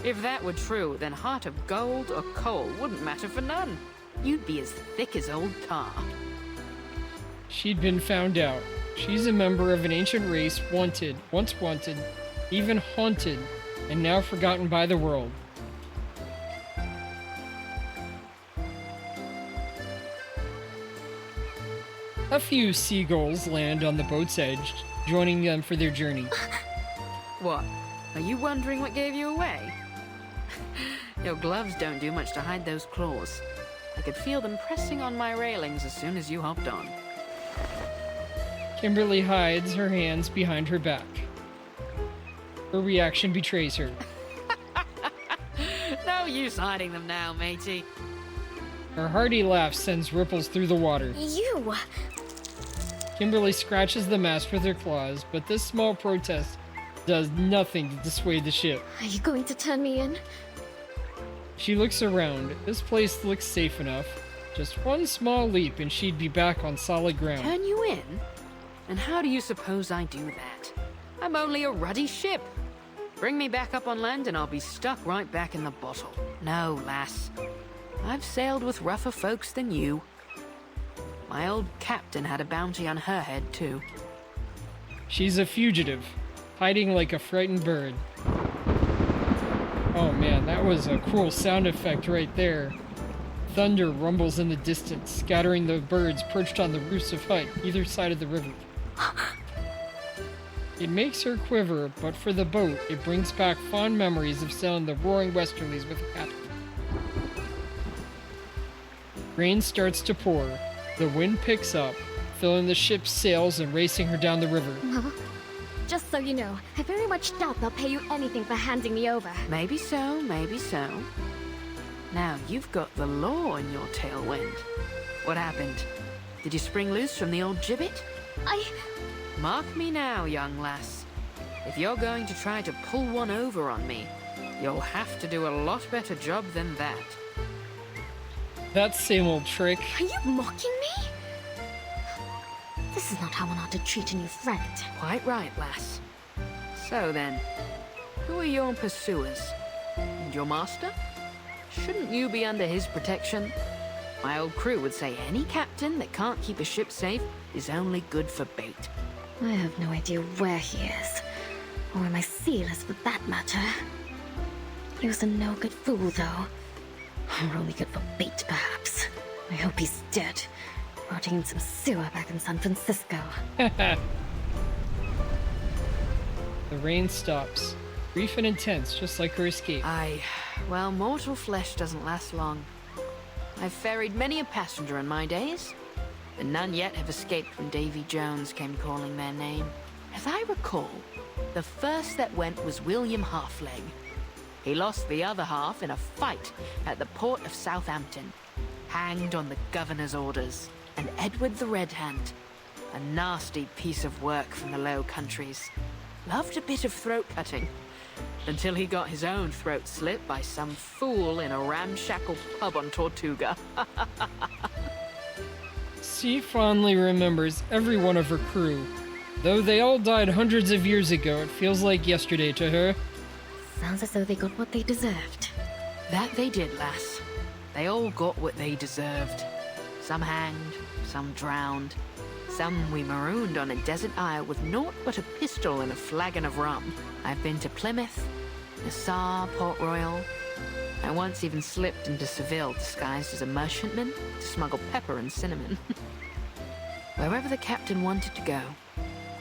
If that were true, then heart of gold or coal wouldn't matter for none. You'd be as thick as old tar. She'd been found out. She's a member of an ancient race wanted, once wanted, even haunted, and now forgotten by the world. A few seagulls land on the boat's edge, joining them for their journey. What? Are you wondering what gave you away? Your gloves don't do much to hide those claws. I could feel them pressing on my railings as soon as you hopped on. Kimberly hides her hands behind her back. Her reaction betrays her. No use hiding them now, matey. Her hearty laugh sends ripples through the water. You! Kimberly scratches the mast with her claws, but this small protest does nothing to dissuade the ship. Are you going to turn me in? She looks around. This place looks safe enough. Just one small leap and she'd be back on solid ground. Turn you in? And how do you suppose I do that? I'm only a ruddy ship. Bring me back up on land and I'll be stuck right back in the bottle. No, lass. I've sailed with rougher folks than you. My old captain had a bounty on her head, too. She's a fugitive, hiding like a frightened bird. Oh man, that was a cool sound effect right there. Thunder rumbles in the distance, scattering the birds perched on the roofs of hut either side of the river. It makes her quiver, but for the boat, it brings back fond memories of sailing the roaring westerlies with a captain. Rain starts to pour. The wind picks up, filling the ship's sails and racing her down the river. Just so you know, I very much doubt they'll pay you anything for handing me over. Maybe so, maybe so. Now, you've got the law in your tailwind. What happened? Did you spring loose from the old gibbet? Mark me now, young lass. If you're going to try to pull one over on me, you'll have to do a lot better job than that. That same old trick. Are you mocking me? This is not how one ought to treat a new friend. Quite right, lass. So then, who are your pursuers? And your master? Shouldn't you be under his protection? My old crew would say any captain that can't keep a ship safe is only good for bait. I have no idea where he is, or where my seal is for that matter. He was a no-good fool, though. Or only good for bait, perhaps. I hope he's dead, rotting in some sewer back in San Francisco. The rain stops. Brief and intense, just like her escape. Well, mortal flesh doesn't last long. I've ferried many a passenger in my days, but none yet have escaped when Davy Jones came calling their name. As I recall, the first that went was William Halfleg. He lost the other half in a fight at the port of Southampton, hanged on the governor's orders. And Edward the Red Hand, a nasty piece of work from the Low Countries, loved a bit of throat cutting, until he got his own throat slit by some fool in a ramshackle pub on Tortuga. She fondly remembers every one of her crew. Though they all died hundreds of years ago, it feels like yesterday to her. Sounds as though they got what they deserved. That they did, lass. They all got what they deserved. Some hanged, some drowned, some we marooned on a desert isle with naught but a pistol and a flagon of rum. I've been to Plymouth, Nassau, Port Royal. I once even slipped into Seville disguised as a merchantman to smuggle pepper and cinnamon. Wherever the captain wanted to go,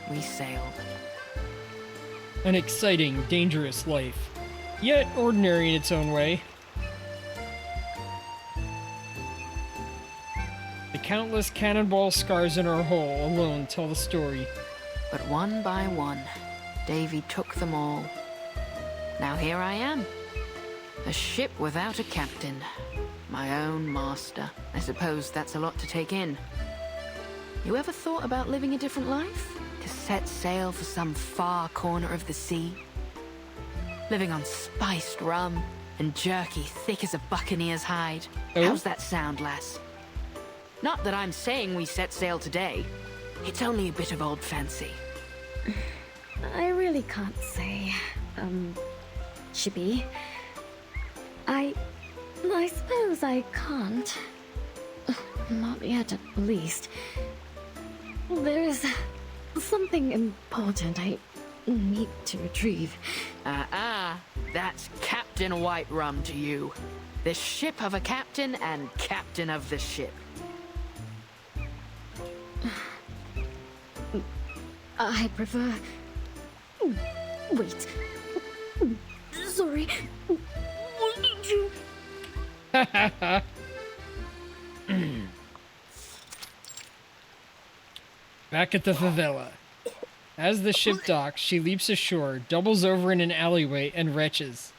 we sailed. An exciting, dangerous life, yet ordinary in its own way. The countless cannonball scars in her hull alone tell the story. But one by one, Davy took them all. Now here I am. A ship without a captain. My own master. I suppose that's a lot to take in. You ever thought about living a different life? To set sail for some far corner of the sea? Living on spiced rum and jerky thick as a buccaneer's hide. Oh? How's that sound, lass? Not that I'm saying we set sail today. It's only a bit of old fancy. I really can't say, Chippy. I suppose I can't. Not yet, at least. There is something important I need to retrieve. That's Captain White Rum to you. The ship of a captain and captain of the ship. I prefer... Wait. Sorry. What did you... Back at the favela. As the ship docks, she leaps ashore, doubles over in an alleyway, and retches.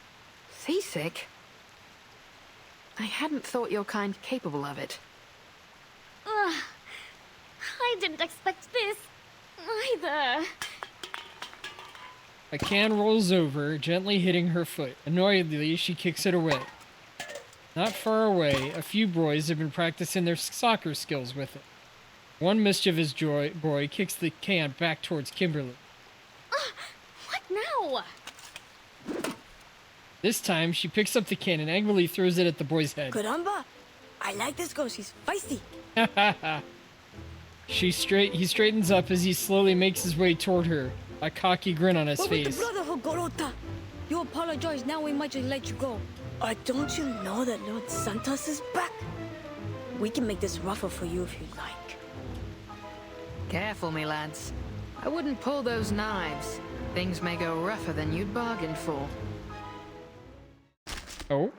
Seasick? I hadn't thought your kind capable of it. I didn't expect this, either. A can rolls over, gently hitting her foot. Annoyedly, she kicks it away. Not far away, a few boys have been practicing their soccer skills with it. One mischievous boy kicks the can back towards Kimberly. What now? This time, she picks up the can and angrily throws it at the boy's head. Caramba! I like this girl, she's feisty. He straightens up as he slowly makes his way toward her, a cocky grin on his But face. with the Brotherhood, Gorota, you apologize, now we might just let you go. Don't you know that Lord Santos is back? We can make this rougher for you if you like. Careful, me lads. I wouldn't pull those knives. Things may go rougher than you'd bargained for. Oh?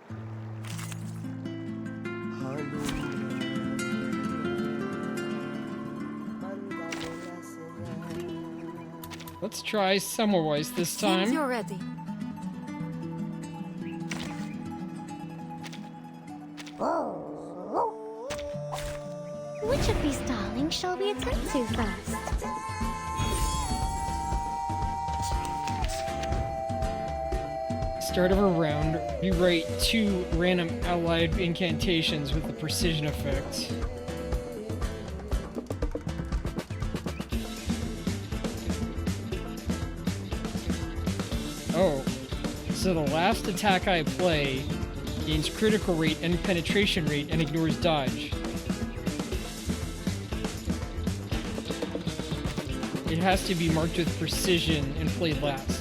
Let's try Semmelweis this time. Seems you're ready. Which of these darlings shall we attend to first? start of a round, rewrite 2 random allied incantations with the precision effect. Oh, so the last attack I play gains critical rate and penetration rate and ignores dodge. It has to be marked with precision and played last.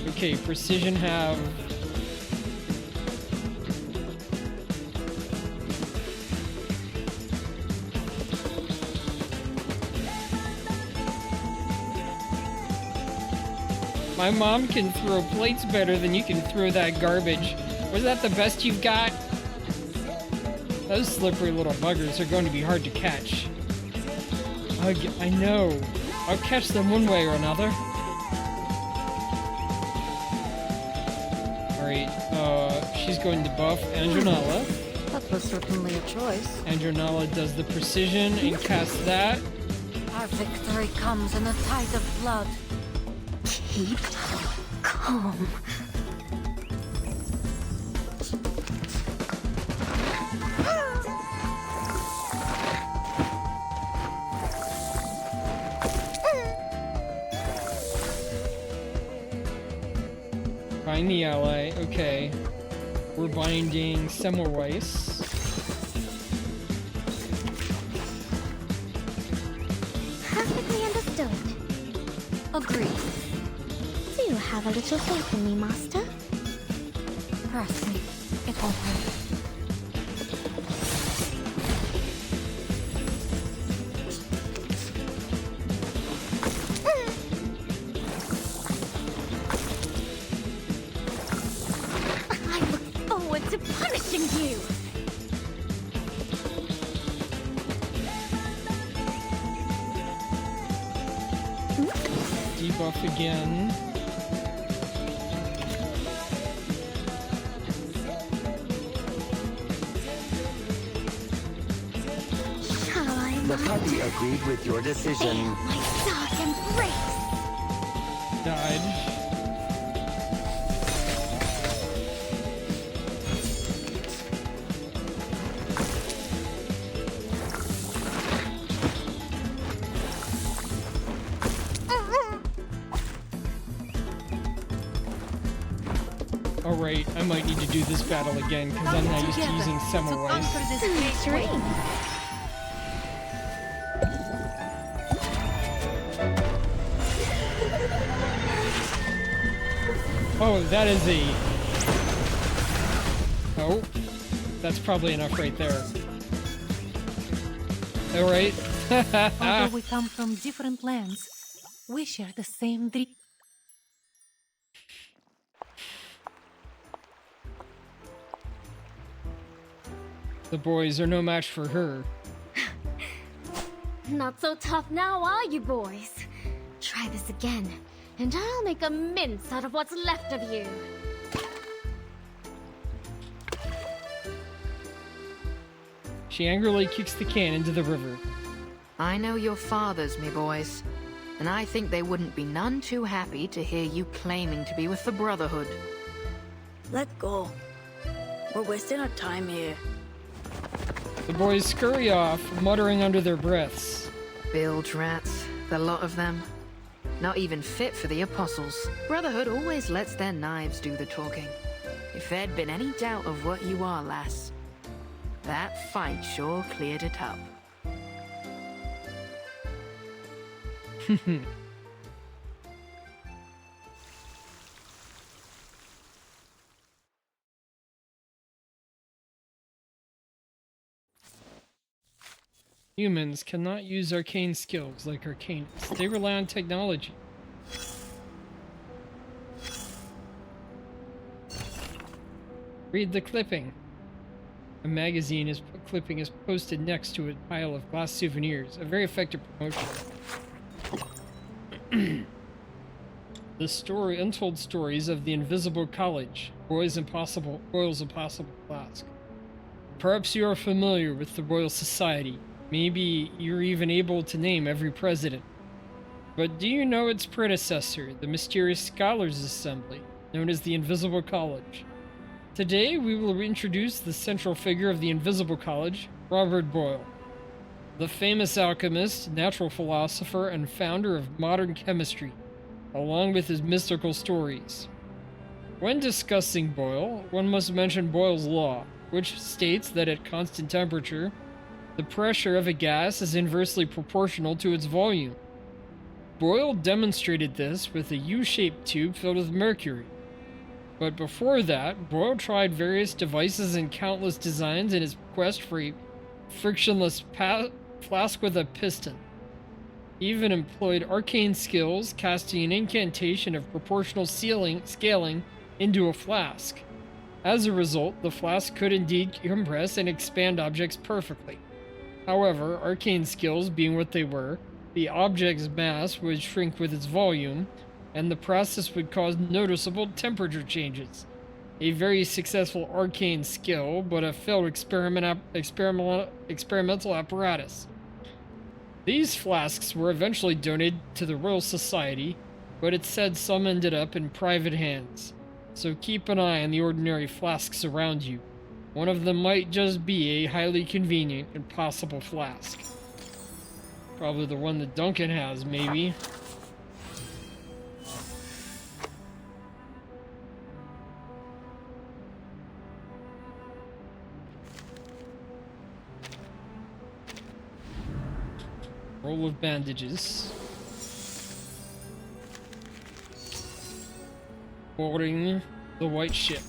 Okay, precision have... My mom can throw plates better than you can throw that garbage. Was that the best you've got? Those slippery little buggers are going to be hard to catch. Ugh, I know. I'll catch them one way or another. Alright, she's going to buff Anjo Nala. That was certainly a choice. Anjo Nala does the precision and casts that. Our victory comes in a tide of blood. Keep calm. Bind the ally, okay. We're binding Semmelweis. Perfectly understood. Agreed. Do you have a little faith in me, Master? Trust me, it won't hurt. I look forward to punishing you! Debuff again. Shall I, The Master? party agreed with your decision. My dark embrace! Dodge. Alright, I might need to do this battle again because I'm not used to using Semmelweis. Oh, that is a... Oh, that's probably enough right there. Alright. Although we come from different lands, we share the same dream. The boys are no match for her. Not so tough now, are you, boys? Try this again, and I'll make a mince out of what's left of you. She angrily kicks the can into the river. I know your fathers, me boys, and I think they wouldn't be none too happy to hear you claiming to be with the Brotherhood. Let go. We're wasting our time here. The boys scurry off, muttering under their breaths. Bilge rats, the lot of them. Not even fit for the apostles. Brotherhood always lets their knives do the talking. If there'd been any doubt of what you are, lass, that fight sure cleared it up. Humans cannot use arcane skills like arcanists. They rely on technology. Read the clipping. A magazine clipping is posted next to a pile of glass souvenirs. A very effective promotion. The story, untold stories of the Invisible College. Royal's Impossible Flask. Perhaps you are familiar with the Royal Society. Maybe you're even able to name every president. But do you know its predecessor, the mysterious Scholars Assembly, known as the Invisible College? Today, we will introduce the central figure of the Invisible College, Robert Boyle, the famous alchemist, natural philosopher, and founder of modern chemistry, along with his mystical stories. When discussing Boyle, one must mention Boyle's law, which states that at constant temperature, the pressure of a gas is inversely proportional to its volume. Boyle demonstrated this with a U-shaped tube filled with mercury. But before that, Boyle tried various devices and countless designs in his quest for a frictionless flask with a piston. He even employed arcane skills, casting an incantation of proportional scaling into a flask. As a result, the flask could indeed compress and expand objects perfectly. However, arcane skills being what they were, the object's mass would shrink with its volume, and the process would cause noticeable temperature changes. A very successful arcane skill, but a failed experimental apparatus. These flasks were eventually donated to the Royal Society, but it's said some ended up in private hands. So keep an eye on the ordinary flasks around you. One of them might just be a highly convenient and possible flask. Probably the one that Duncan has, maybe. Roll of bandages. Boarding the white ship.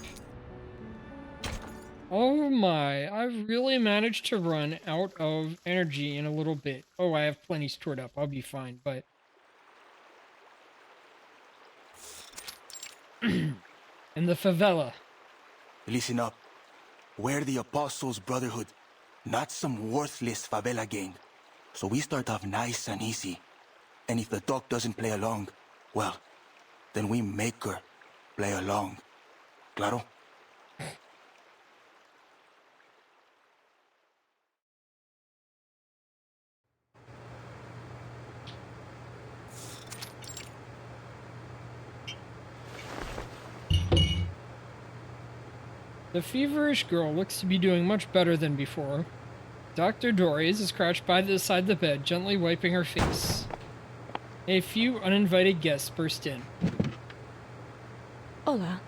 Oh my, I've really managed to run out of energy in a little bit. Oh, I have plenty stored up. I'll be fine, but... in the favela. Listen up. We're the Apostles' Brotherhood, not some worthless favela gang. So we start off nice and easy. And if the doc doesn't play along, well, then we make her play along. Claro? The feverish girl looks to be doing much better than before. Dr. Dories is crouched by the side of the bed, gently wiping her face. A few uninvited guests burst in. Hola.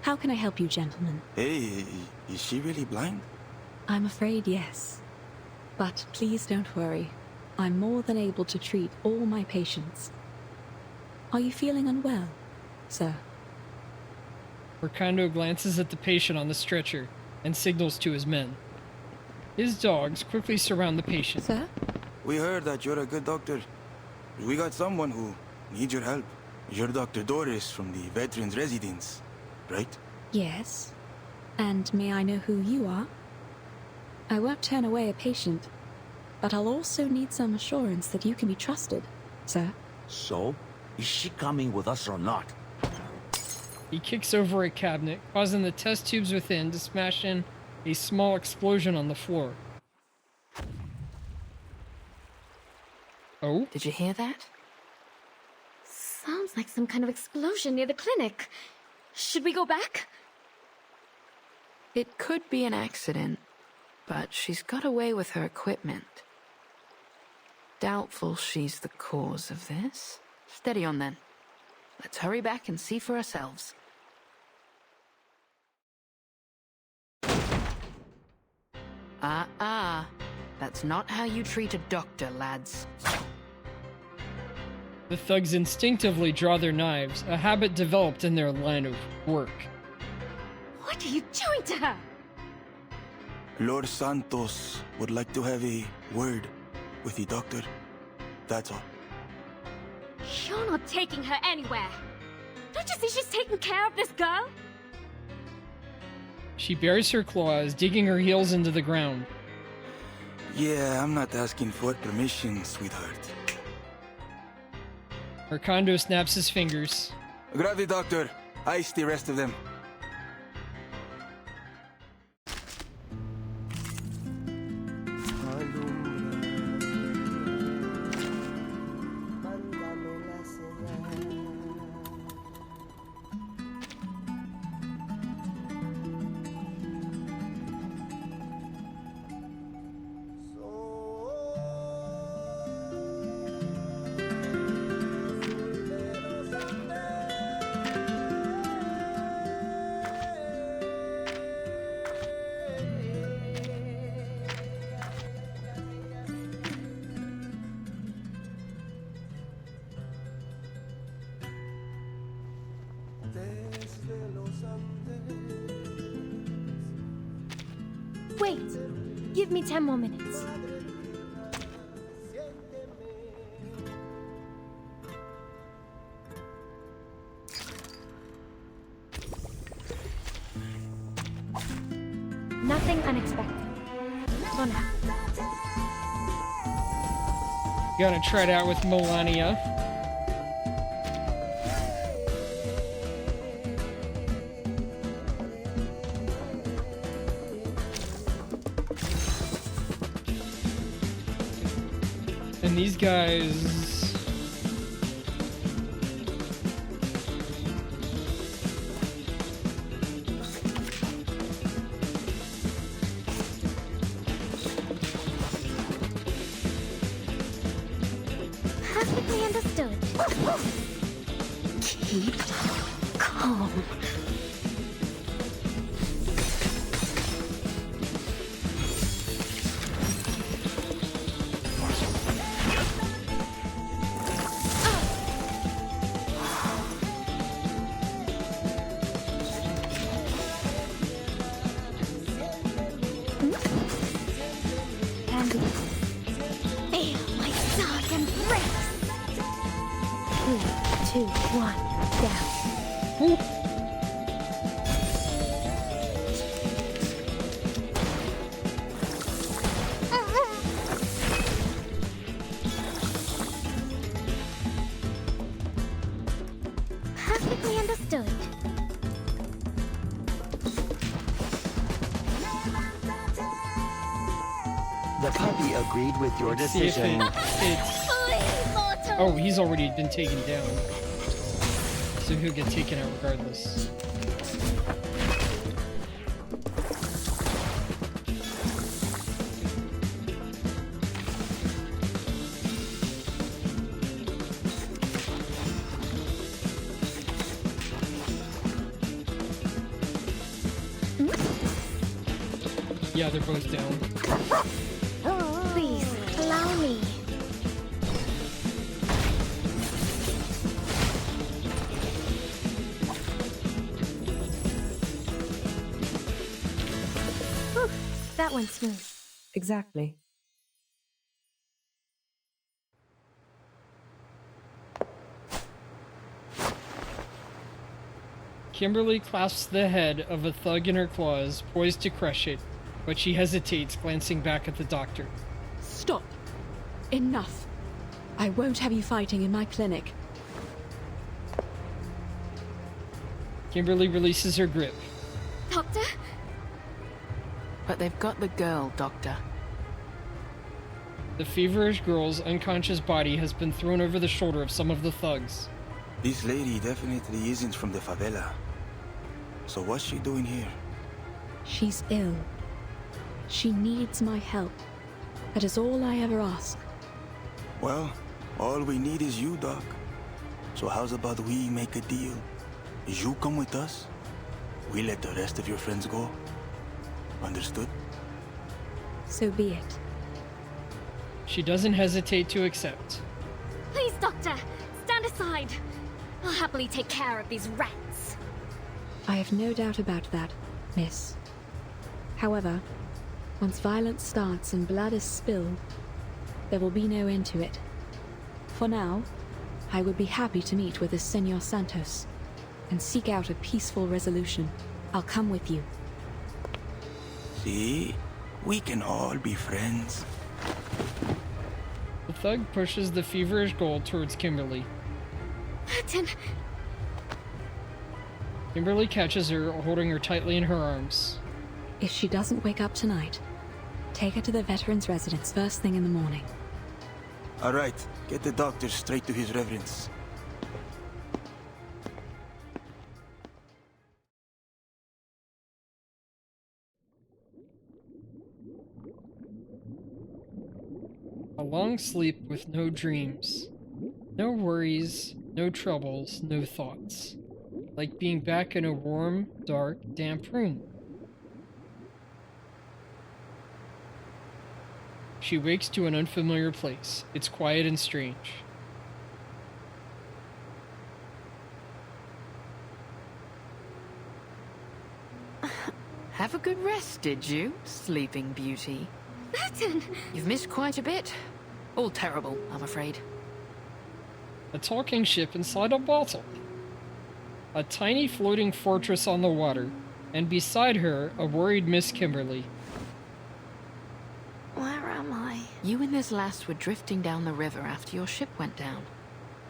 How can I help you, gentlemen? Hey, is she really blind? I'm afraid yes. But please don't worry. I'm more than able to treat all my patients. Are you feeling unwell, sir? Ricardo glances at the patient on the stretcher and signals to his men. His dogs quickly surround the patient. Sir? We heard that you're a good doctor. We got someone who needs your help. You're Dr. Doris from the Veterans Residence, right? Yes. And may I know who you are? I won't turn away a patient, but I'll also need some assurance that you can be trusted, sir. So, is she coming with us or not? He kicks over a cabinet, causing the test tubes within to smash in a small explosion on the floor. Oh? Did you hear that? Sounds like some kind of explosion near the clinic. Should we go back? It could be an accident, but she's got away with her equipment. Doubtful she's the cause of this. Steady on then. Let's hurry back and see for ourselves. That's not how you treat a doctor, lads. The thugs instinctively draw their knives, a habit developed in their line of work. What are you doing to her? Lord Santos would like to have a word with the doctor. That's all. You're not taking her anywhere. Don't you see she's taking care of this girl? She bares her claws, digging her heels into the ground. Yeah, I'm not asking for permission, sweetheart. Ricardo snaps his fingers. Grab the doctor. Ice the rest of them. Wait! Give me 10 more minutes. Nothing unexpected. For now. Gonna try it out with Melania. And these guys... Perfectly understood. Keep calm. Andy. Feel my dark embrace. 3, 2, 1, down. Perfectly understood. The puppy agreed with your Let's see if decision. it's... Oh, he's already been taken down. So he'll get taken out regardless. Yeah, they're both down. Please, allow me. Whew, that went smooth. Exactly. Kimberly clasps the head of a thug in her claws, poised to crush it, but she hesitates, glancing back at the doctor. Stop. Enough. I won't have you fighting in my clinic. Kimberly releases her grip. Doctor? But they've got the girl, Doctor. The feverish girl's unconscious body has been thrown over the shoulder of some of the thugs. This lady definitely isn't from the favela. So what's she doing here? She's ill. She needs my help. That is all I ever ask. Well, all we need is you, Doc. So how's about we make a deal? You come with us, we let the rest of your friends go. Understood? So be it. She doesn't hesitate to accept. Please, Doctor, stand aside. I'll happily take care of these rats. I have no doubt about that, miss. However, once violence starts and blood is spilled, there will be no end to it. For now, I would be happy to meet with the Senor Santos and seek out a peaceful resolution. I'll come with you. See? We can all be friends. The thug pushes the feverish girl towards Kimberly. Martin. Kimberly catches her, holding her tightly in her arms. If she doesn't wake up tonight, take her to the veteran's residence first thing in the morning. All right, get the doctor straight to his reverence. A long sleep with no dreams. No worries, no troubles, no thoughts. Like being back in a warm, dark, damp room. She wakes to an unfamiliar place. It's quiet and strange. Have a good rest, did you, Sleeping Beauty? Burton! You've missed quite a bit. All terrible, I'm afraid. A talking ship inside a bottle. A tiny floating fortress on the water, and beside her, a worried Miss Kimberly. Where am I? You and this lass were drifting down the river after your ship went down.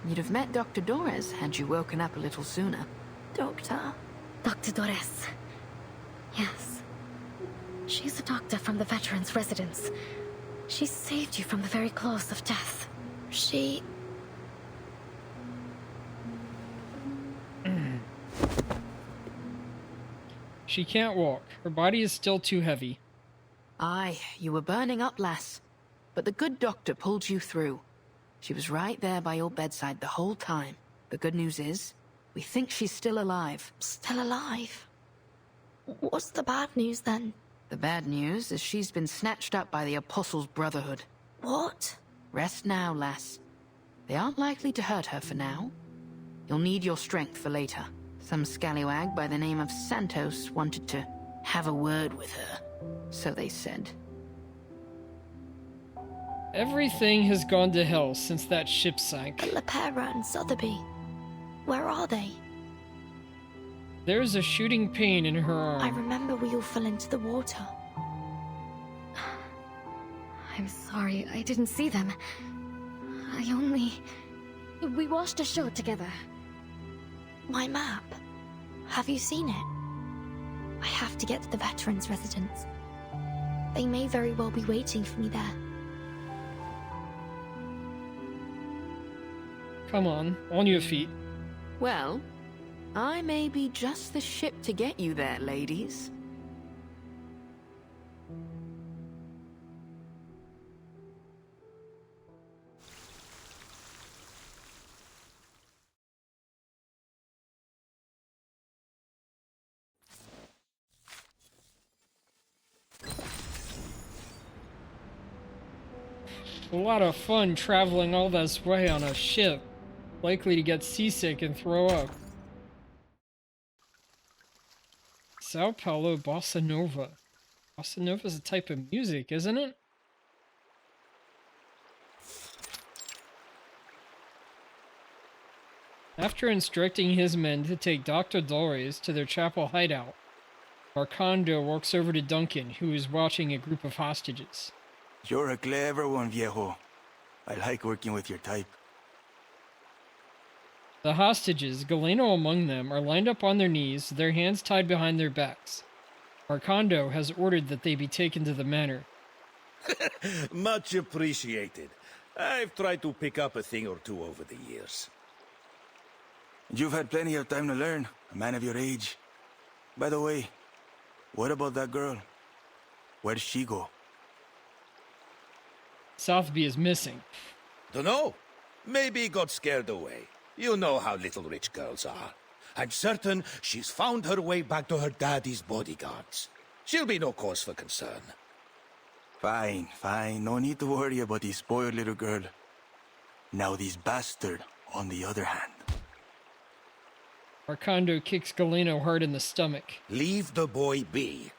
You'd have met Dr. Dores had you woken up a little sooner. Doctor? Dr. Dores. Yes. She's a doctor from the veterans' residence. She saved you from the very claws of death. She... She can't walk. Her body is still too heavy. Aye, you were burning up, lass. But the good doctor pulled you through. She was right there by your bedside the whole time. The good news is, we think she's still alive. Still alive? What's the bad news then? The bad news is she's been snatched up by the Apostles' Brotherhood. What? Rest now, lass. They aren't likely to hurt her for now. You'll need your strength for later. Some scallywag by the name of Santos wanted to have a word with her. So they said. Everything has gone to hell since that ship sank. Lepera and Sotheby. Where are they? There's a shooting pain in her arm. I remember we all fell into the water. I'm sorry, I didn't see them. We washed ashore together. My map. Have you seen it? I have to get to the veterans' residence. They may very well be waiting for me there. Come on your feet. Well, I may be just the ship to get you there, ladies. A lot of fun traveling all this way on a ship. Likely to get seasick and throw up. Sao Paulo Bossa Nova. Bossa Nova is a type of music, isn't it? After instructing his men to take Dr. Dores to their chapel hideout, Marcondo walks over to Duncan, who is watching a group of hostages. You're a clever one, viejo. I like working with your type. The hostages, Galeno among them, are lined up on their knees, their hands tied behind their backs. Marcondo has ordered that they be taken to the manor. Much appreciated. I've tried to pick up a thing or two over the years. You've had plenty of time to learn, a man of your age. By the way, what about that girl? Where'd she go? Southby is missing. Dunno. Maybe got scared away. You know how little rich girls are. I'm certain she's found her way back to her daddy's bodyguards. She'll be no cause for concern. Fine. No need to worry about this spoiled little girl. Now this bastard, on the other hand. Marcondo kicks Galeno hard in the stomach. Leave the boy be.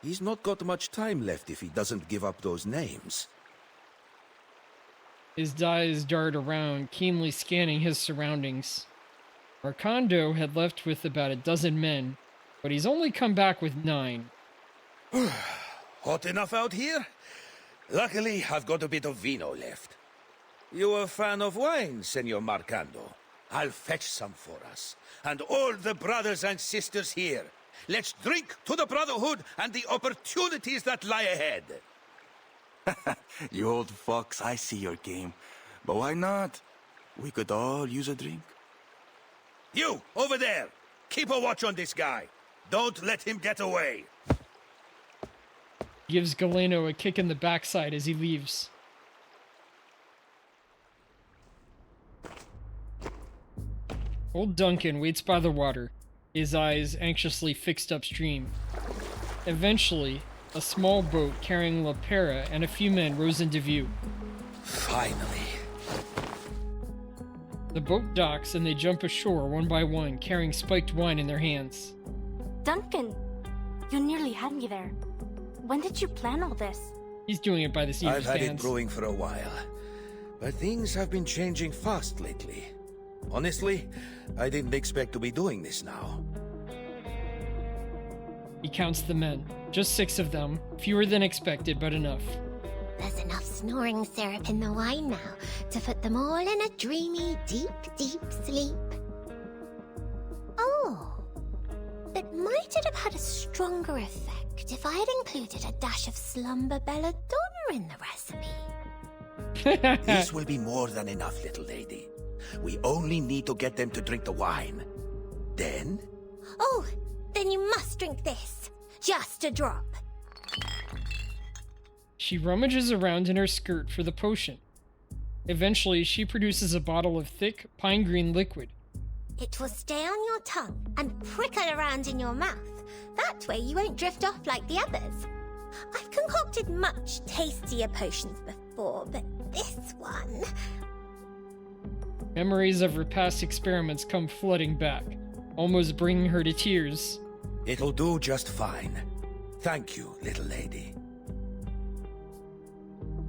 He's not got much time left if he doesn't give up those names. His eyes dart around, keenly scanning his surroundings. Marcondo had left with about a dozen men, but he's only come back with 9. Hot enough out here? Luckily, I've got a bit of vino left. You a fan of wine, Senor Marcando? I'll fetch some for us. And all the brothers and sisters here. Let's drink to the Brotherhood and the opportunities that lie ahead. You old fox, I see your game. But why not? We could all use a drink. You, over there! Keep a watch on this guy. Don't let him get away. Gives Galeno a kick in the backside as he leaves. Old Duncan waits by the water, his eyes anxiously fixed upstream. Eventually, a small boat carrying Lepera and a few men rose into view. Finally. The boat docks and they jump ashore one by one, carrying spiked wine in their hands. Duncan, You nearly had me there. When did you plan all this? He's doing it by the seat of I've his had it pants. brewing for a while, but things have been changing fast lately. Honestly, I didn't expect to be doing this now. He counts the men. Just 6 of them. Fewer than expected, but enough. There's enough snoring syrup in the wine now to put them all in a dreamy, deep, deep sleep. Oh, but might it have had a stronger effect if I had included a dash of slumber belladonna in the recipe? This will be more than enough, little lady. We only need to get them to drink the wine. Then? Oh, then you must drink this. Just a drop. She rummages around in her skirt for the potion. Eventually, she produces a bottle of thick, pine green liquid. It will stay on your tongue and prickle around in your mouth. That way you won't drift off like the others. I've concocted much tastier potions before, but this one... Memories of her past experiments come flooding back, almost bringing her to tears. It'll do just fine. Thank you, little lady.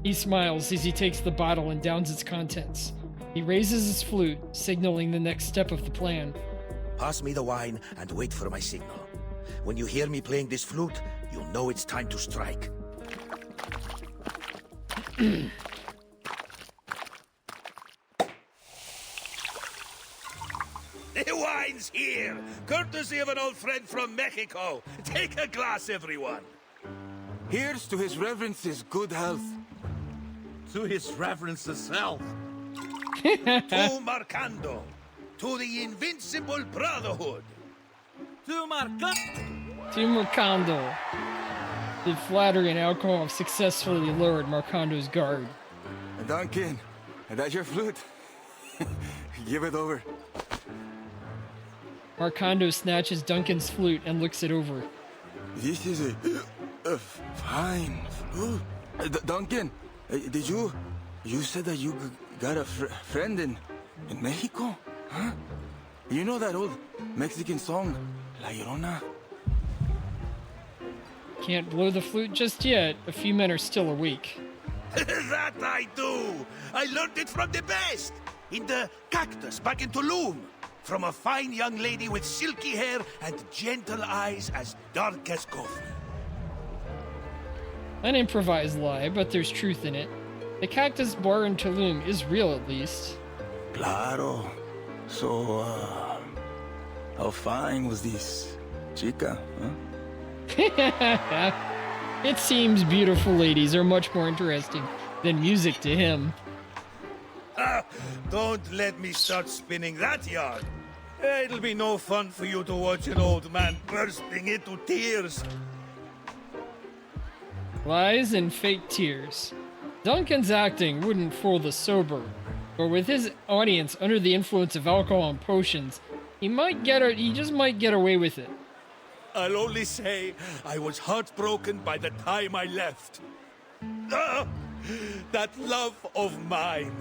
He smiles as he takes the bottle and downs its contents. He raises his flute, signaling the next step of the plan. Pass me the wine and wait for my signal. When you hear me playing this flute, you'll know it's time to strike. The wine's here! Courtesy of an old friend from Mexico. Take a glass, everyone. Here's to his reverence's good health. To his reverence's health. To Marcando. To the Invincible Brotherhood. To Marcando. The flattery and alcohol have successfully lowered Marcando's guard. Duncan, that's your flute. Give it over. Marcando snatches Duncan's flute and looks it over. This is a fine flute. Duncan, did you said that you got a friend in Mexico? Huh? You know that old Mexican song, La Llorona? Can't blow the flute just yet. A few men are still awake. That I do! I learned it from the best! In the cactus back in Tulum. From a fine young lady with silky hair and gentle eyes as dark as coffee. An improvised lie, but there's truth in it. The cactus bar in Tulum is real, at least. Claro. So, how fine was this chica, huh? It seems beautiful ladies are much more interesting than music to him. Don't let me start spinning that yarn. It'll be no fun for you to watch an old man bursting into tears. Lies and fake tears. Duncan's acting wouldn't fool the sober, but with his audience under the influence of alcohol and potions, he just might get away with it. I'll only say I was heartbroken by the time I left. Ah, that love of mine.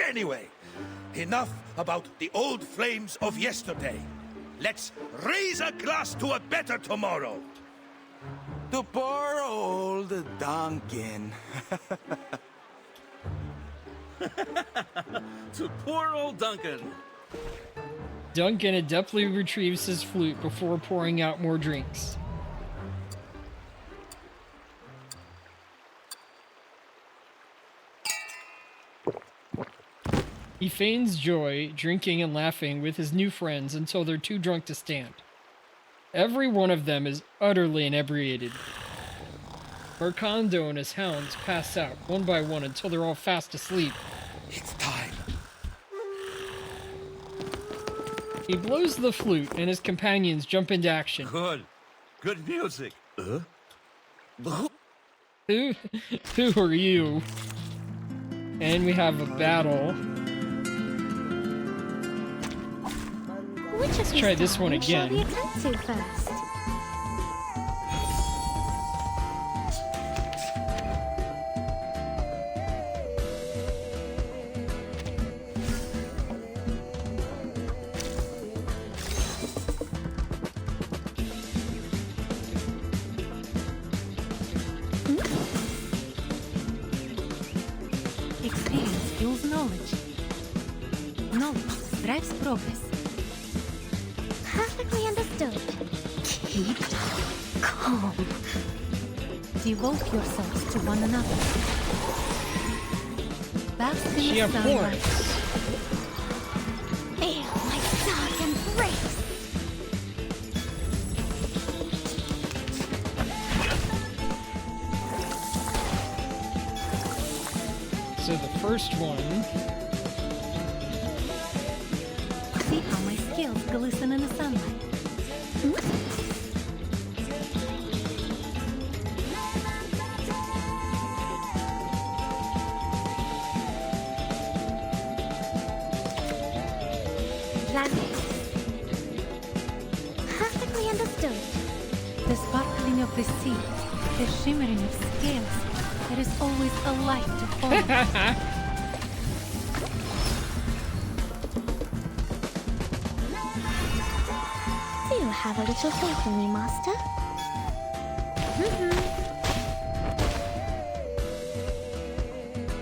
Anyway, enough about the old flames of yesterday. Let's raise a glass to a better tomorrow. To poor old Duncan. To poor old Duncan. Duncan adeptly retrieves his flute before pouring out more drinks. He feigns joy, drinking and laughing with his new friends until they're too drunk to stand. Every one of them is utterly inebriated. Marcando and his hounds pass out one by one until they're all fast asleep. It's time. He blows the flute and his companions jump into action. Good music. Who are you? And we have a battle. Which Let's try this one again. Shall we attempt to first? drives progress. Perfectly understood. Keep calm. Devote yourselves to one another. Bask in She the have sunlight. Feel my dark embrace. So the first one. See how my skills glisten in the sunlight. Perfectly understood. The sparkling of the sea, the shimmering of scales. There is always a light to follow. Do you have a little faith in me, Master?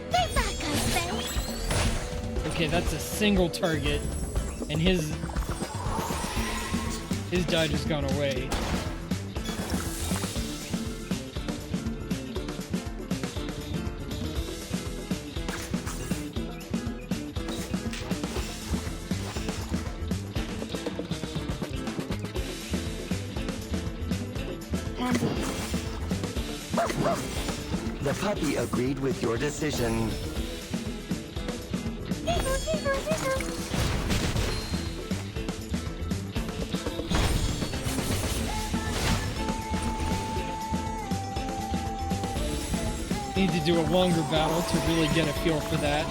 Stay back, I say! Okay, that's a single target, and his die just gone away. The puppy agreed with your decision. Need to do a longer battle to really get a feel for that.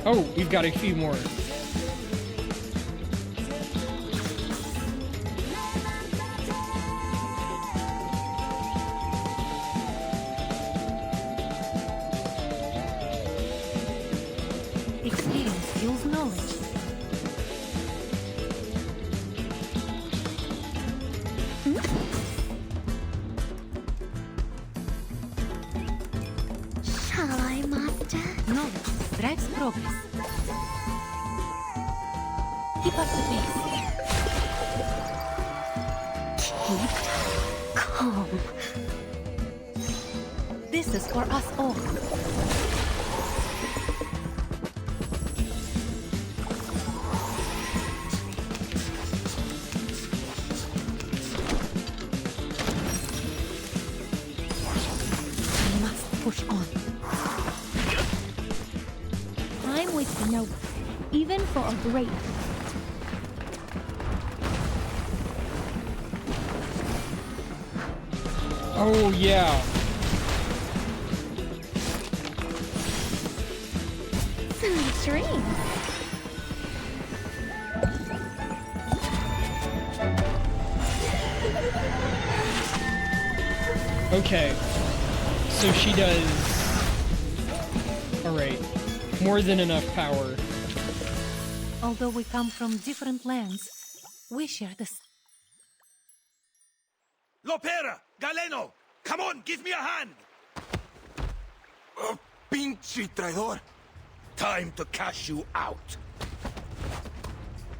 Oh, we've got a few more. Experience fuels knowledge. Shall I, Master? Knowledge drives progress. Keep up the pace. Keep calm. This is for us all. We must push on. Time waits for no one, even for a great. Oh, yeah. Sweet dreams. Okay. So she does... Alright. More than enough power. Although we come from different lands, we share the Lopera! Galeno! Come on, give me a hand! Oh, pinche traidor! Time to cash you out.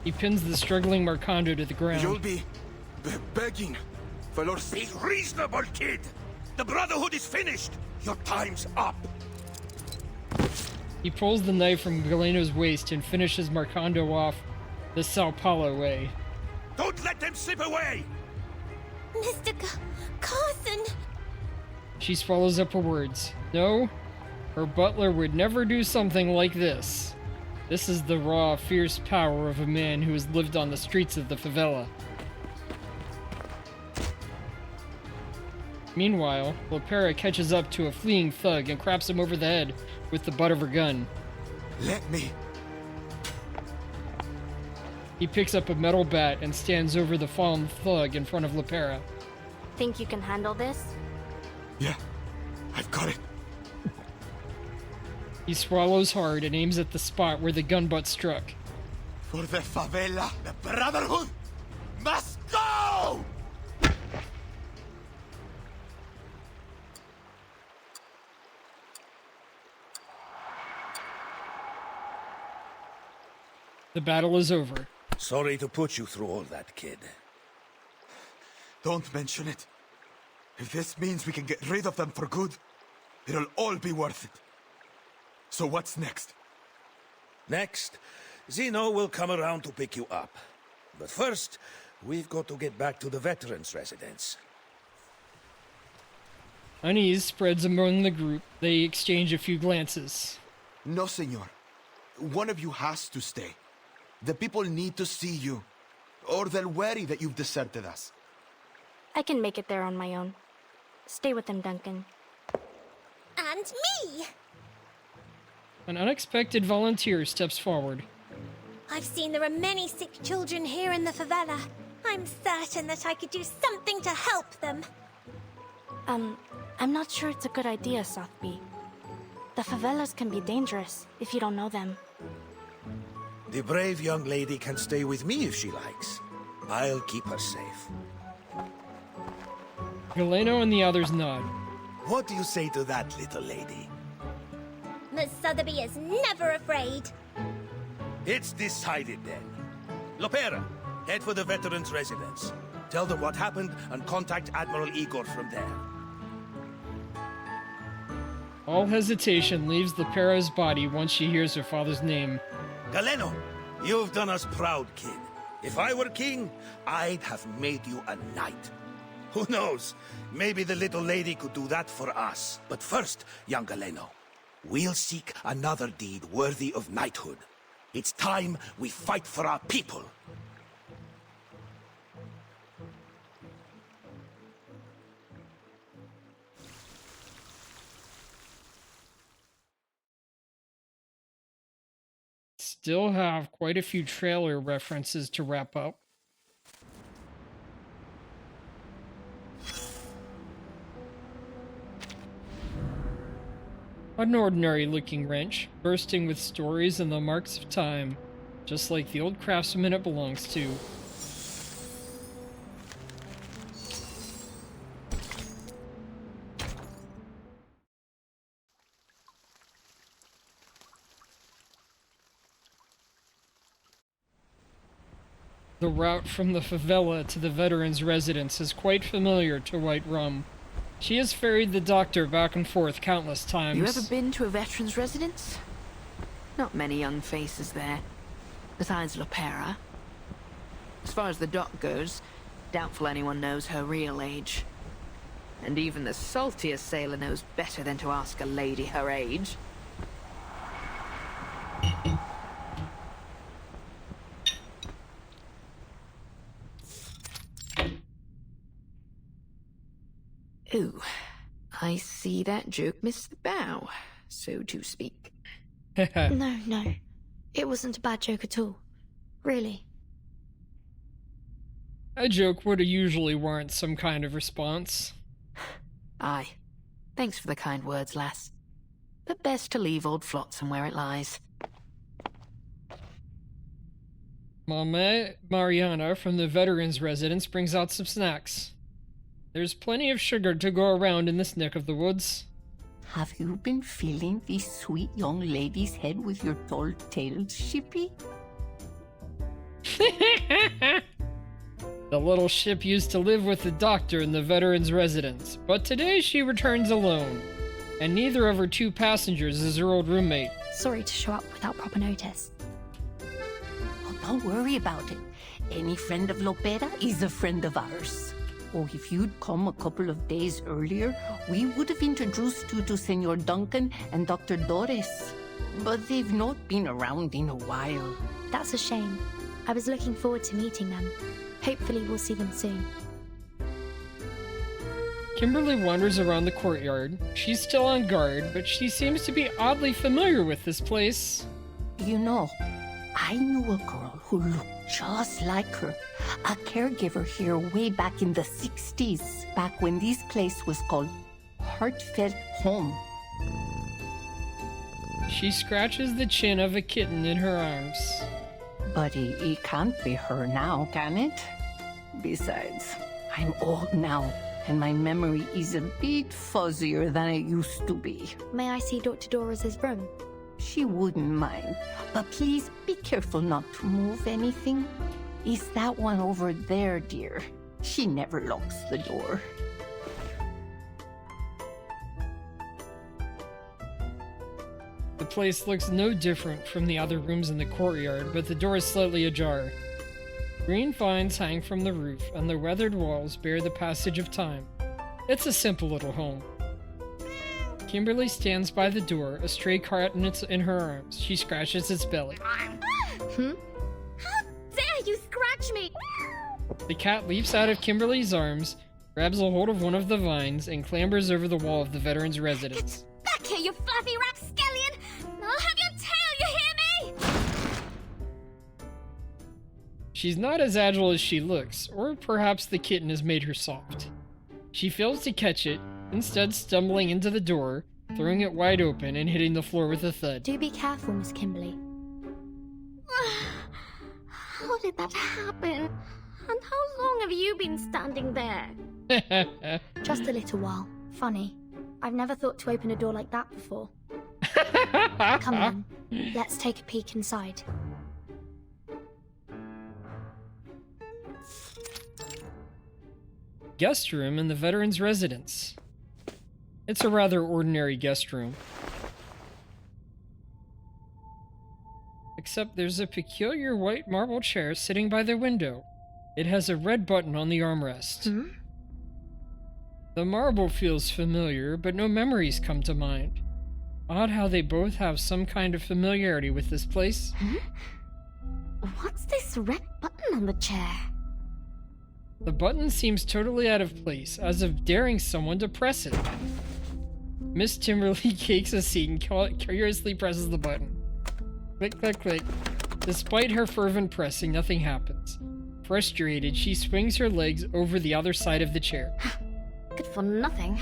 He pins the struggling Marcondo to the ground. You'll be begging for Lord... Be reasonable, kid! The Brotherhood is finished! Your time's up! He pulls the knife from Galeno's waist and finishes Marcondo off the Sao Paulo way. Don't let them slip away! Mr. Carson! She swallows up her words. No, her butler would never do something like this. This is the raw, fierce power of a man who has lived on the streets of the favela. Meanwhile, Lopera catches up to a fleeing thug and craps him over the head with the butt of her gun. Let me. He picks up a metal bat and stands over the fallen thug in front of Lopera. Think you can handle this? Yeah, I've got it. He swallows hard and aims at the spot where the gun butt struck. For the favela, the Brotherhood must go! The battle is over. Sorry to put you through all that, kid. Don't mention it. If this means we can get rid of them for good, it'll all be worth it. So what's next? Next, Zeno will come around to pick you up. But first, we've got to get back to the veterans' residence. Unease spreads among the group. They exchange a few glances. No, senor. One of you has to stay. The people need to see you, or they'll worry that you've deserted us. I can make it there on my own. Stay with him, Duncan. And me! An unexpected volunteer steps forward. I've seen there are many sick children here in the favela. I'm certain that I could do something to help them. I'm not sure it's a good idea, Sotheby. The favelas can be dangerous if you don't know them. The brave young lady can stay with me if she likes. I'll keep her safe. Galeno and the others nod. What do you say to that, little lady? Miss Sotheby is never afraid. It's decided then. Lopera, head for the veterans' residence. Tell them what happened and contact Admiral Igor from there. All hesitation leaves Lopera's body once she hears her father's name. Galeno, you've done us proud, kid. If I were king, I'd have made you a knight. Who knows? Maybe the little lady could do that for us. But first, young Galeno, we'll seek another deed worthy of knighthood. It's time we fight for our people. Still have quite a few trailer references to wrap up. An ordinary-looking wrench, bursting with stories and the marks of time, just like the old craftsman it belongs to. The route from the favela to the veterans' residence is quite familiar to White Rum. She has ferried the doctor back and forth countless times. You ever been to a veteran's residence? Not many young faces there, besides Lopera. As far as the doc goes, doubtful anyone knows her real age. And even the saltiest sailor knows better than to ask a lady her age. Ooh, I see that joke missed the bow, so to speak. No. It wasn't a bad joke at all. Really. A joke would usually warrant some kind of response. Aye. Thanks for the kind words, lass. But best to leave old Flotsam where it lies. Mama Mariana from the veterans' residence brings out some snacks. There's plenty of sugar to go around in this neck of the woods. Have you been feeling this sweet young lady's head with your tall tails, Shippy? The little ship used to live with the doctor in the veterans' residence, but today she returns alone, and neither of her two passengers is her old roommate. Sorry to show up without proper notice. Oh, don't worry about it. Any friend of Lopera is a friend of ours. Oh, if you'd come a couple of days earlier, we would have introduced you to Senor Duncan and Dr. Doris. But they've not been around in a while. That's a shame. I was looking forward to meeting them. Hopefully we'll see them soon. Kimberly wanders around the courtyard. She's still on guard, but she seems to be oddly familiar with this place. You know, I knew a girl who looked just like her. A caregiver here way back in the 60s, back when this place was called Heartfelt Home. She scratches the chin of a kitten in her arms. But it can't be her now, can it? Besides, I'm old now, and my memory is a bit fuzzier than it used to be. May I see Dr. Doris's room? She wouldn't mind. But please be careful not to move anything. It's that one over there, dear. She never locks the door. The place looks no different from the other rooms in the courtyard, but the door is slightly ajar. Green vines hang from the roof, and the weathered walls bear the passage of time. It's a simple little home. Kimberly stands by the door, a stray cat in her arms. She scratches its belly. How dare you scratch me! The cat leaps out of Kimberly's arms, grabs a hold of one of the vines, and clambers over the wall of the veteran's residence. Back here, you fluffy rapscallion! I'll have your tail, you hear me? She's not as agile as she looks, or perhaps the kitten has made her soft. She fails to catch it, instead stumbling into the door, throwing it wide open and hitting the floor with a thud. Do be careful, Miss Kimberly. How did that happen? And how long have you been standing there? Just a little while. Funny. I've never thought to open a door like that before. Come on, let's take a peek inside. Guest room in the veteran's residence. It's a rather ordinary guest room. Except there's a peculiar white marble chair sitting by the window. It has a red button on the armrest. The marble feels familiar, but no memories come to mind. Odd how they both have some kind of familiarity with this place. What's this red button on the chair? The button seems totally out of place, as if daring someone to press it. Miss Kimberly takes a seat and curiously presses the button. Click, click, click. Despite her fervent pressing, nothing happens. Frustrated, she swings her legs over the other side of the chair. Good for nothing.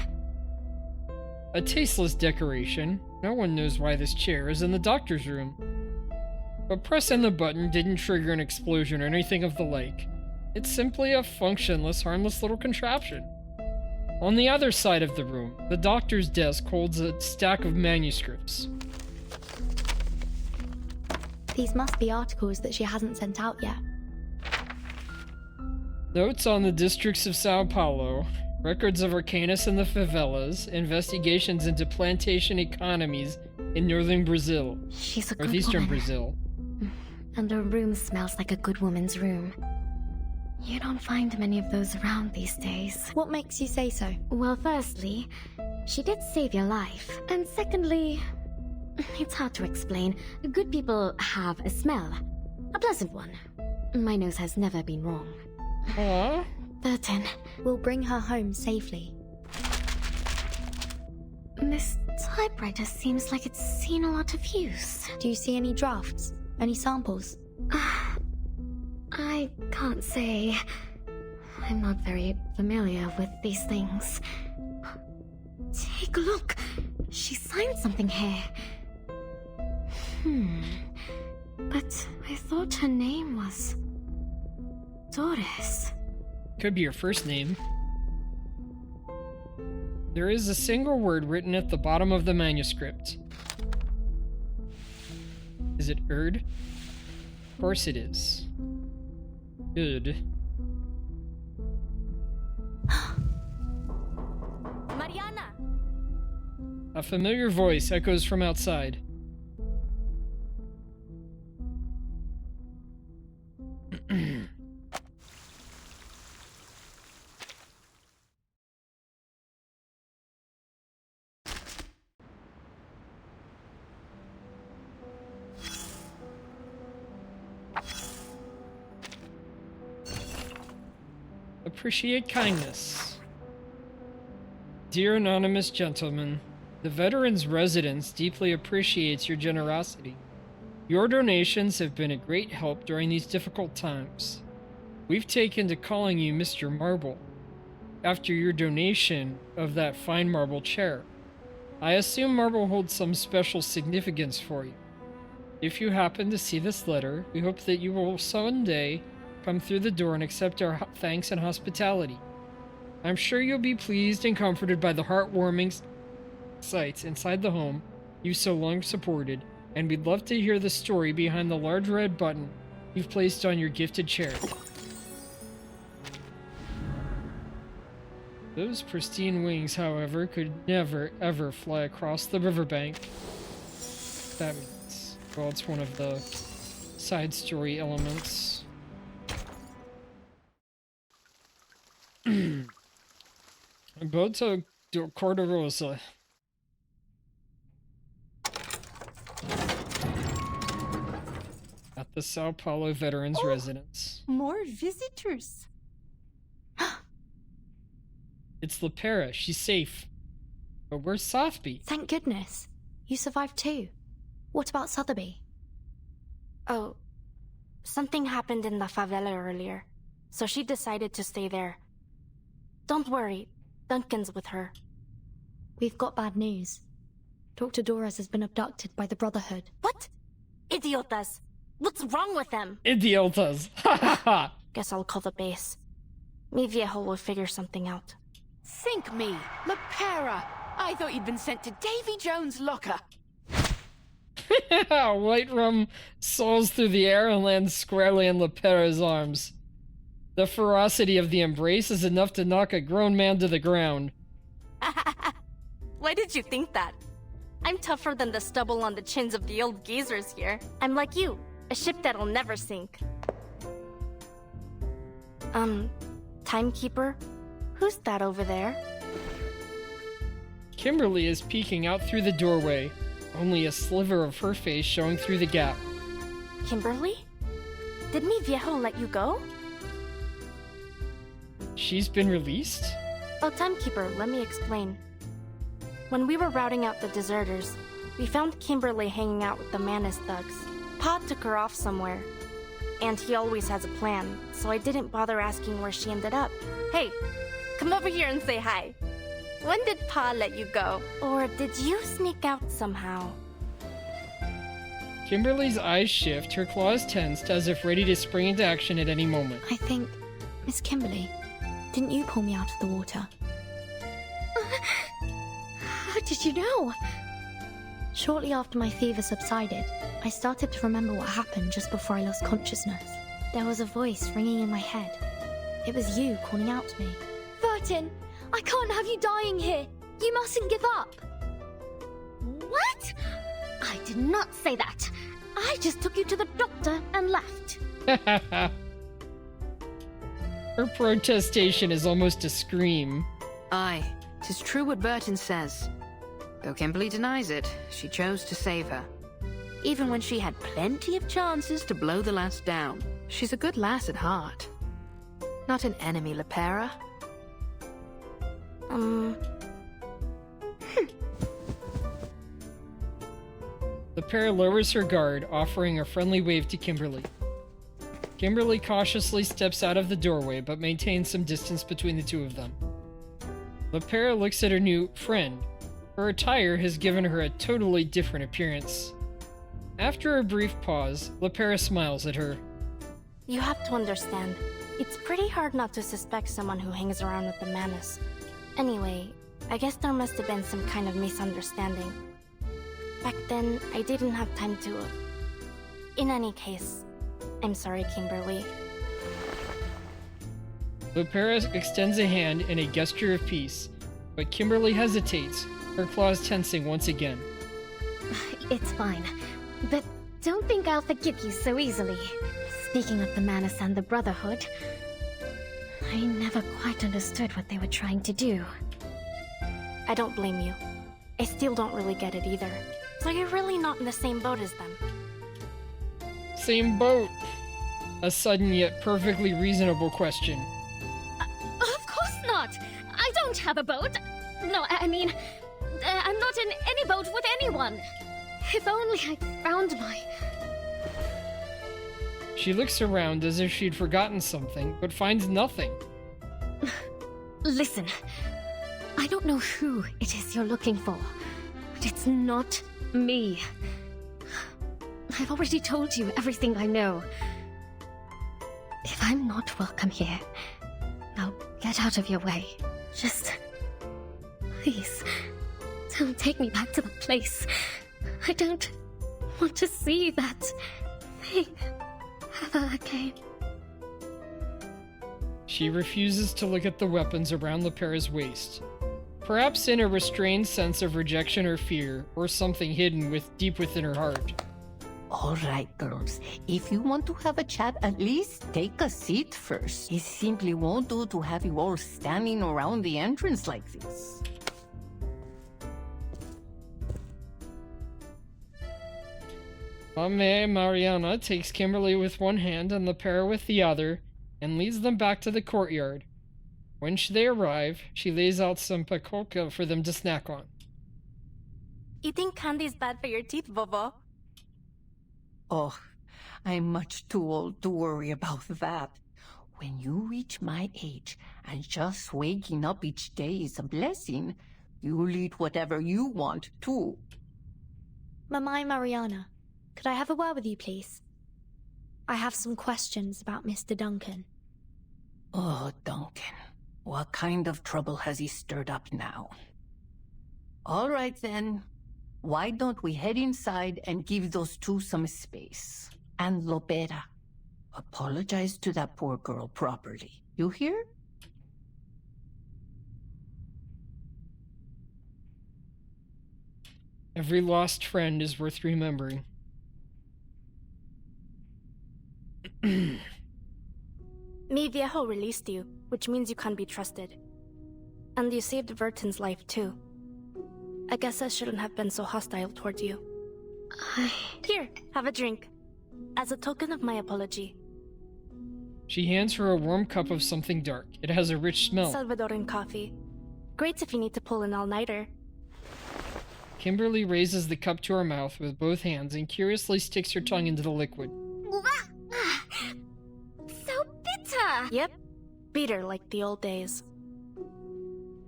A tasteless decoration. No one knows why this chair is in the doctor's room. But pressing the button didn't trigger an explosion or anything of the like. It's simply a functionless, harmless little contraption. On the other side of the room, the doctor's desk holds a stack of manuscripts. These must be articles that she hasn't sent out yet. Notes on the districts of Sao Paulo, records of Arcanus and the favelas, investigations into plantation economies in northern Brazil. She's a good northeastern woman. Brazil. And her room smells like a good woman's room. You don't find many of those around these days. What makes you say so? Well, firstly, she did save your life. And secondly, it's hard to explain. Good people have a smell. A pleasant one. My nose has never been wrong. Aww. Burton. We'll bring her home safely. This typewriter seems like it's seen a lot of use. Do you see any drafts? Any samples? I can't say. I'm not very familiar with these things. Take a look. She signed something here. But I thought her name was Doris. Could be your first name. There is a single word written at the bottom of the manuscript. Is it Erd? Of course it is. Good. Mariana! A familiar voice echoes from outside. Appreciate kindness. Dear anonymous gentleman, the Veterans Residence deeply appreciates your generosity. Your donations have been a great help during these difficult times. We've taken to calling you Mr. Marble, after your donation of that fine marble chair. I assume marble holds some special significance for you. If you happen to see this letter, we hope that you will someday come through the door and accept our thanks and hospitality. I'm sure you'll be pleased and comforted by the heartwarming sights inside the home you so long supported, and we'd love to hear the story behind the large red button you've placed on your gifted chair. Those pristine wings, however, could never, ever fly across the riverbank. That means, well, it's one of the side story elements. Boto Corderosa. At the Sao Paulo Veterans Residence. More visitors. It's Lepera. She's safe. But where's Sotheby? Thank goodness. You survived too. What about Sotheby? Oh, something happened in the favela earlier, so she decided to stay there. Don't worry, Duncan's with her. We've got bad news. Dr. Doras has been abducted by the Brotherhood. What? Idiotas! What's wrong with them? Idiotas! Ha ha ha! Guess I'll call the base. Mi viejo will figure something out. Sink me! Lepera! I thought you'd been sent to Davy Jones' locker. White rum soars through the air and lands squarely in Lepera's arms. The ferocity of the embrace is enough to knock a grown man to the ground. Why did you think that? I'm tougher than the stubble on the chins of the old geezers here. I'm like you, a ship that'll never sink. Timekeeper? Who's that over there? Kimberly is peeking out through the doorway, only a sliver of her face showing through the gap. Kimberly? Did mi viejo let you go? She's been released? Oh, Timekeeper, let me explain. When we were routing out the deserters, we found Kimberly hanging out with the Manus thugs. Pa took her off somewhere. And he always has a plan, so I didn't bother asking where she ended up. Hey, come over here and say hi. When did Pa let you go? Or did you sneak out somehow? Kimberly's eyes shift, her claws tensed as if ready to spring into action at any moment. I think... Miss Kimberly, didn't you pull me out of the water? How did you know? Shortly after my fever subsided, I started to remember what happened just before I lost consciousness. There was a voice ringing in my head. It was you calling out to me. Burton, I can't have you dying here. You mustn't give up. What? I did not say that. I just took you to the doctor and left. Her protestation is almost a scream. Aye, 'tis true what Burton says. Though Kimberly denies it, she chose to save her. Even when she had plenty of chances to blow the lass down. She's a good lass at heart. Not an enemy, Lepera. Lepera lowers her guard, offering a friendly wave to Kimberly. Kimberly cautiously steps out of the doorway, but maintains some distance between the two of them. Lepera looks at her new friend. Her attire has given her a totally different appearance. After a brief pause, Lepera smiles at her. You have to understand, it's pretty hard not to suspect someone who hangs around with the Manus. Anyway, I guess there must have been some kind of misunderstanding. Back then, I didn't have time to... In any case, I'm sorry, Kimberly. Lepera extends a hand in a gesture of peace, but Kimberly hesitates, her claws tensing once again. It's fine, but don't think I'll forgive you so easily. Speaking of the Manus and the Brotherhood, I never quite understood what they were trying to do. I don't blame you. I still don't really get it either. So you're really not in the same boat as them? Same boat? A sudden yet perfectly reasonable question. Of course not! I don't have a boat! No, I mean, I'm not in any boat with anyone! If only I found my... She looks around as if she'd forgotten something, but finds nothing. Listen, I don't know who it is you're looking for, but it's not me. I've already told you everything I know. If I'm not welcome here, now get out of your way. Just... please, don't take me back to the place. I don't want to see that thing ever again. She refuses to look at the weapons around Lopera's waist. Perhaps in a restrained sense of rejection or fear, or something hidden deep within her heart. All right, girls. If you want to have a chat, at least take a seat first. It simply won't do to have you all standing around the entrance like this. Mame Mariana takes Kimberly with one hand and Lopera with the other, and leads them back to the courtyard. When they arrive, she lays out some pacoca for them to snack on. Eating candy is bad for your teeth, Bobo. Oh, I'm much too old to worry about that. When you reach my age, and just waking up each day is a blessing, you'll eat whatever you want, too. Mamai Mariana, could I have a word with you, please? I have some questions about Mr. Duncan. Oh, Duncan. What kind of trouble has he stirred up now? All right, then. Why don't we head inside and give those two some space? And Lopera, apologize to that poor girl properly. You hear? Every lost friend is worth remembering. Mi Viejo released you, which means you can't be trusted. And you saved Verton's life, too. I guess I shouldn't have been so hostile towards you. Here, have a drink. As a token of my apology. She hands her a warm cup of something dark. It has a rich smell. Salvadoran coffee. Great if you need to pull an all-nighter. Kimberly raises the cup to her mouth with both hands and curiously sticks her tongue into the liquid. So bitter! Yep. Bitter like the old days.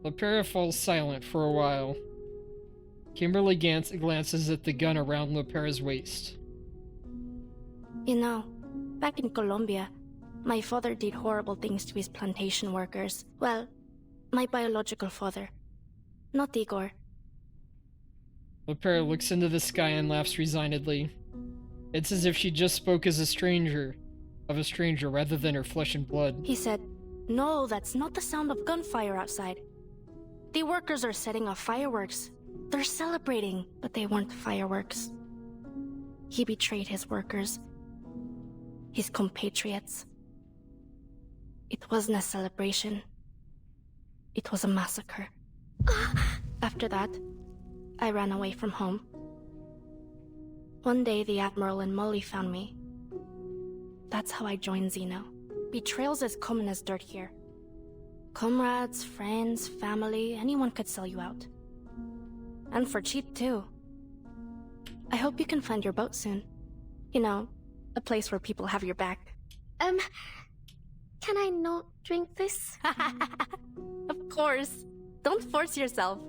Lopera falls silent for a while. Kimberly glances at the gun around Lopera's waist. You know, back in Colombia, my father did horrible things to his plantation workers. Well, my biological father. Not Igor. Lopera looks into the sky and laughs resignedly. It's as if she just spoke as a stranger rather than her flesh and blood. He said, "No, that's not the sound of gunfire outside. The workers are setting off fireworks. They're celebrating, but they weren't fireworks." He betrayed his workers, his compatriots. It wasn't a celebration. It was a massacre. After that, I ran away from home. One day, the Admiral and Molly found me. That's how I joined Xeno. Betrayal's as common as dirt here. Comrades, friends, family, anyone could sell you out. And for cheap, too. I hope you can find your boat soon. You know, a place where people have your back. Can I not drink this? Of course. Don't force yourself.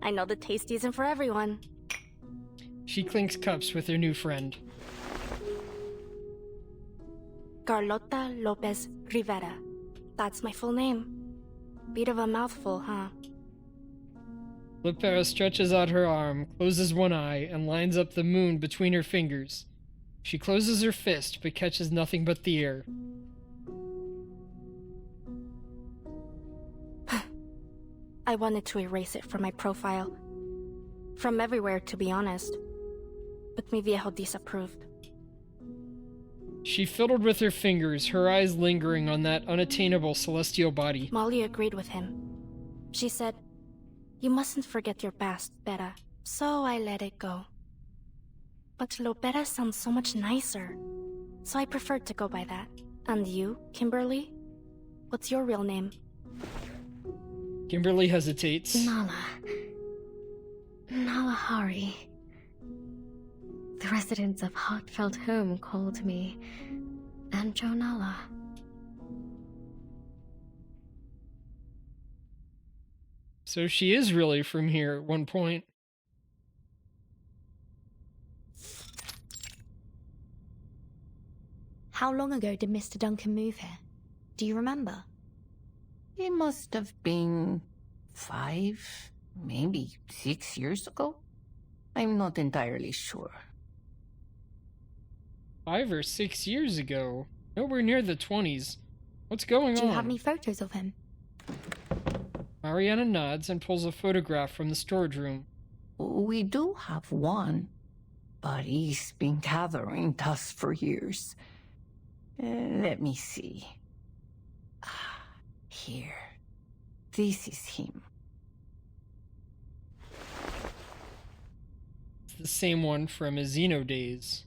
I know the taste isn't for everyone. She clinks cups with her new friend. Carlota Lopez Rivera. That's my full name. Bit of a mouthful, huh? Lopera stretches out her arm, closes one eye, and lines up the moon between her fingers. She closes her fist, but catches nothing but the air. I wanted to erase it from my profile. From everywhere, to be honest. But mi viejo disapproved. She fiddled with her fingers, her eyes lingering on that unattainable celestial body. Molly agreed with him. She said, "You mustn't forget your past, Beta." So I let it go. But Lopera sounds so much nicer. So I preferred to go by that. And you, Kimberly? What's your real name? Kimberly hesitates. Nala. Nala Hari. The residents of Heartfelt Home called me Anjo Nala. So she is really from here at one point. How long ago did Mr. Duncan move here? Do you remember? It must have been 5, maybe 6 years ago. I'm not entirely sure. 5 or 6 years ago. Nowhere near the 20s. What's going on? Do you have any photos of him? Mariana nods and pulls a photograph from the storage room. We do have one, but he's been gathering dust for years. Let me see. Here. This is him. It's the same one from his Xeno days.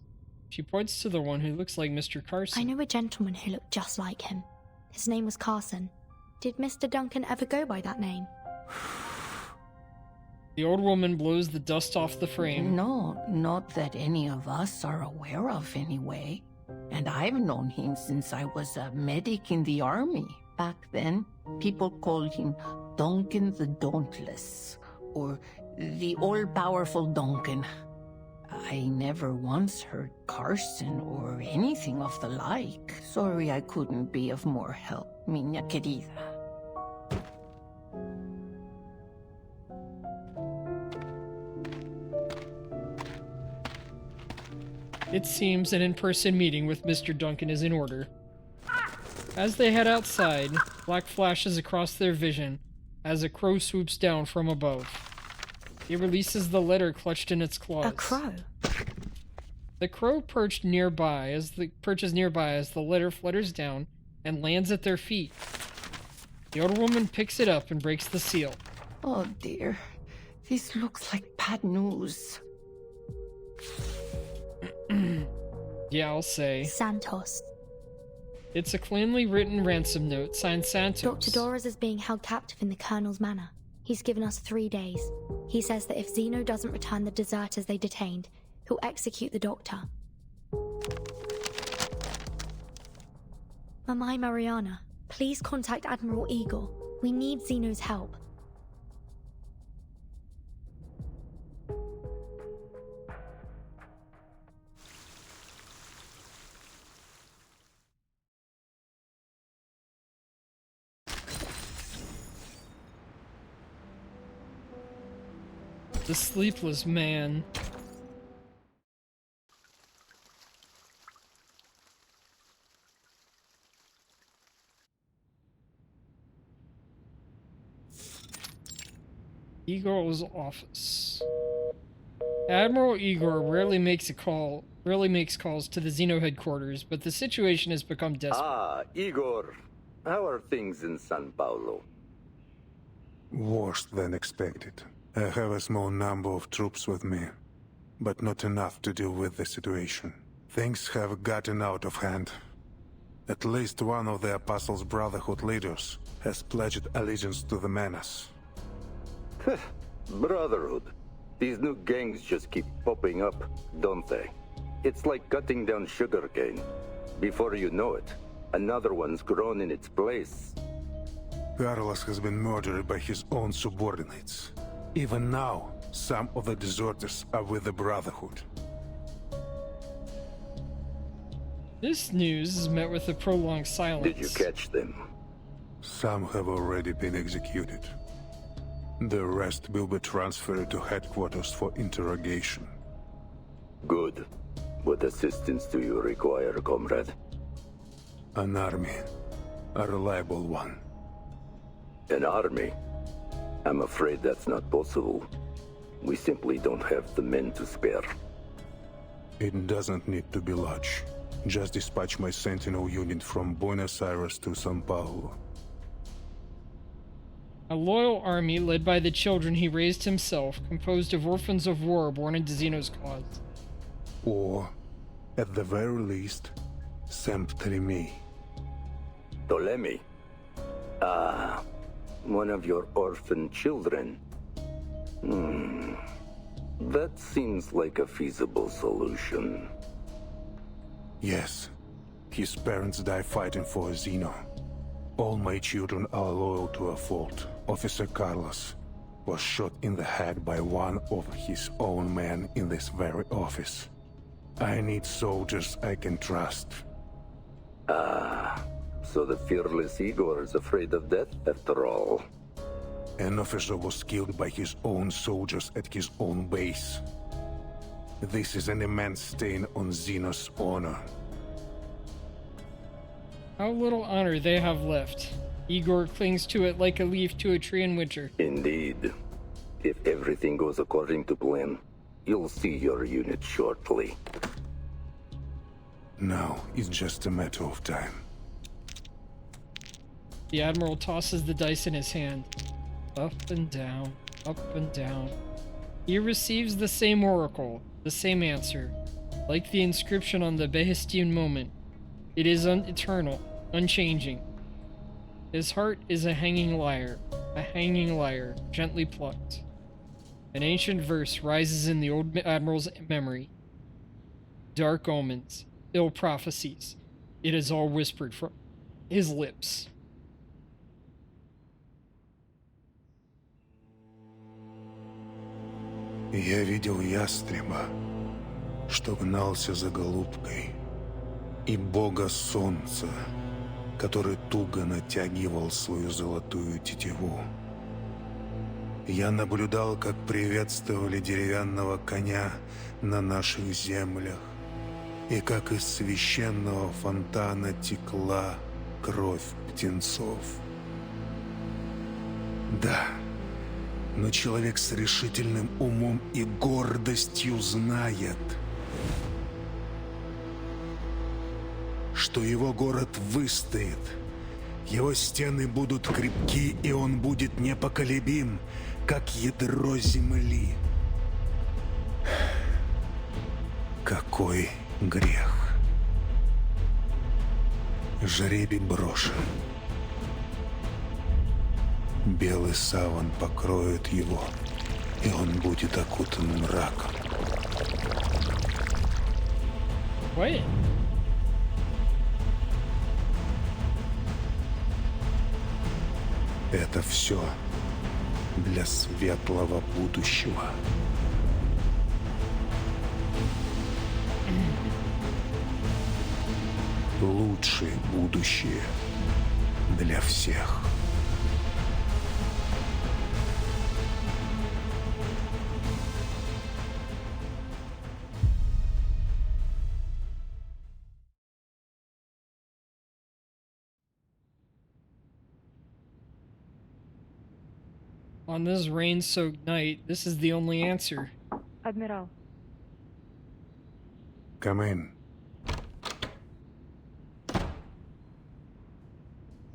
She points to the one who looks like Mr. Carson. I know a gentleman who looked just like him. His name was Carson. Did Mr. Duncan ever go by that name? The old woman blows the dust off the frame. No, not that any of us are aware of anyway. And I've known him since I was a medic in the army. Back then, people called him Duncan the Dauntless, or the all-powerful Duncan. I never once heard Carson or anything of the like. Sorry I couldn't be of more help, minha querida. It seems an in-person meeting with Mr. Duncan is in order. As they head outside, black flashes across their vision as a crow swoops down from above. It releases the letter clutched in its claws. A crow? The crow perches nearby as the letter flutters down and lands at their feet. The old woman picks it up and breaks the seal. Oh dear, this looks like bad news. Yeah, I'll say. Santos. It's a cleanly written ransom note signed Santos. Dr. Doras is being held captive in the Colonel's manor. He's given us 3 days. He says that if Xeno doesn't return the deserters they detained, he'll execute the doctor. Mamai Mariana, please contact Admiral Igor. We need Xeno's help. The sleepless man. Igor's office. Admiral Igor rarely makes calls to the Xeno headquarters, but the situation has become desperate. Ah, Igor. How are things in San Paulo? Worse than expected. I have a small number of troops with me, but not enough to deal with the situation. Things have gotten out of hand. At least one of the Apostles' Brotherhood leaders has pledged allegiance to the menace. Brotherhood. These new gangs just keep popping up, don't they? It's like cutting down sugarcane. Before you know it, another one's grown in its place. Carlos has been murdered by his own subordinates. Even now, some of the deserters are with the Brotherhood. This news is met with a prolonged silence. Did you catch them? Some have already been executed. The rest will be transferred to headquarters for interrogation. Good. What assistance do you require, comrade? An army. A reliable one. An army? I'm afraid that's not possible. We simply don't have the men to spare. It doesn't need to be large. Just dispatch my Sentinel unit from Buenos Aires to São Paulo. A loyal army led by the children he raised himself, composed of orphans of war born into Xeno's cause. Or, at the very least, Saint-Remy. Ptolemy? Ah, one of your orphan children. That seems like a feasible solution. Yes. His parents died fighting for Xeno. All my children are loyal to a fault. Officer Carlos was shot in the head by one of his own men in this very office. I need soldiers I can trust. Ah, so the fearless Igor is afraid of death after all. An officer was killed by his own soldiers at his own base. This is an immense stain on Xenos' honor. How little honor they have left. Igor clings to it like a leaf to a tree in winter. Indeed. If everything goes according to plan, you'll see your unit shortly. Now, it's just a matter of time. The Admiral tosses the dice in his hand. Up and down, up and down. He receives the same oracle, the same answer. Like the inscription on the Behestian moment, it is eternal, unchanging. His heart is a hanging lyre, gently plucked. An ancient verse rises in the old Admiral's memory. Dark omens, ill prophecies. It is all whispered from his lips. Я видел ястреба, что гнался за голубкой, и бога солнца, который туго натягивал свою золотую тетиву. Я наблюдал, как приветствовали деревянного коня на наших землях, и как из священного фонтана текла кровь птенцов. Да, но человек с решительным умом и гордостью знает, что его город выстоит, его стены будут крепки, и он будет непоколебим, как ядро земли. Какой грех! Жребий брошен. Белый саван покроет его, и он будет окутан мраком. Wait. Это все для светлого будущего. Лучшее будущее для всех. On this rain-soaked night, this is the only answer. Admiral. Come in.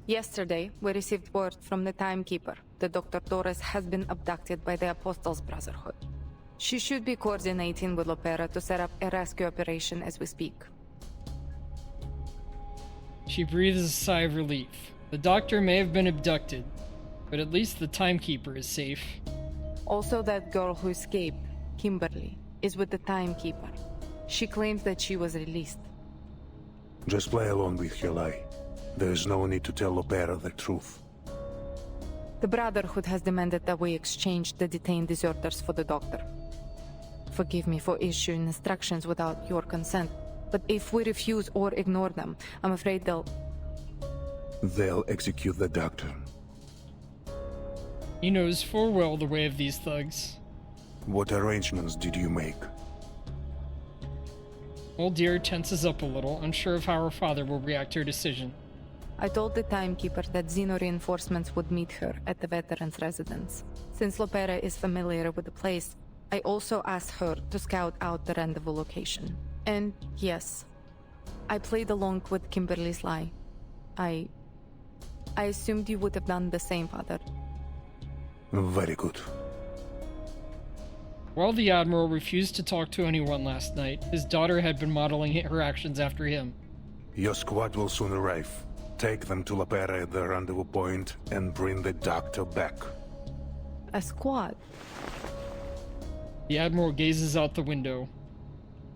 Yesterday, we received word from the Timekeeper that Dr. Torres has been abducted by the Apostles' Brotherhood. She should be coordinating with Lopera to set up a rescue operation as we speak. She breathes a sigh of relief. The doctor may have been abducted, but at least the Timekeeper is safe. Also, that girl who escaped, Kimberly, is with the Timekeeper. She claims that she was released. Just play along with your lie. There is no need to tell Lopera the truth. The Brotherhood has demanded that we exchange the detained deserters for the doctor. Forgive me for issuing instructions without your consent, but if we refuse or ignore them, I'm afraid They'll execute the doctor. He knows full well the way of these thugs. What arrangements did you make? Old dear tenses up a little, unsure of how her father will react to her decision. I told the Timekeeper that Xeno reinforcements would meet her at the veteran's residence. Since Lopera is familiar with the place, I also asked her to scout out the rendezvous location. And yes, I played along with Kimberly's lie. I assumed you would have done the same, Father. Very good. While the Admiral refused to talk to anyone last night, his daughter had been modeling her actions after him. Your squad will soon arrive. Take them to Lopera at the rendezvous point and bring the doctor back. A squad? The Admiral gazes out the window.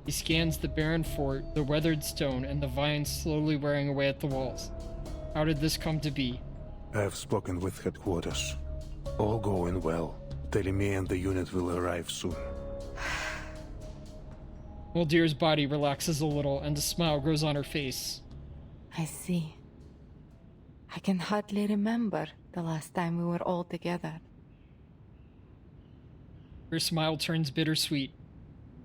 He scans the barren fort, the weathered stone, and the vines slowly wearing away at the walls. How did this come to be? I have spoken with headquarters. All going well. Telemi and the unit will arrive soon. Muldeer's body relaxes a little, and a smile grows on her face. I see. I can hardly remember the last time we were all together. Her smile turns bittersweet.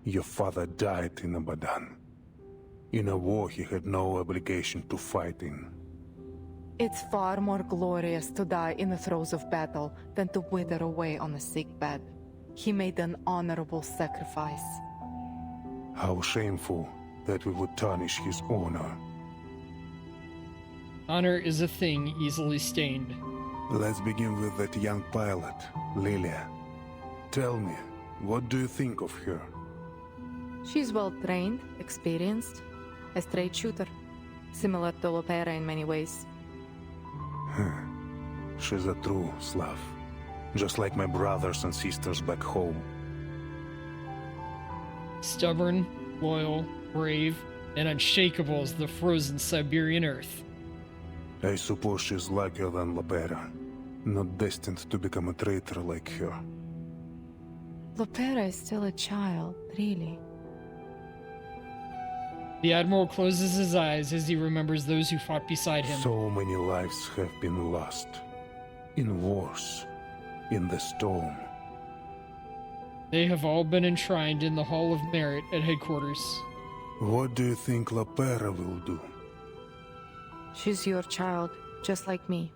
Your father died in Abadan. In a war he had no obligation to fight in. It's far more glorious to die in the throes of battle than to wither away on a sick bed. He made an honorable sacrifice. How shameful that we would tarnish his honor. Honor is a thing easily stained. Let's begin with that young pilot, Lilia. Tell me, what do you think of her? She's well trained, experienced, a straight shooter, similar to Lopera in many ways. She's a true Slav, just like my brothers and sisters back home. Stubborn, loyal, brave, and unshakable as the frozen Siberian earth. I suppose she's luckier than Lopera, not destined to become a traitor like her. Lopera is still a child, really. The Admiral closes his eyes as he remembers those who fought beside him. So many lives have been lost. In wars, in the storm. They have all been enshrined in the Hall of Merit at headquarters. What do you think Lopera will do? She's your child, just like me.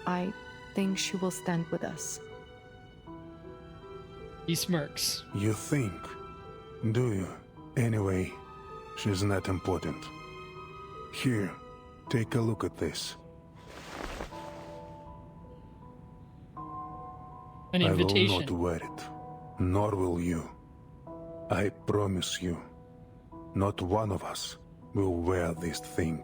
I think she will stand with us. He smirks. You think? Do you? Anyway, she's not important. Here, take a look at this. An invitation. I will not wear it, nor will you. I promise you, not one of us will wear this thing.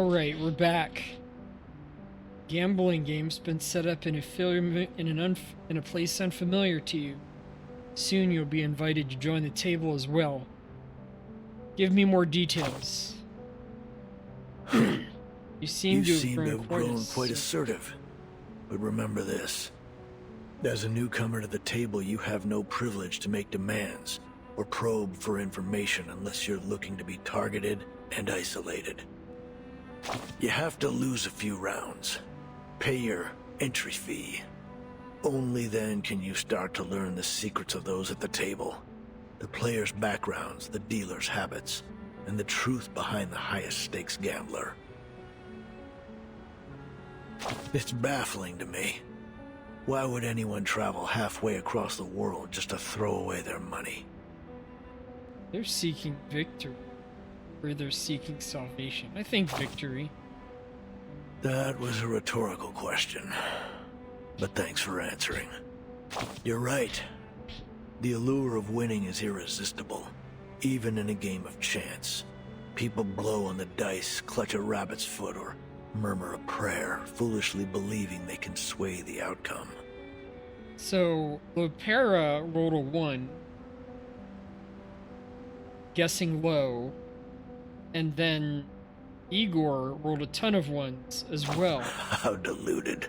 Alright, we're back. Gambling game's been set up in a place unfamiliar to you. Soon you'll be invited to join the table as well. Give me more details. You seem to have grown quite assertive. But remember this. As a newcomer to the table, you have no privilege to make demands or probe for information unless you're looking to be targeted and isolated. You have to lose a few rounds. Pay your entry fee. Only then can you start to learn the secrets of those at the table. The players' backgrounds, the dealers' habits, and the truth behind the highest stakes gambler. It's baffling to me. Why would anyone travel halfway across the world just to throw away their money? They're seeking victory. Or they're seeking salvation. I think victory. That was a rhetorical question. But thanks for answering. You're right. The allure of winning is irresistible, even in a game of chance. People blow on the dice, clutch a rabbit's foot, or murmur a prayer, foolishly believing they can sway the outcome. So, Lopera rolled a 1, guessing low, and then Igor rolled a ton of 1s as well. How deluded.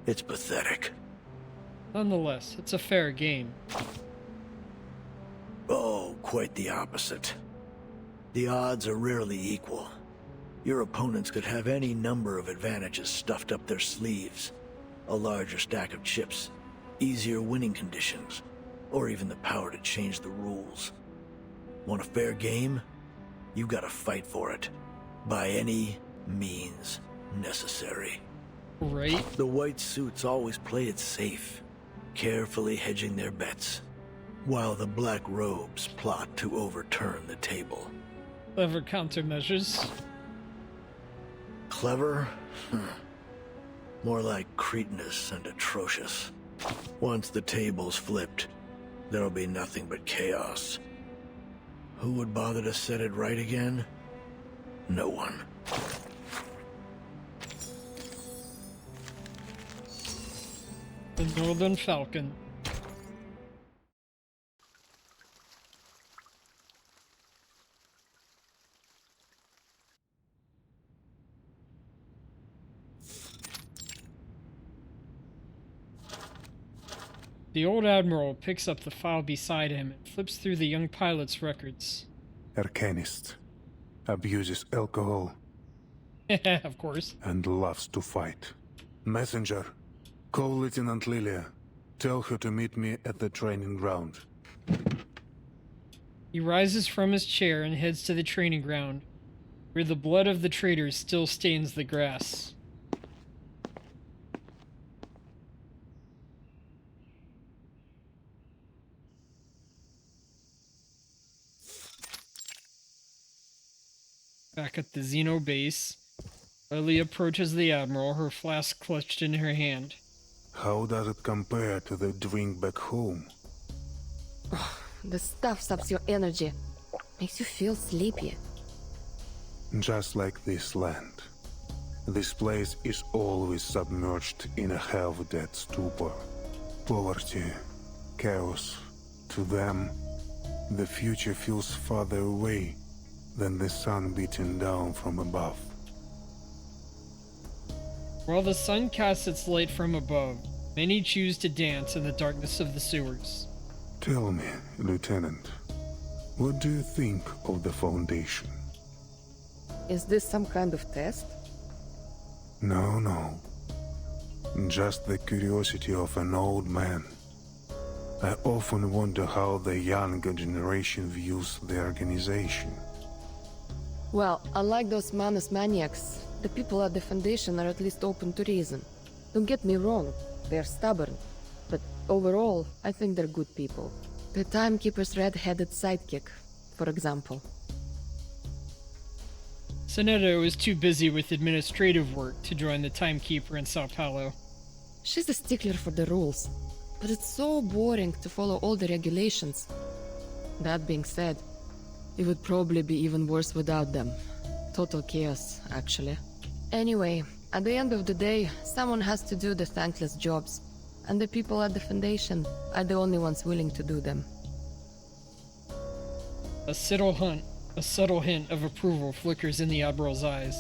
It's pathetic. Nonetheless, it's a fair game. Oh, quite the opposite. The odds are rarely equal. Your opponents could have any number of advantages stuffed up their sleeves. A larger stack of chips, easier winning conditions, or even the power to change the rules. Want a fair game? You've got to fight for it. By any means necessary. Right. The white suits always play it safe, carefully hedging their bets, while the black robes plot to overturn the table. Clever countermeasures. Clever? More like cretinous and atrocious. Once the table's flipped, there'll be nothing but chaos. Who would bother to set it right again? No one. The Northern Falcon. The old admiral picks up the file beside him and flips through the young pilot's records. Arcanist. Abuses alcohol. Of course. And loves to fight. Messenger. Call Lieutenant Lilia. Tell her to meet me at the training ground. He rises from his chair and heads to the training ground, where the blood of the traitors still stains the grass. Back at the Xeno base, Lily approaches the Admiral, her flask clutched in her hand. How does it compare to the drink back home? The stuff saps your energy. Makes you feel sleepy. Just like this land. This place is always submerged in a half-dead stupor. Poverty, chaos. To them, the future feels farther away than the sun beating down from above. While the sun casts its light from above, many choose to dance in the darkness of the sewers. Tell me, Lieutenant, what do you think of the Foundation? Is this some kind of test? No. Just the curiosity of an old man. I often wonder how the younger generation views the organization. Well, unlike those Manus maniacs, the people at the Foundation are at least open to reason. Don't get me wrong, they're stubborn. But overall, I think they're good people. The Timekeeper's red-headed sidekick, for example. Soneto is too busy with administrative work to join the Timekeeper in Sao Paulo. She's a stickler for the rules, but it's so boring to follow all the regulations. That being said, it would probably be even worse without them. total chaos, actually. Anyway, at the end of the day, someone has to do the thankless jobs, and the people at the Foundation are the only ones willing to do them. A subtle hint of approval flickers in the Admiral's eyes.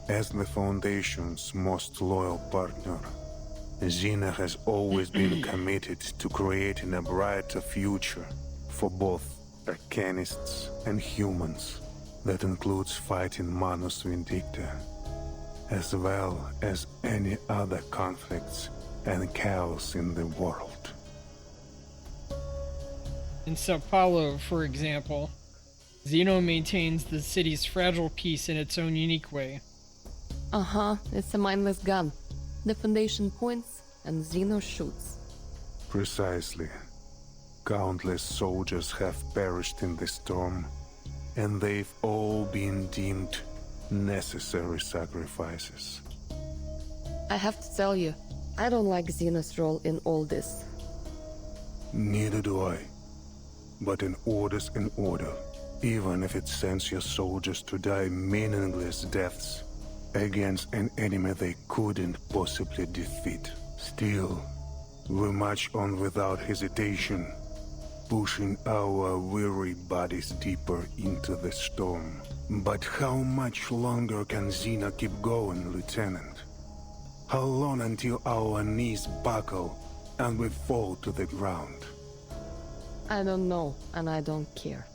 As the Foundation's most loyal partner, Xena has always been committed to creating a brighter future for both Arcanists and humans. That includes fighting Manus Vindicta, as well as any other conflicts and chaos in the world. In Sao Paulo, for example, Xeno maintains the city's fragile peace in its own unique way. Uh-huh, it's a mindless gun. The Foundation points, and Xeno shoots. Precisely. Countless soldiers have perished in the storm, and they've all been deemed necessary sacrifices. I have to tell you, I don't like Xeno's role in all this. Neither do I. But an order's an order, even if it sends your soldiers to die meaningless deaths against an enemy they couldn't possibly defeat. Still, we march on without hesitation, pushing our weary bodies deeper into the storm. But how much longer can Xena keep going, Lieutenant? How long until our knees buckle and we fall to the ground? I don't know, and I don't care.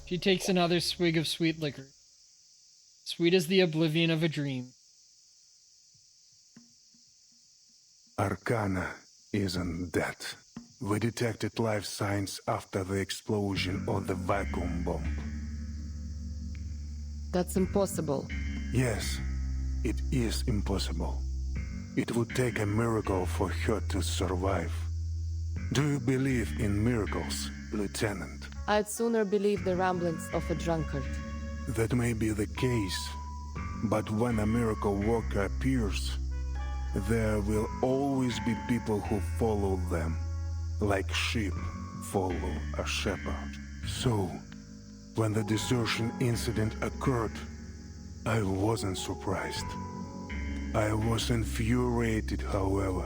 She takes another swig of sweet liquor. Sweet as the oblivion of a dream. Arcana isn't dead. We detected life signs after the explosion of the vacuum bomb. That's impossible. Yes, it is impossible. It would take a miracle for her to survive. Do you believe in miracles, Lieutenant? I'd sooner believe the ramblings of a drunkard. That may be the case, but when a miracle worker appears, there will always be people who follow them, like sheep follow a shepherd. So, when the desertion incident occurred, I wasn't surprised. I was infuriated, however.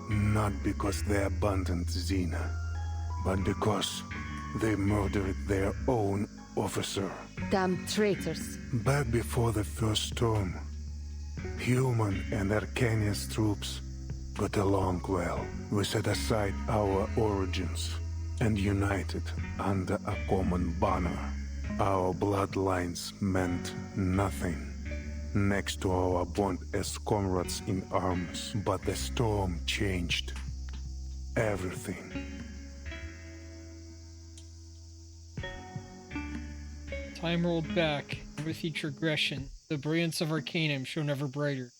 Not because they abandoned Xena, but because they murdered their own officer. Damn traitors. Back before the first storm, human and Arcanius troops got along well. We set aside our origins and united under a common banner. Our bloodlines meant nothing next to our bond as comrades in arms. But the storm changed everything. Time rolled back, and with each regression, the brilliance of Arcanum shone ever brighter.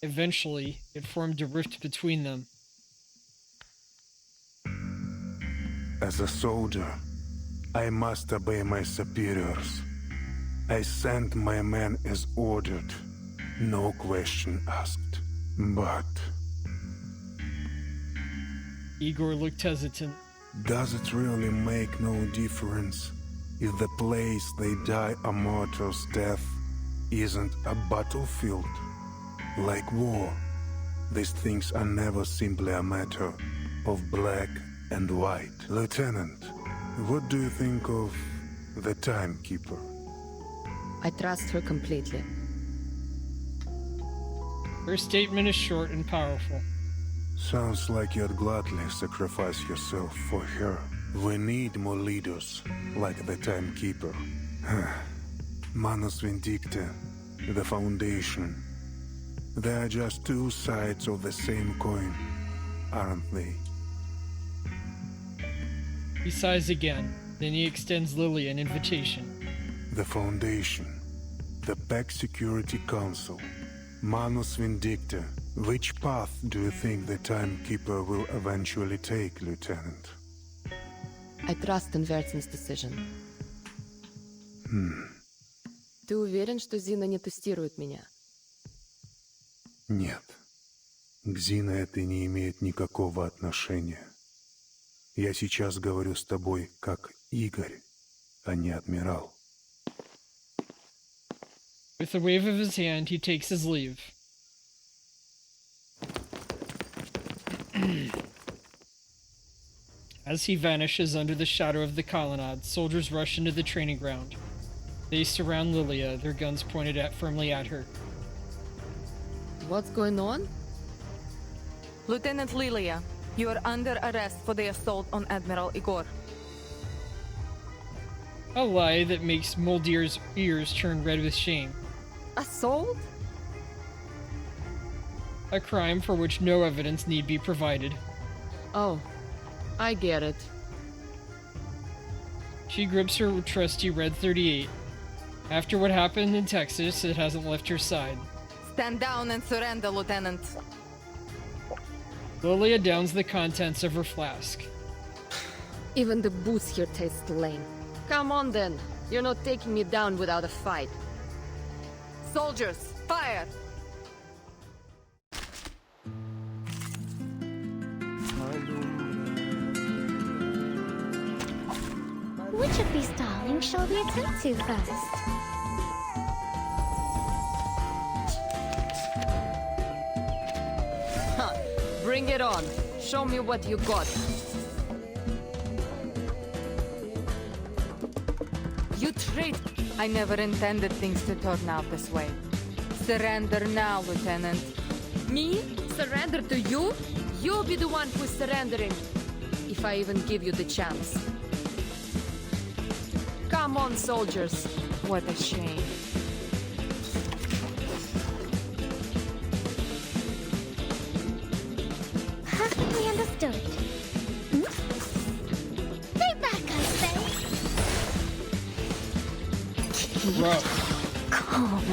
Eventually, it formed a rift between them. As a soldier, I must obey my superiors. I sent my men as ordered, no question asked. But... Igor looked hesitant. Does it really make no difference if the place they die a martyr's death isn't a battlefield? Like war, these things are never simply a matter of black and white. Lieutenant, what do you think of the Timekeeper? I trust her completely. Her statement is short and powerful. Sounds like you'd gladly sacrifice yourself for her. We need more leaders, like the Timekeeper. Manus Vindicta, the Foundation. They are just two sides of the same coin, aren't they? He sighs again, then he extends Lily an invitation. The Foundation, the Pack Security Council, Manus Vindicta. Which path do you think the Timekeeper will eventually take, Lieutenant? I trust in Vertin's decision. Ты уверен, что Зина не тестирует меня? Нет. К Зине это не имеет никакого отношения. Я сейчас говорю с тобой как Игорь, а не адмирал. With a wave of his hand, he takes his leave. As he vanishes under the shadow of the colonnade, soldiers rush into the training ground. They surround Lilia, their guns pointed firmly at her. What's going on? Lieutenant Lilia, you are under arrest for the assault on Admiral Igor. A lie that makes Moldir's ears turn red with shame. Assault? A crime for which no evidence need be provided. Oh, I get it. She grips her trusty red 38. After what happened in Texas, it hasn't left her side. Stand down and surrender, Lieutenant. Lilia downs the contents of her flask. Even the booze here taste lame. Come on then. You're not taking me down without a fight. Soldiers, fire! Which of these darlings shall we attend to first? Huh. Bring it on. Show me what you got. You traitor! I never intended things to turn out this way. Surrender now, Lieutenant. Me? Surrender to you? You'll be the one who's surrendering. If I even give you the chance. Come on, soldiers. What a shame. Perfectly understood. Stay back, I say. Rough. Calm.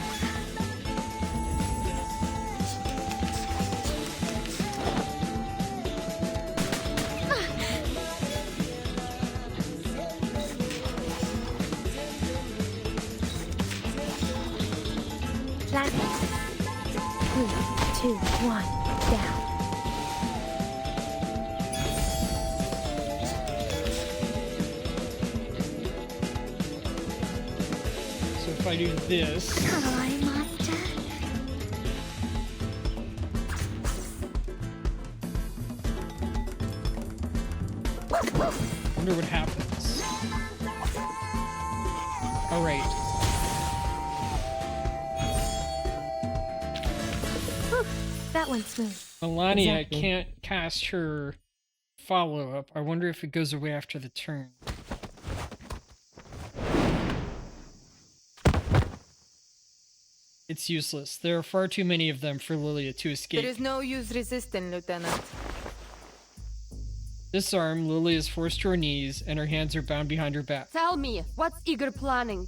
That's it. 3, 2, 1, down. So if I do this... Hi, Master. wonder what happens. Alright. That went smooth. Melania Exactly. can't cast her follow-up. I wonder if it goes away after the turn. It's useless. There are far too many of them for Lilia to escape. There is no use resisting, Lieutenant. Disarmed, Lilia is forced to her knees, and her hands are bound behind her back. Tell me, what's Igor planning?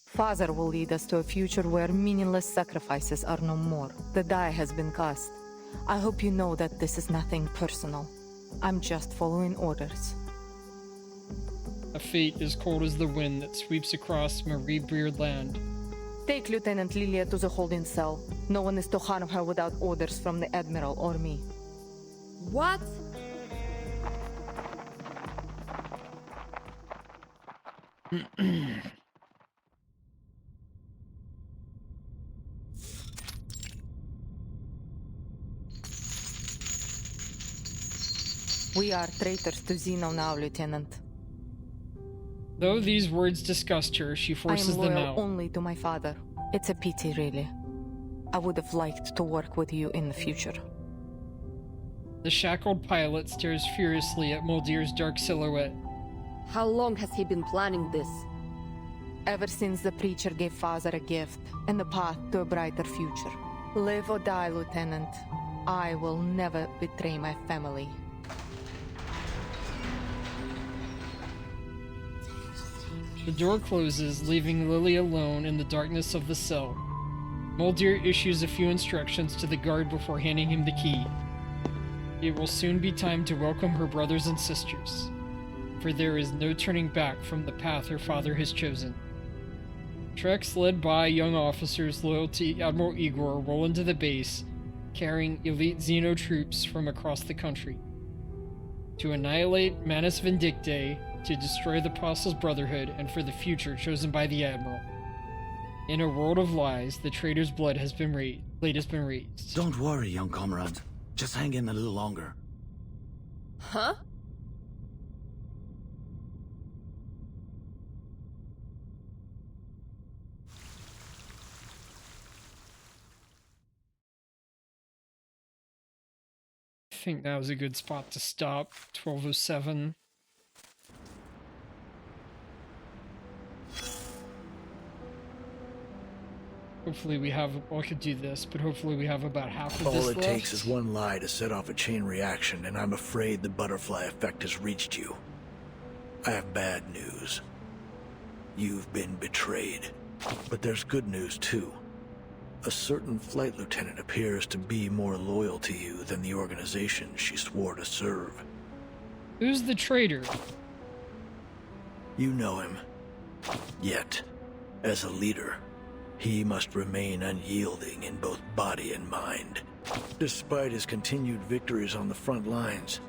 Father will lead us to a future where meaningless sacrifices are no more. The die has been cast. I hope you know that this is nothing personal. I'm just following orders. A fate as cold as the wind that sweeps across Marie-Breered land. Take Lieutenant Lilia to the holding cell. No one is to harm her without orders from the Admiral or me. What? We are traitors to Zeno now, Lieutenant. Though these words disgust her, she forces I am them loyal out. only to my father. It's a pity, really. I would have liked to work with you in the future. The shackled pilot stares furiously at Moldir's dark silhouette. How long has he been planning this? Ever since the preacher gave father a gift and the path to a brighter future. Live or die, Lieutenant. I will never betray my family. The door closes, leaving Lily alone in the darkness of the cell. Moldir issues a few instructions to the guard before handing him the key. It will soon be time to welcome her brothers and sisters, for there is no turning back from the path her father has chosen. Treks led by young officers loyal to Admiral Igor roll into the base, carrying elite Xeno troops from across the country. To annihilate Manus Vindictae, to destroy the Apostles' Brotherhood and for the future chosen by the Admiral. In a world of lies, the traitor's blade has been raised. Don't worry, young comrade. Just hang in a little longer. Huh? I think that was a good spot to stop. 12:07. Hopefully we have, well, I could do this, but hopefully we have about half of this All it left. takes is one lie to set off a chain reaction, and I'm afraid the butterfly effect has reached you. I have bad news. You've been betrayed. But there's good news, too. A certain flight lieutenant appears to be more loyal to you than the organization she swore to serve. Who's the traitor? You know him. Yet, as a leader, he must remain unyielding in both body and mind. Despite his continued victories on the front lines,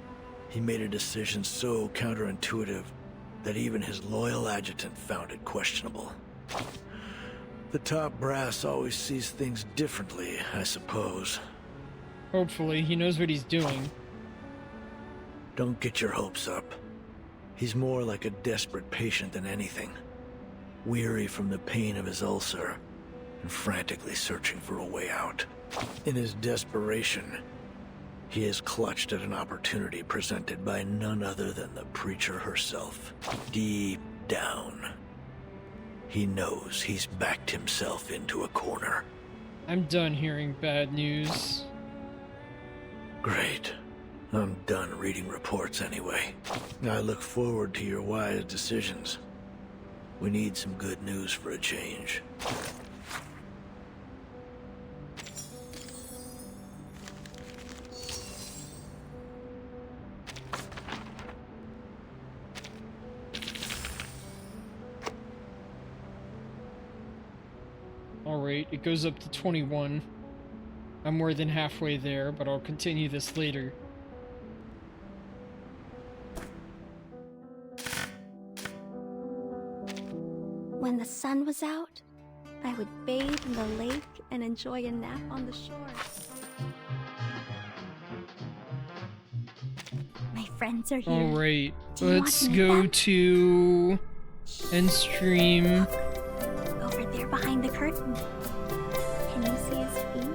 he made a decision so counterintuitive that even his loyal adjutant found it questionable. The top brass always sees things differently, I suppose. Hopefully, he knows what he's doing. Don't get your hopes up. He's more like a desperate patient than anything. Weary from the pain of his ulcer, and frantically searching for a way out. In his desperation, he has clutched at an opportunity presented by none other than the preacher herself. Deep down, he knows he's backed himself into a corner. I'm done hearing bad news. Great. I'm done reading reports anyway. I look forward to your wise decisions. We need some good news for a change. Alright, it goes up to 21. I'm more than halfway there, but I'll continue this later. When the sun was out, I would bathe in the lake and enjoy a nap on the shore. My friends are here. Alright, Do you let's want to meet go them? to end stream. Over there behind the curtain. Can you see his feet?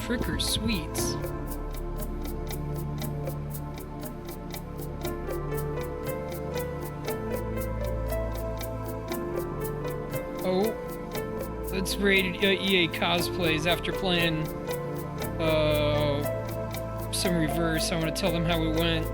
Trick or sweets? Oh, let's raid EA cosplays after playing some reverse. I want to tell them how it went.